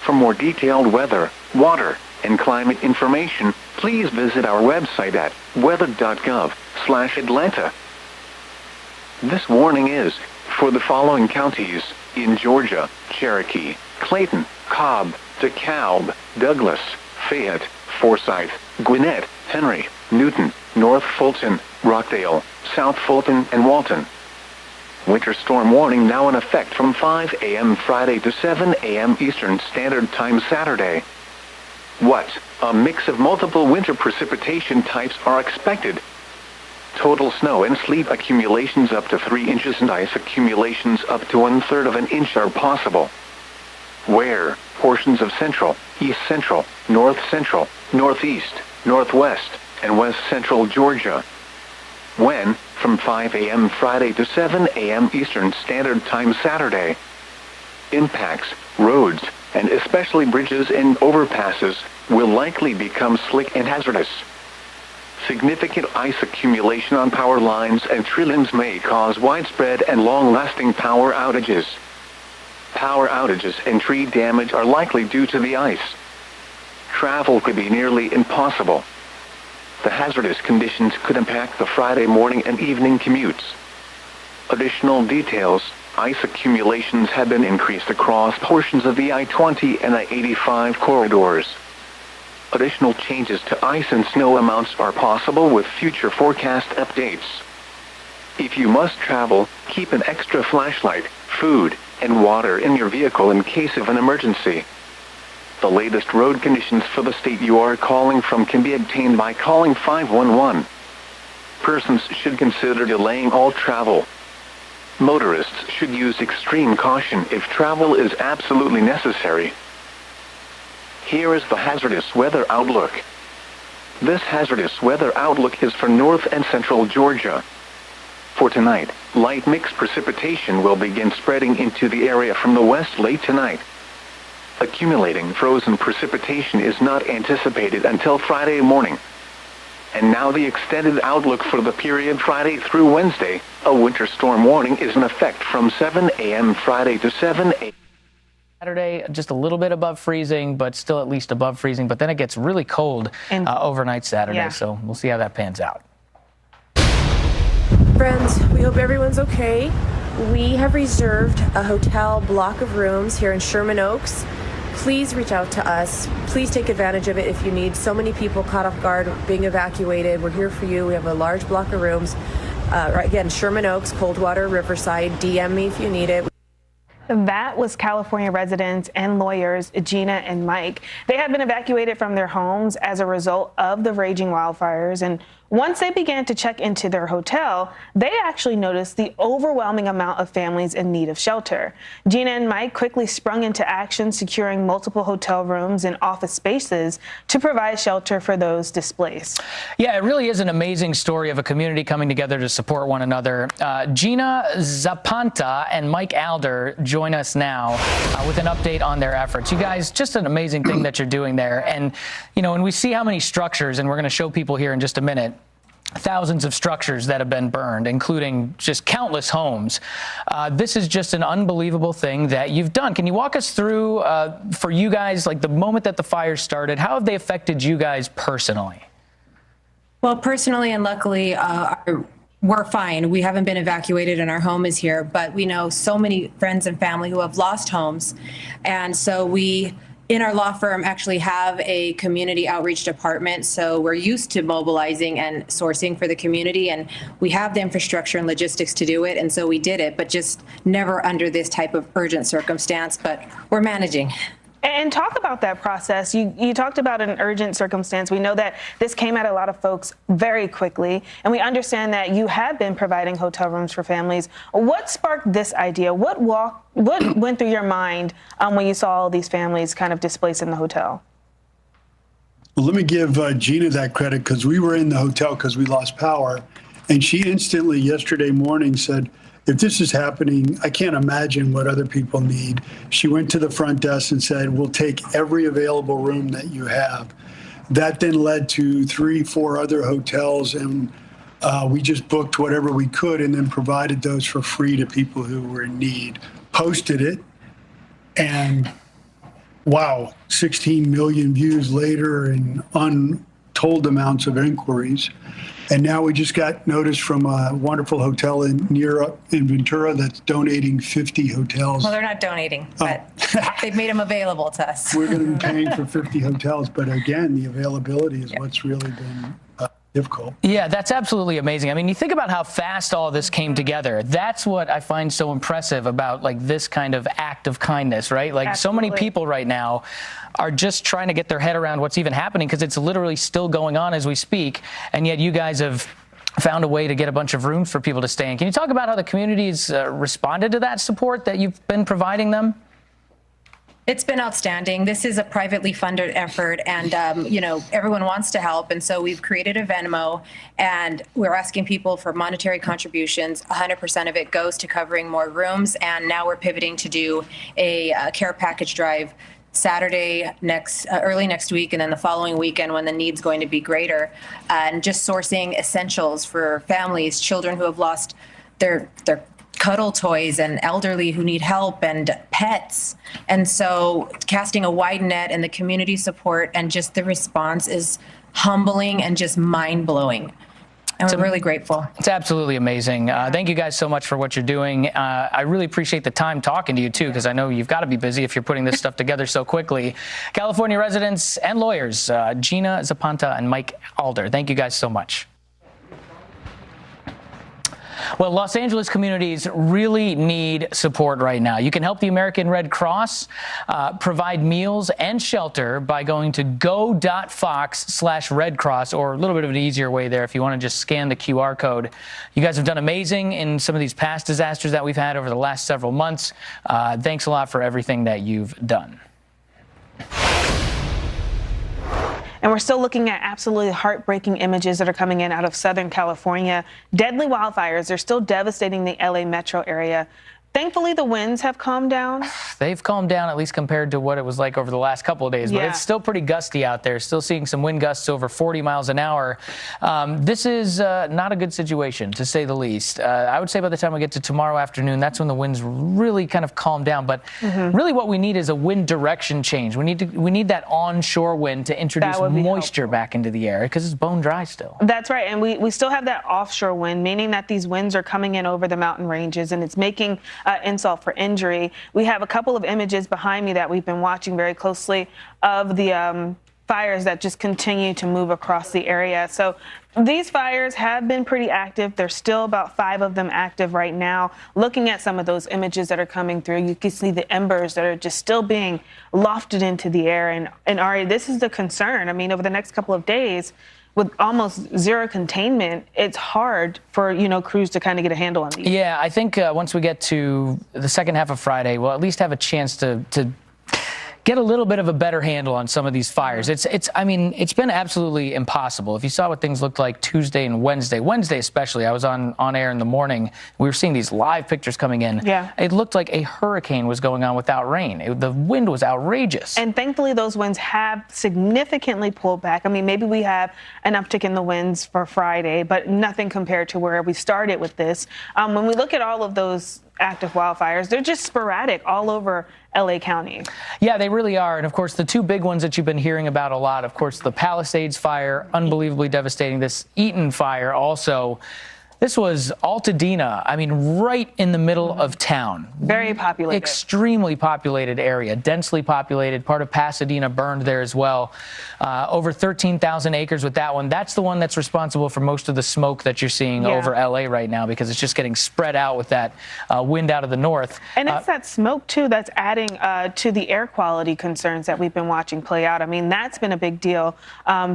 S4: For more detailed weather, water, and climate information, please visit our website at weather.gov/Atlanta. This warning is for the following counties in Georgia: Cherokee, Clayton, Cobb, DeKalb, Douglas, Fayette, Forsyth, Gwinnett, Henry, Newton, North Fulton, Rockdale, South Fulton, and Walton. Winter storm warning now in effect from 5 a.m. Friday to 7 a.m. Eastern Standard Time Saturday. What? A mix of multiple winter precipitation types are expected. Total snow and sleet accumulations up to 3 inches and ice accumulations up to 1/3 of an inch are possible. Where? Portions of central, east central, north central, northeast, northwest, and west central Georgia. When? From 5 a.m. Friday to 7 a.m. Eastern Standard Time Saturday. Impacts, roads, and especially bridges and overpasses, will likely become slick and hazardous. Significant ice accumulation on power lines and tree limbs may cause widespread and long-lasting power outages. Power outages and tree damage are likely due to the ice. Travel could be nearly impossible. The hazardous conditions could impact the Friday morning and evening commutes. Additional details: ice accumulations have been increased across portions of the I-20 and I-85 corridors. Additional changes to ice and snow amounts are possible with future forecast updates. If you must travel, keep an extra flashlight, food, and water in your vehicle in case of an emergency. The latest road conditions for the state you are calling from can be obtained by calling 511. Persons should consider delaying all travel. Motorists should use extreme caution if travel is absolutely necessary. Here is the hazardous weather outlook. This hazardous weather outlook is for north and central Georgia. For tonight, light mixed precipitation will begin spreading into the area from the west late tonight. Accumulating frozen precipitation is not anticipated until Friday morning. And now the extended outlook for the period Friday through Wednesday. A winter storm warning is in effect from 7 a.m. Friday to 7 a.m.
S24: Saturday, just a little bit above freezing, but still at least above freezing. But then it gets really cold overnight Saturday,
S5: Yeah.
S24: so we'll see how that pans out.
S6: Friends, we hope everyone's okay. We have reserved a hotel block of rooms here in Sherman Oaks. Please reach out to us. Please take advantage of it if you need. So many people caught off guard being evacuated. We're here for you. We have a large block of rooms. Again, Sherman Oaks, Coldwater, Riverside. DM me if you need it.
S5: That was California residents and lawyers Gina and Mike. They had been evacuated from their homes as a result of the raging wildfires. And once they began to check into their hotel, they actually noticed the overwhelming amount of families in need of shelter. Gina and Mike quickly sprung into action, securing multiple hotel rooms and office spaces to provide shelter for those displaced.
S24: Yeah, it really is an amazing story of a community coming together to support one another. Gina Zapanta and Mike Alder join us now with an update on their efforts. You guys, just an amazing thing that you're doing there. And, you know, when we see how many structures, and we're going to show people here in just a minute, thousands of structures that have been burned, including just countless homes. This is just an unbelievable thing that you've done. Can you walk us through, for you guys, like the moment that the fires started, how have they affected you guys personally?
S7: Well, personally and luckily, we're fine. We haven't been evacuated and our home is here, but we know so many friends and family who have lost homes. And so we in our law firm actually have a community outreach department, so we're used to mobilizing and sourcing for the community, and we have the infrastructure and logistics to do it, and so we did it, but just never under this type of urgent circumstance, but we're managing.
S5: And talk about that process. You talked about an urgent circumstance. We know that this came at a lot of folks very quickly, and we understand that you have been providing hotel rooms for families. What sparked this idea? What went through your mind when you saw all these families kind of displaced in the hotel?
S8: Well, let me give Gina that credit, because we were in the hotel because we lost power, and she instantly yesterday morning said, if this is happening, I can't imagine what other people need. She went to the front desk and said, we'll take every available room that you have. That then led to 3-4 other hotels, and we just booked whatever we could and then provided those for free to people who were in need. Posted it, and wow, 16 million views later and untold amounts of inquiries. And now we just got notice from a wonderful hotel in Ventura that's donating 50 hotels.
S7: Well, they're not donating, but they've made them available to us.
S8: We're going to be paying for 50 hotels. But again, the availability is what's really been difficult.
S24: Yeah, that's absolutely amazing. I mean, you think about how fast all this came together. That's what I find so impressive about like this kind of act of kindness, right? Like so many people right now are just trying to get their head around what's even happening, because it's literally still going on as we speak. And yet you guys have found a way to get a bunch of rooms for people to stay in. Can you talk about how the community's responded to that support that you've been providing them?
S7: It's been outstanding. This is a privately funded effort, and everyone wants to help, and so we've created a Venmo, and we're asking people for monetary contributions. 100% of it goes to covering more rooms, and now we're pivoting to do a care package drive Saturday early next week, and then the following weekend when the need's going to be greater, and just sourcing essentials for families, children who have lost their cuddle toys, and elderly who need help, and pets. And so casting a wide net, and the community support and just the response is humbling and just mind-blowing. And we're really grateful.
S24: It's absolutely amazing. Thank you guys so much for what you're doing. I really appreciate the time talking to you, too, because I know you've got to be busy if you're putting this stuff together so quickly. California residents and lawyers, Gina Zapanta and Mike Alder, thank you guys so much. Well, Los Angeles communities really need support right now. You can help the American Red Cross provide meals and shelter by going to go.fox/Red Cross, or a little bit of an easier way there if you want to just scan the QR code. You guys have done amazing in some of these past disasters that we've had over the last several months. Thanks a lot for everything that you've done.
S5: And we're still looking at absolutely heartbreaking images that are coming in out of Southern California. Deadly wildfires are still devastating the LA metro area. Thankfully, the winds have calmed down.
S24: They've calmed down, at least compared to what it was like over the last couple of days. But it's still pretty gusty out there. Still seeing some wind gusts over 40 miles an hour. This is not a good situation, to say the least. I would say by the time we get to tomorrow afternoon, that's when the winds really kind of calm down. But really what we need is a wind direction change. We need that onshore wind to introduce moisture back into the air, because it's bone dry still.
S5: That's right. And we still have that offshore wind, meaning that these winds are coming in over the mountain ranges, and it's making insult for injury. We have a couple of images behind me that we've been watching very closely of the fires that just continue to move across the area. So these fires have been pretty active. There's still about 5 of them active right now. Looking at some of those images that are coming through, you can see the embers that are just still being lofted into the air. And Ari, this is the concern. I mean, over the next couple of days, with almost zero containment, it's hard for, crews to kind of get a handle on these.
S24: Yeah, I think once we get to the second half of Friday, we'll at least have a chance to get a little bit of a better handle on some of these fires. It's been absolutely impossible. If you saw what things looked like Tuesday and Wednesday especially, I was on air in the morning. We were seeing these live pictures coming in.
S5: Yeah.
S24: It looked like a hurricane was going on without rain. The wind was outrageous.
S5: And thankfully, those winds have significantly pulled back. I mean, maybe we have an uptick in the winds for Friday, but nothing compared to where we started with this. When we look at all of those active wildfires, they're just sporadic all over LA County.
S24: Yeah, they really are. And of course, the 2 big ones that you've been hearing about a lot, of course, the Palisades fire, unbelievably devastating. This Eaton fire also This was Altadena. I mean, right in the middle of town.
S5: Very populated.
S24: Extremely populated area, densely populated. Part of Pasadena burned there as well. Over 13,000 acres with that one. That's the one that's responsible for most of the smoke that you're seeing over LA right now, because it's just getting spread out with that wind out of the north.
S5: And it's that smoke, too, that's adding to the air quality concerns that we've been watching play out. I mean, that's been a big deal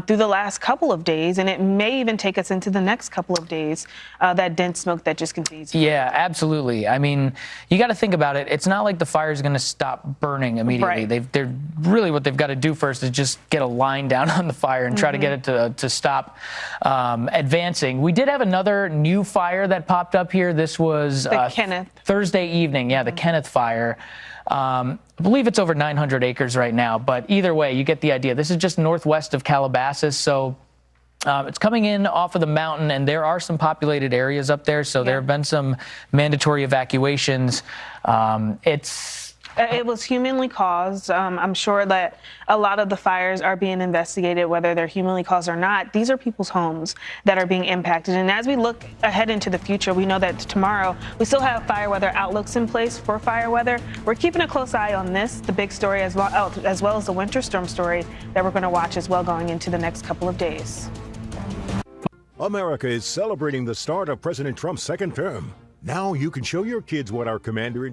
S5: through the last couple of days, and it may even take us into the next couple of days, that dense smoke that just continues.
S24: Yeah, absolutely. I mean, you got to think about it. It's not like the fire is going to stop burning immediately.
S5: Right.
S24: They're really, what they've got to do first is just get a line down on the fire and try to get it to stop advancing. We did have another new fire that popped up here. This was
S5: the Kenneth.
S24: Thursday evening. Yeah, the Kenneth fire. I believe it's over 900 acres right now, but either way, you get the idea. This is just northwest of Calabasas, so it's coming in off of the mountain, and there are some populated areas up there, so there have been some mandatory evacuations.
S5: It was humanly caused. I'm sure that a lot of the fires are being investigated, whether they're humanly caused or not. These are people's homes that are being impacted. And as we look ahead into the future, we know that tomorrow we still have fire weather outlooks in place for fire weather. We're keeping a close eye on this, the big story, as well as the winter storm story that we're going to watch as well going into the next couple of days.
S9: America is celebrating the start of President Trump's second term. Now you can show your kids what our commander...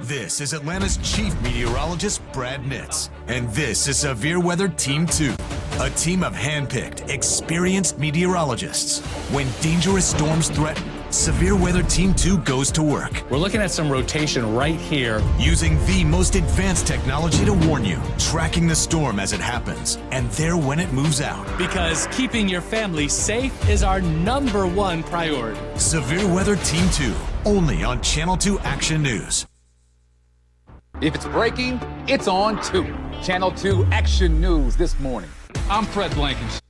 S11: This is Atlanta's chief meteorologist, Brad Nitz. And this is Severe Weather Team 2, a team of hand-picked, experienced meteorologists. When dangerous storms threaten, Severe Weather Team 2 goes to work.
S12: We're looking at some rotation right here.
S11: Using the most advanced technology to warn you, tracking the storm as it happens, and there when it moves out.
S12: Because keeping your family safe is our #1 priority.
S11: Severe Weather Team 2, only on Channel 2 Action News.
S13: If it's breaking, it's on 2. Channel 2 Action News this morning.
S12: I'm Fred Blankenship.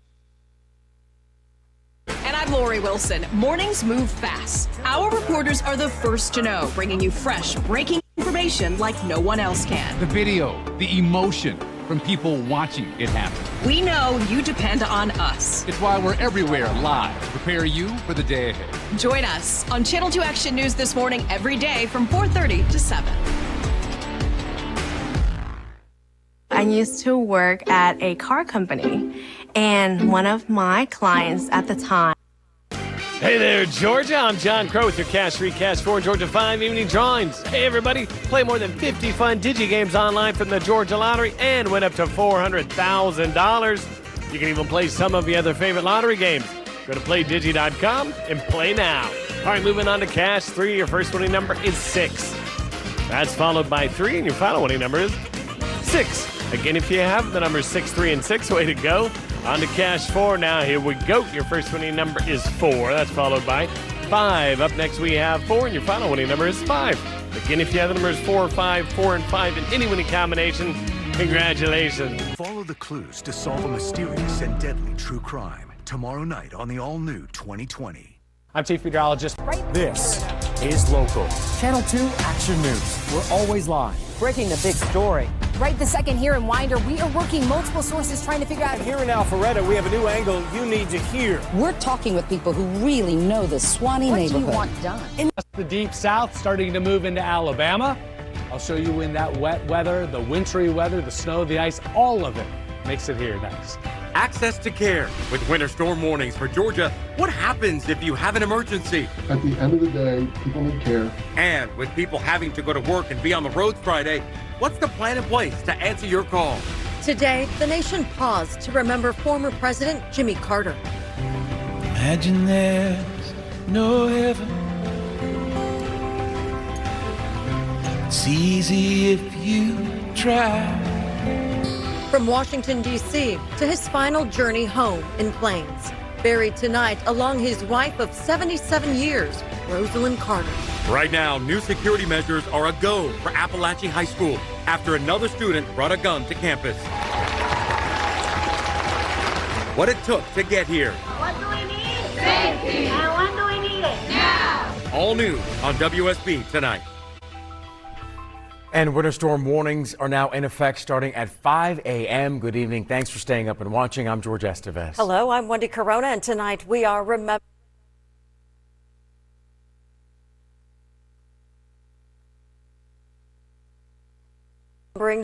S14: And I'm Lori Wilson. Mornings move fast. Our reporters are the first to know, bringing you fresh, breaking information like no one else can.
S12: The video, the emotion from people watching it happen.
S14: We know you depend on us.
S12: It's why we're everywhere live to prepare you for the day ahead.
S14: Join us on Channel 2 Action News this morning every day from 4:30 to 7.
S15: I used to work at a car company, and one of my clients at the time.
S10: Hey there, Georgia. I'm John Crow with your Cash 3, Cash 4, Georgia 5 evening drawings. Hey, everybody. Play more than 50 fun digi-games online from the Georgia Lottery and win up to $400,000. You can even play some of your other favorite lottery games. Go to playdigi.com and play now. All right, moving on to Cash 3. Your first winning number is 6. That's followed by 3, and your final winning number is 6. Again, if you have the numbers 6, 3, and 6, way to go. On to Cash 4 now. Here we go. Your first winning number is 4. That's followed by 5. Up next, we have 4, and your final winning number is 5. Again, if you have the numbers 4, 5, 4, and 5 in any winning combination, congratulations. Follow the clues to solve a mysterious and deadly true crime tomorrow night on the all-new 2020.
S16: I'm Chief Meteorologist. This is Local. Channel 2 Action News. We're always live.
S17: Breaking the big story. Right this second here in Winder, we are working multiple sources trying to figure out.
S16: Here in Alpharetta, we have a new angle you need to hear.
S17: We're talking with people who really know the Swanee neighborhood. What do you want done?
S12: The deep south starting to move into Alabama. I'll show you in that wet weather, the wintry weather, the snow, the ice, all of it makes it here next.
S18: Access to care with winter storm warnings for Georgia. What happens if you have an emergency?
S38: At the end of the day, people need care.
S18: And with people having to go to work and be on the road Friday, what's the plan in place to answer your call?
S17: Today, the nation paused to remember former President Jimmy Carter.
S19: Imagine there's no heaven. It's easy if you try.
S17: From Washington, D.C. to his final journey home in Plains. Buried tonight along his wife of 77 years, Rosalind Carter.
S18: Right now, new security measures are a go for Appalachian High School after another student brought a gun to campus. What it took to get here.
S20: What do we need? Safety. And when do we need it? Now.
S18: All new on WSB tonight.
S21: And winter storm warnings are now in effect starting at 5 a.m. Good evening. Thanks for staying up and watching. I'm George Estevez.
S17: Hello, I'm Wendy Corona, and tonight we are remembering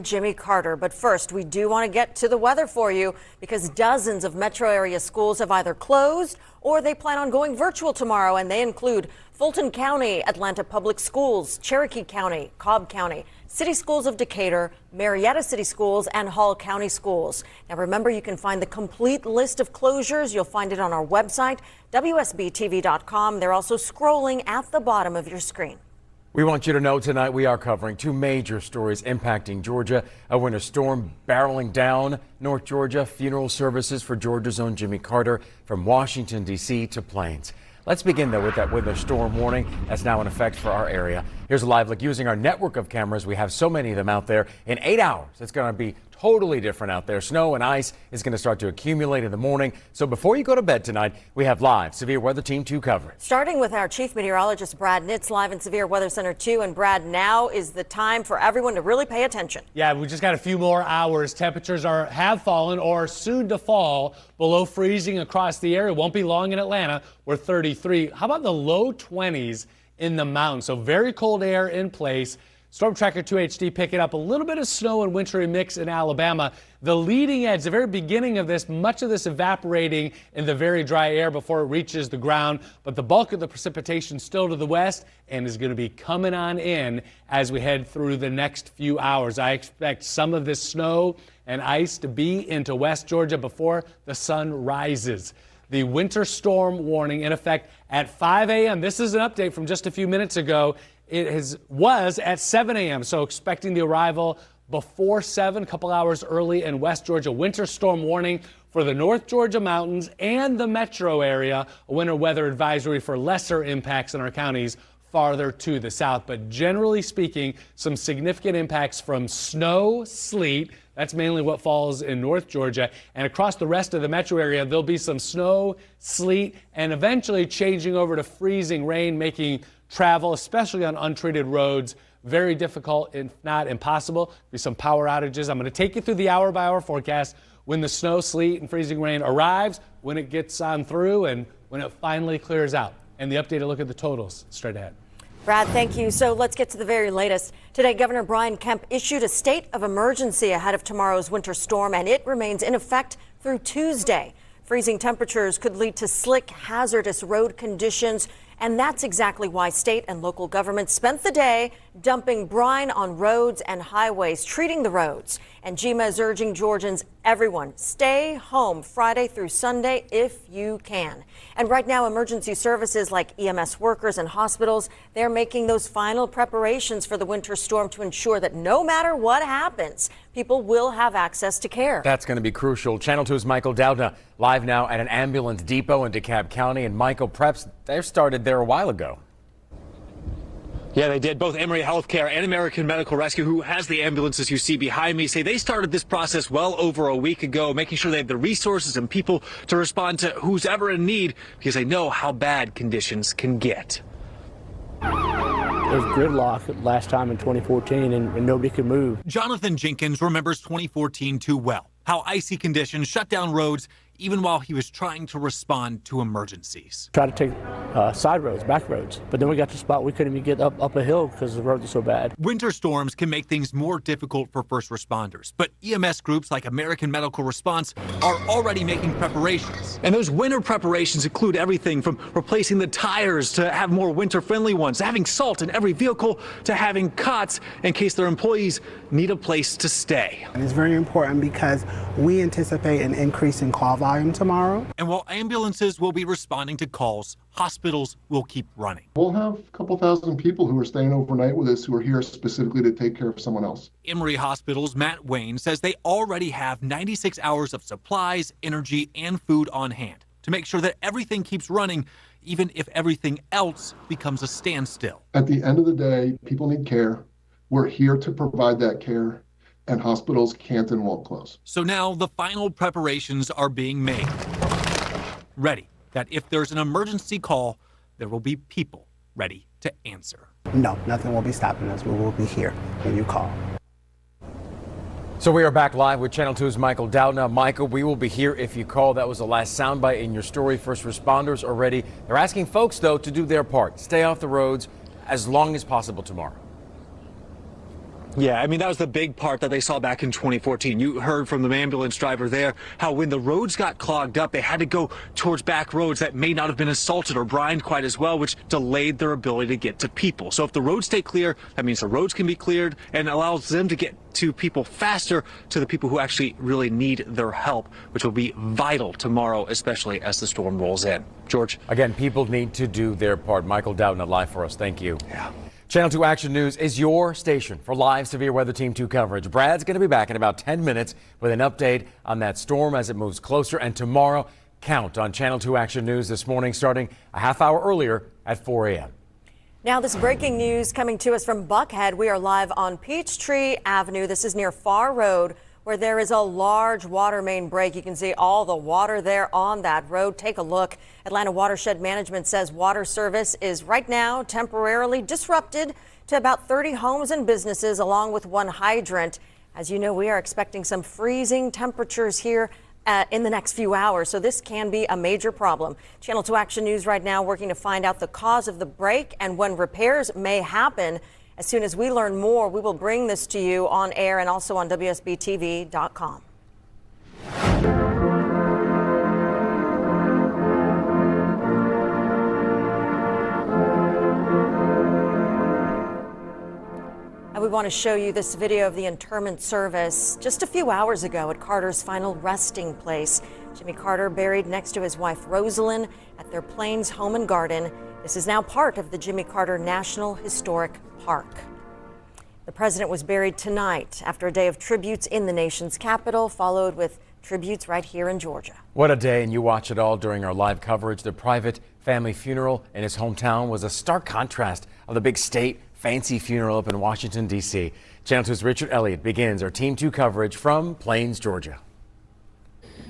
S17: Jimmy Carter. But first, we do want to get to the weather for you because dozens of metro area schools have either closed or they plan on going virtual tomorrow, and they include Fulton County, Atlanta Public Schools, Cherokee County, Cobb County, City Schools of Decatur, Marietta City Schools, and Hall County Schools. Now remember, you can find the complete list of closures. You'll find it on our website, WSBTV.com. They're also scrolling at the bottom of your screen.
S21: We want you to know tonight we are covering two major stories impacting Georgia. A winter storm barreling down North Georgia, funeral services for Georgia's own Jimmy Carter from Washington, D.C. to Plains. Let's begin, though, with that winter storm warning that's now in effect for our area. Here's a live look using our network of cameras. We have so many of them out there. In 8 hours, it's going to be totally different out there. Snow and ice is going to start to accumulate in the morning. So before you go to bed tonight, we have live Severe Weather Team 2 coverage.
S17: Starting with our Chief Meteorologist, Brad Nitz, live in Severe Weather Center 2. And Brad, now is the time for everyone to really pay attention.
S12: Yeah, we just got a few more hours. Temperatures have fallen or soon to fall below freezing across the area. Won't be long in Atlanta. We're 33. How about the low 20s in the mountains? So very cold air in place. Storm Tracker 2 HD picking up a little bit of snow and wintry mix in Alabama. The leading edge, the very beginning of this, much of this evaporating in the very dry air before it reaches the ground. But the bulk of the precipitation still to the west and is going to be coming on in as we head through the next few hours. I expect some of this snow and ice to be into West Georgia before the sun rises. The winter storm warning in effect at 5 a.m. This is an update from just a few minutes ago. It was at 7 a.m., so expecting the arrival before 7, a couple hours early in West Georgia. Winter storm warning for the North Georgia mountains and the metro area. A winter weather advisory for lesser impacts in our counties farther to the south. But generally speaking, some significant impacts from snow, sleet. That's mainly what falls in North Georgia. And across the rest of the metro area, there'll be some snow, sleet, and eventually changing over to freezing rain, making travel, especially on untreated roads, very difficult, if not impossible. There'll be some power outages. I'm going to take you through the hour-by-hour forecast when the snow, sleet, and freezing rain arrives, when it gets on through, and when it finally clears out. And the updated look at the totals straight ahead.
S17: Brad, thank you. So let's get to the very latest. Today, Governor Brian Kemp issued a state of emergency ahead of tomorrow's winter storm, and it remains in effect through Tuesday. Freezing temperatures could lead to slick, hazardous road conditions. And that's exactly why state and local governments spent the day dumping brine on roads and highways, treating the roads. And GEMA is urging Georgians, everyone, stay home Friday through Sunday if you can. And right now, emergency services like EMS workers and hospitals, they're making those final preparations for the winter storm to ensure that no matter what happens, people will have access to care.
S21: That's going to be crucial. Channel 2's Michael Doudna live now at an ambulance depot in DeKalb County. And Michael, preps, they started there a while ago.
S1: Yeah, they did. Both Emory Healthcare and American Medical Rescue, who has the ambulances you see behind me, say they started this process well over a week ago, making sure they have the resources and people to respond to who's ever in need, because they know how bad conditions can get.
S2: There was gridlock last time in 2014, and nobody could move.
S18: Jonathan Jenkins remembers 2014 too well, how icy conditions shut down roads even while he was trying to respond to emergencies.
S2: Tried to take side roads, back roads, but then we got to the spot we couldn't even get up a hill because the roads are so bad.
S18: Winter storms can make things more difficult for first responders, but EMS groups like American Medical Response are already making preparations. And those winter preparations include everything from replacing the tires to have more winter-friendly ones, to having salt in every vehicle, to having cots in case their employees need a place to stay.
S3: And it's very important because we anticipate an increase in call volume tomorrow.
S18: And while ambulances will be responding to calls, hospitals will keep running.
S22: We'll have a couple thousand people who are staying overnight with us who are here specifically to take care of someone else.
S18: Emory Hospital's Matt Wayne says they already have 96 hours of supplies, energy, and food on hand to make sure that everything keeps running, even if everything else becomes a standstill.
S22: At the end of the day, people need care. We're here to provide that care, and hospitals can't and won't close.
S18: So now the final preparations are being made. Ready that if there's an emergency call, there will be people ready to answer.
S3: No, nothing will be stopping us. We will be here when you call.
S21: So we are back live with Channel 2's Michael Doudna. Michael, we will be here if you call. That was the last soundbite in your story. First responders are ready. They're asking folks, though, to do their part. Stay off the roads as long as possible tomorrow.
S1: Yeah, I mean, that was the big part that they saw back in 2014. You heard from the ambulance driver there how when the roads got clogged up, they had to go towards back roads that may not have been as salted or brined quite as well, which delayed their ability to get to people. So if the roads stay clear, that means the roads can be cleared and allows them to get to people faster, to the people who actually really need their help, which will be vital tomorrow, especially as the storm rolls in. George?
S21: Again, people need to do their part. Michael Doudna live for us. Thank you.
S1: Yeah.
S21: Channel 2 Action News is your station for live severe weather Team 2 coverage. Brad's going to be back in about 10 minutes with an update on that storm as it moves closer. And tomorrow, count on Channel 2 Action News this morning, starting a half hour earlier at 4 a.m.
S17: Now, this breaking news coming to us from Buckhead. We are live on Peachtree Avenue. This is near Farr Road, where there is a large water main break. You can see all the water there on that road. Take a look. Atlanta Watershed Management says water service is right now temporarily disrupted to about 30 homes and businesses, along with one hydrant. As you know, we are expecting some freezing temperatures here in the next few hours, so this can be a major problem. Channel 2 Action News right now working to find out the cause of the break and when repairs may happen. As soon as we learn more, we will bring this to you on air and also on WSBTV.com. And we want to show you this video of the interment service just a few hours ago at Carter's final resting place. Jimmy Carter buried next to his wife Rosalind at their Plains home and garden. This is now part of the Jimmy Carter National Historic Park. The president was buried tonight after a day of tributes in the nation's capital, followed with tributes right here in Georgia.
S21: What a day, and you watch it all during our live coverage. The private family funeral in his hometown was a stark contrast of the big state fancy funeral up in Washington, D.C. Channel 2's Richard Elliott begins our Team 2 coverage from Plains, Georgia.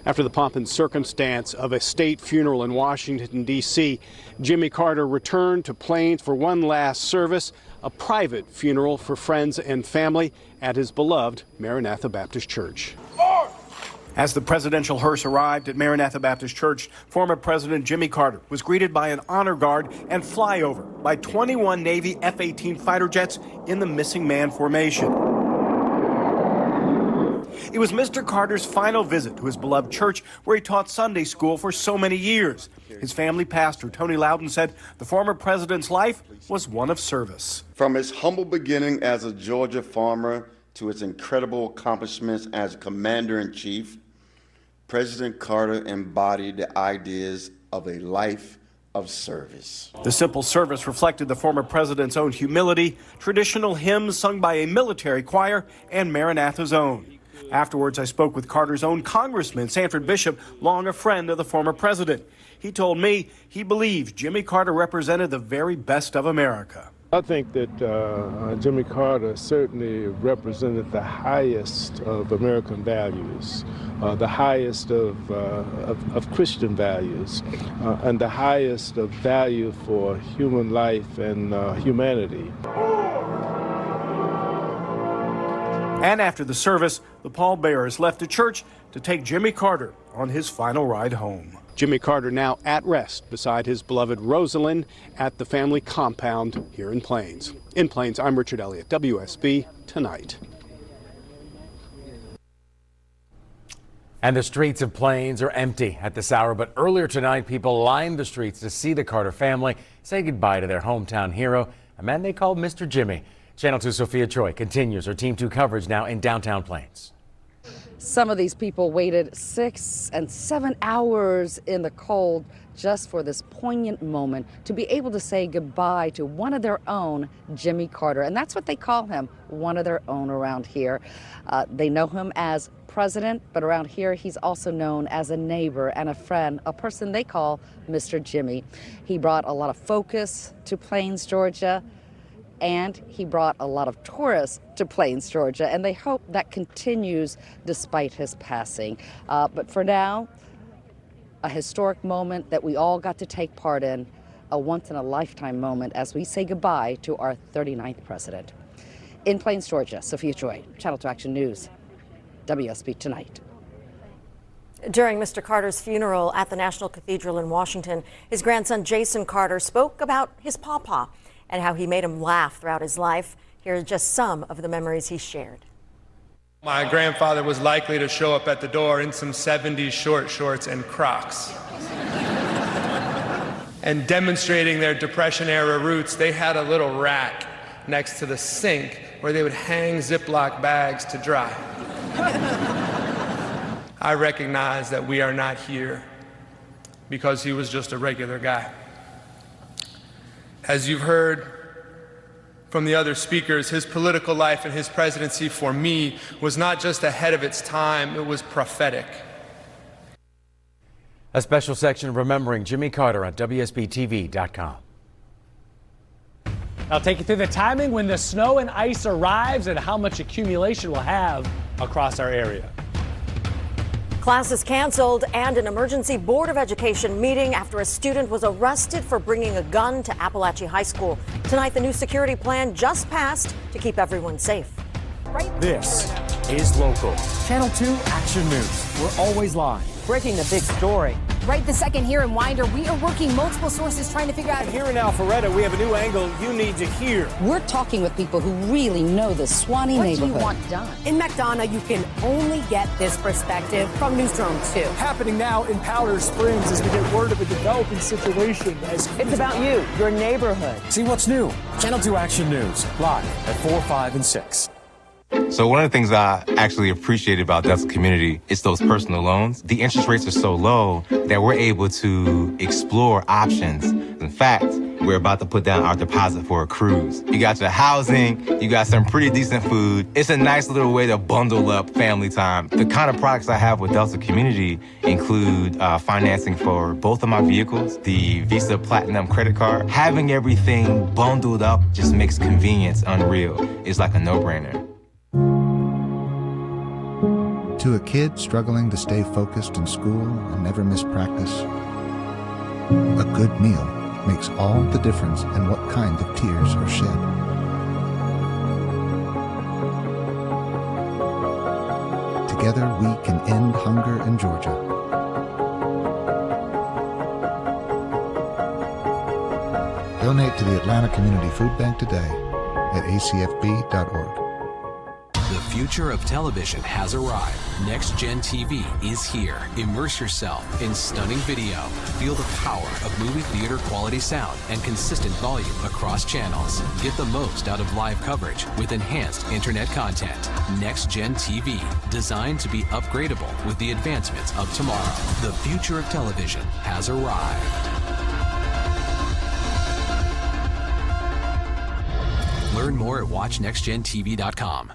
S23: After the pomp and circumstance of a state funeral in Washington, D.C., Jimmy Carter returned to Plains for one last service, a private funeral for friends and family at his beloved Maranatha Baptist Church.
S25: As the presidential hearse arrived at Maranatha Baptist Church, former President Jimmy Carter was greeted by an honor guard and flyover by 21 Navy F-18 fighter jets in the missing man formation. It was Mr. Carter's final visit to his beloved church where he taught Sunday school for so many years. His family pastor, Tony Loudon, said the former president's life was one of service.
S4: From his humble beginning as a Georgia farmer to his incredible accomplishments as commander-in-chief, President Carter embodied the ideas of a life of service.
S25: The simple service reflected the former president's own humility, traditional hymns sung by a military choir, and Maranatha's own. Afterwards, I spoke with Carter's own Congressman, Sanford Bishop, long a friend of the former president. He told me he believes Jimmy Carter represented the very best of America.
S5: I think that Jimmy Carter certainly represented the highest of American values, the highest of Christian values, and the highest of value for human life and humanity.
S25: And after the service, the pallbearers left the church to take Jimmy Carter on his final ride home.
S23: Jimmy Carter now at rest beside his beloved Rosalind at the family compound here in Plains. In Plains, I'm Richard Elliott, WSB Tonight.
S21: And the streets of Plains are empty at this hour, but earlier tonight, people lined the streets to see the Carter family say goodbye to their hometown hero, a man they called Mr. Jimmy. Channel 2 Sophia Choi continues her Team 2 coverage now in downtown Plains.
S6: Some of these people waited 6 and 7 hours in the cold just for this poignant moment to be able to say goodbye to one of their own, Jimmy Carter. And that's what they call him, one of their own around here. They know him as president, but around here he's also known as a neighbor and a friend, a person they call Mr. Jimmy. He brought a lot of focus to Plains, Georgia. And he brought a lot of tourists to Plains, Georgia, and they hope that continues despite his passing. But for now, a historic moment that we all got to take part in, a once-in-a-lifetime moment as we say goodbye to our 39th president. In Plains, Georgia, Sophia Choi, Channel 2 Action News, WSB Tonight.
S17: During Mr. Carter's funeral at the National Cathedral in Washington, his grandson Jason Carter spoke about his pawpaw and how he made him laugh throughout his life. Here are just some of the memories he shared.
S7: My grandfather was likely to show up at the door in some 70s short shorts and Crocs. And demonstrating their Depression-era roots, they had a little rack next to the sink where they would hang Ziploc bags to dry. I recognize that we are not here because he was just a regular guy. As you've heard from the other speakers, his political life and his presidency for me was not just ahead of its time, it was prophetic.
S21: A special section of Remembering Jimmy Carter on WSBTV.com.
S12: I'll take you through the timing when the snow and ice arrives and how much accumulation we'll have across our area.
S17: Classes canceled and an emergency Board of Education meeting after a student was arrested for bringing a gun to Appalachia High School. Tonight, the new security plan just passed to keep everyone safe.
S16: This is local. Channel 2 Action News. We're always live.
S8: Breaking the big story. Right the second here in Winder, we are working multiple sources trying to figure out.
S25: Here in Alpharetta, we have a new angle you need to hear.
S6: We're talking with people who really know the Swanee neighborhood.
S8: What do you want done? In McDonough, you can only get this perspective from Newsroom 2.
S16: Happening now in Powder Springs as we get word of a developing situation.
S8: It's about you, your neighborhood.
S16: See what's new. Channel 2 Action News, live at 4, 5, and 6.
S24: So one of the things I actually appreciate about Delta Community is those personal loans. The interest rates are so low that we're able to explore options. In fact, we're about to put down our deposit for a cruise. You got your housing, you got some pretty decent food. It's a nice little way to bundle up family time. The kind of products I have with Delta Community include financing for both of my vehicles, the Visa Platinum credit card. Having everything bundled up just makes convenience unreal. It's like a no-brainer.
S26: To a kid struggling to stay focused in school and never miss practice, a good meal makes all the difference in what kind of tears are shed. Together we can end hunger in Georgia. Donate to the Atlanta Community Food Bank today at acfb.org.
S9: The future of television has arrived. Next Gen TV is here. Immerse yourself in stunning video. Feel the power of movie theater quality sound and consistent volume across channels. Get the most out of live coverage with enhanced internet content. Next Gen TV, designed to be upgradable with the advancements of tomorrow. The future of television has arrived. Learn more at watchnextgentv.com.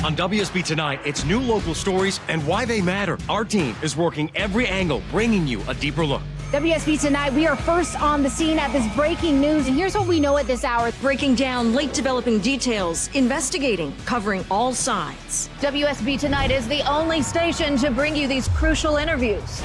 S16: On WSB Tonight, it's new local stories and why they matter. Our team is working every angle, bringing you a deeper look.
S8: WSB Tonight, we are first on the scene at this breaking news, and here's what we know at this hour.
S17: Breaking down late developing details, investigating, covering all sides.
S8: WSB Tonight is the only station to bring you these crucial interviews.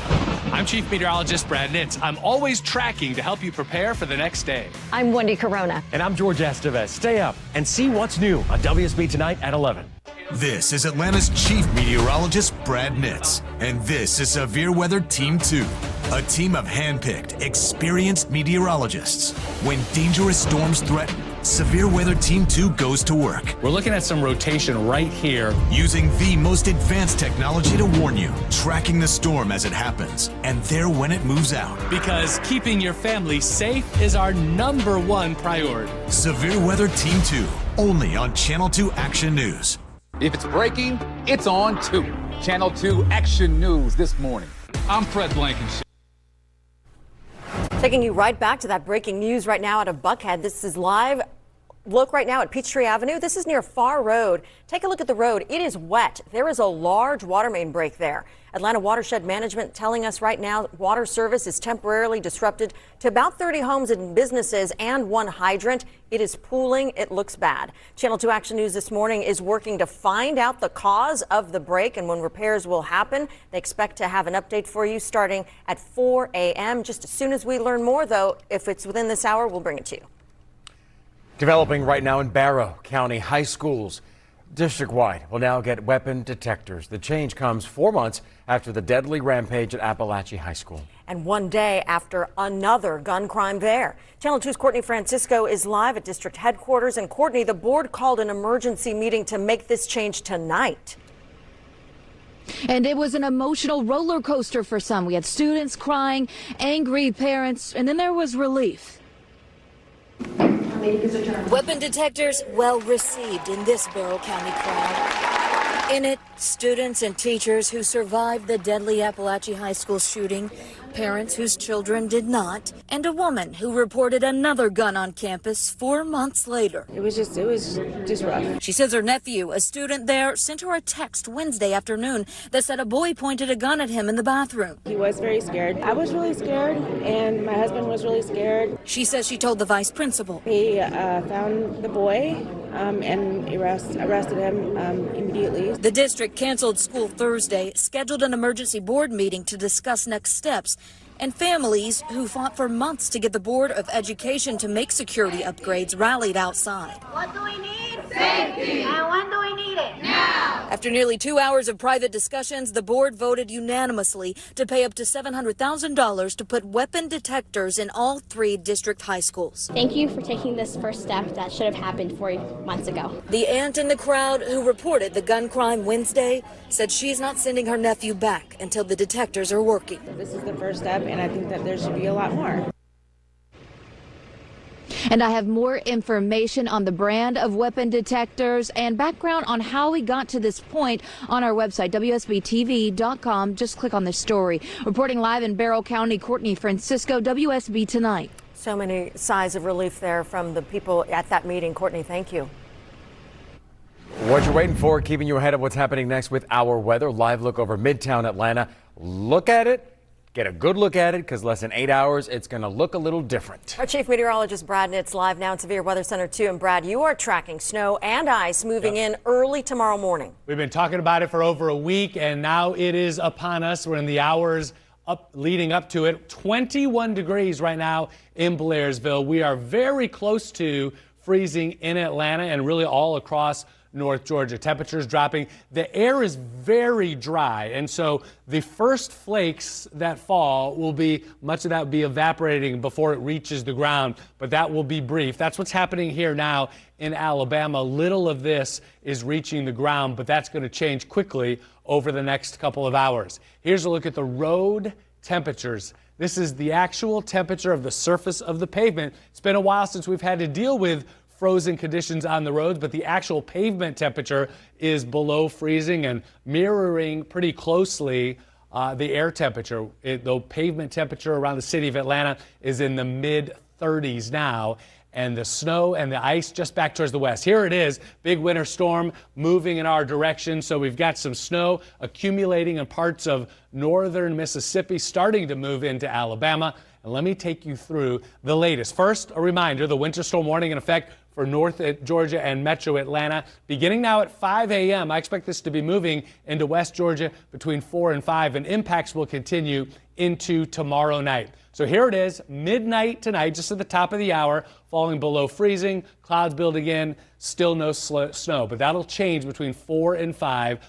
S12: I'm Chief Meteorologist Brad Nitz. I'm always tracking to help you prepare for the next day.
S8: I'm Wendy Corona.
S16: And I'm George Estevez. Stay up and see what's new on WSB Tonight at 11.
S10: This is Atlanta's Chief Meteorologist Brad Nitz, and this is Severe Weather Team 2, a team of hand-picked, experienced meteorologists. When dangerous storms threaten, Severe Weather Team 2 goes to work.
S12: We're looking at some rotation right here.
S10: Using the most advanced technology to warn you, tracking the storm as it happens, and there when it moves out.
S12: Because keeping your family safe is our #1 priority.
S10: Severe Weather Team 2, only on Channel 2 Action News.
S11: If it's breaking, it's on 2. Channel 2 Action News this morning. I'm Fred Blankenship.
S17: Taking you right back to that breaking news right now out of Buckhead. This is live. Look right now at Peachtree Avenue. This is near Farr Road. Take a look at the road. It is wet. There is a large water main break there. Atlanta Watershed Management telling us right now water service is temporarily disrupted to about 30 homes and businesses and 1 hydrant. It is pooling. It looks bad. Channel 2 Action News this morning is working to find out the cause of the break and when repairs will happen. They expect to have an update for you starting at 4 a.m. Just as soon as we learn more, though, if it's within this hour, we'll bring it to you.
S21: Developing right now in Barrow County high schools. District-wide will now get weapon detectors. The change comes 4 months after the deadly rampage at Appalachia High School.
S17: And 1 day after another gun crime there. Channel 2's Courtney Francisco is live at district headquarters. And Courtney, the board called an emergency meeting to make this change tonight.
S13: And it was an emotional roller coaster for some. We had students crying, angry parents, and then there was relief.
S14: Weapon detectors well received in this Barrow County crowd. In it, students and teachers who survived the deadly Appalachia High School shooting, parents whose children did not, and a woman who reported another gun on campus 4 months later.
S15: It was just rough.
S14: She says her nephew, a student there, sent her a text Wednesday afternoon that said a boy pointed a gun at him in the bathroom.
S15: He was very scared. I was really scared, and my husband was really scared.
S14: She says she told the vice principal.
S15: He found the boy and arrested him immediately.
S14: The district canceled school Thursday, scheduled an emergency board meeting to discuss next steps. And families who fought for months to get the Board of Education to make security upgrades rallied outside.
S20: What do we need? Safety. And when do we need it? Now.
S14: After nearly 2 hours of private discussions, the board voted unanimously to pay up to $700,000 to put weapon detectors in all 3 district high schools.
S27: Thank you for taking this first step that should have happened 4 months ago.
S14: The aunt in the crowd who reported the gun crime Wednesday said she's not sending her nephew back until the detectors are working.
S15: This is the first step, and I think that there should be a lot more.
S13: And I have more information on the brand of weapon detectors and background on how we got to this point on our website, WSBTV.com. Just click on this story. Reporting live in Barrow County, Courtney Francisco, WSB Tonight.
S17: So many sighs of relief there from the people at that meeting. Courtney, thank you.
S21: What you're waiting for, keeping you ahead of what's happening next with our weather. Live look over Midtown Atlanta. Look at it. Get a good look at it, because less than 8 hours, it's going to look a little different.
S17: Our Chief Meteorologist Brad Nitz live now in Severe Weather Center 2. And Brad, you are tracking snow and ice moving in early tomorrow morning.
S12: We've been talking about it for over a week, and now it is upon us. We're in the hours leading up to it. 21 degrees right now in Blairsville. We are very close to freezing in Atlanta and really all across North Georgia. Temperatures dropping. The air is very dry, and so the first flakes that fall will be, much of that will be evaporating before it reaches the ground, but that will be brief. That's what's happening here now in Alabama. Little of this is reaching the ground, but that's going to change quickly over the next couple of hours. Here's a look at the road temperatures. This is the actual temperature of the surface of the pavement. It's been a while since we've had to deal with frozen conditions on the roads, but the actual pavement temperature is below freezing and mirroring pretty closely the air temperature. The pavement temperature around the city of Atlanta is in the mid-30s now, and the snow and the ice just back towards the west. Here it is, big winter storm moving in our direction. So we've got some snow accumulating in parts of northern Mississippi, starting to move into Alabama. And let me take you through the latest. First, a reminder, the winter storm warning in effect for North Georgia and Metro Atlanta. Beginning now at 5 a.m., I expect this to be moving into West Georgia between 4 and 5, and impacts will continue into tomorrow night. So here it is, midnight tonight, just at the top of the hour, falling below freezing, clouds building in, still no snow, but that'll change between 4 and 5.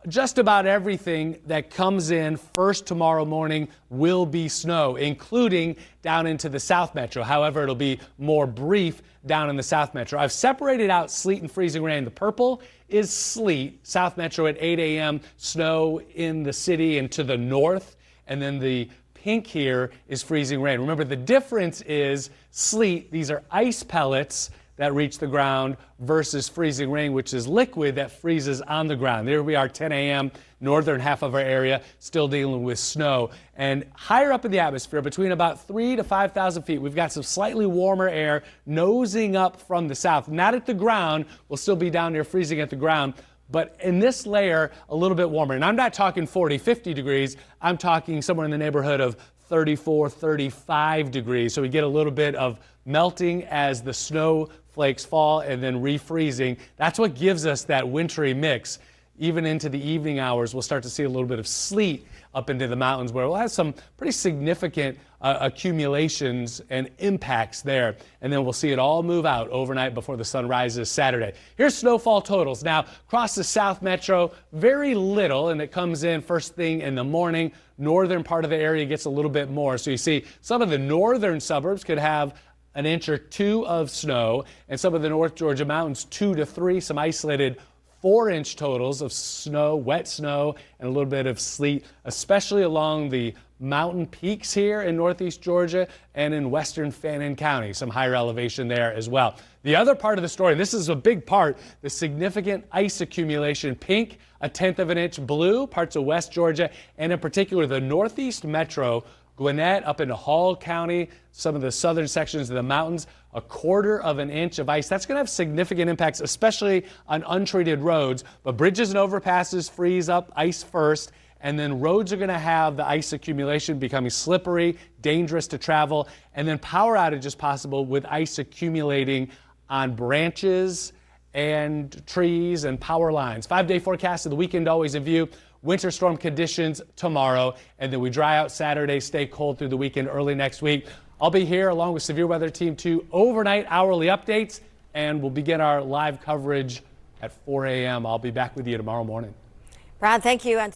S12: Just about everything that comes in first tomorrow morning will be snow, including down into the South Metro. However, it'll be more brief down in the South Metro. I've separated out sleet and freezing rain. The purple is sleet, South Metro at 8 a.m., snow in the city and to the north, and then the pink here is freezing rain. Remember, the difference is sleet. These are ice pellets that reach the ground versus freezing rain, which is liquid that freezes on the ground. There we are, 10 a.m., northern half of our area, still dealing with snow. And higher up in the atmosphere, between about 3,000 to 5,000 feet, we've got some slightly warmer air nosing up from the south. Not at the ground, we'll still be down near freezing at the ground, but in this layer, a little bit warmer. And I'm not talking 40, 50 degrees, I'm talking somewhere in the neighborhood of 34, 35 degrees. So we get a little bit of melting as the snow flakes fall and then refreezing. That's what gives us that wintry mix. Even into the evening hours, we'll start to see a little bit of sleet up into the mountains where we'll have some pretty significant accumulations and impacts there. And then we'll see it all move out overnight before the sun rises Saturday. Here's snowfall totals. Now, across the South Metro, very little, and it comes in first thing in the morning. Northern part of the area gets a little bit more. So you see some of the northern suburbs could have an inch or two of snow, and some of the North Georgia mountains 2 to 3, some isolated 4-inch totals of snow, wet snow, and a little bit of sleet, especially along the mountain peaks here in northeast Georgia and in western Fannin County. Some higher elevation there as well. The other part of the story, this is a big part, the significant ice accumulation. Pink, 1/10 of an inch. Blue, parts of West Georgia, and in particular the northeast metro, Gwinnett up into Hall County, some of the southern sections of the mountains, 1/4 of an inch of ice. That's going to have significant impacts, especially on untreated roads. But bridges and overpasses freeze up ice first, and then roads are going to have the ice accumulation becoming slippery, dangerous to travel, and then power outages possible with ice accumulating on branches and trees and power lines. 5-day forecast of the weekend always in view. Winter storm conditions tomorrow, and then we dry out Saturday, stay cold through the weekend, early next week. I'll be here along with Severe Weather Team 2 overnight hourly updates, and we'll begin our live coverage at 4 a.m. I'll be back with you tomorrow morning.
S17: Brad, thank you. And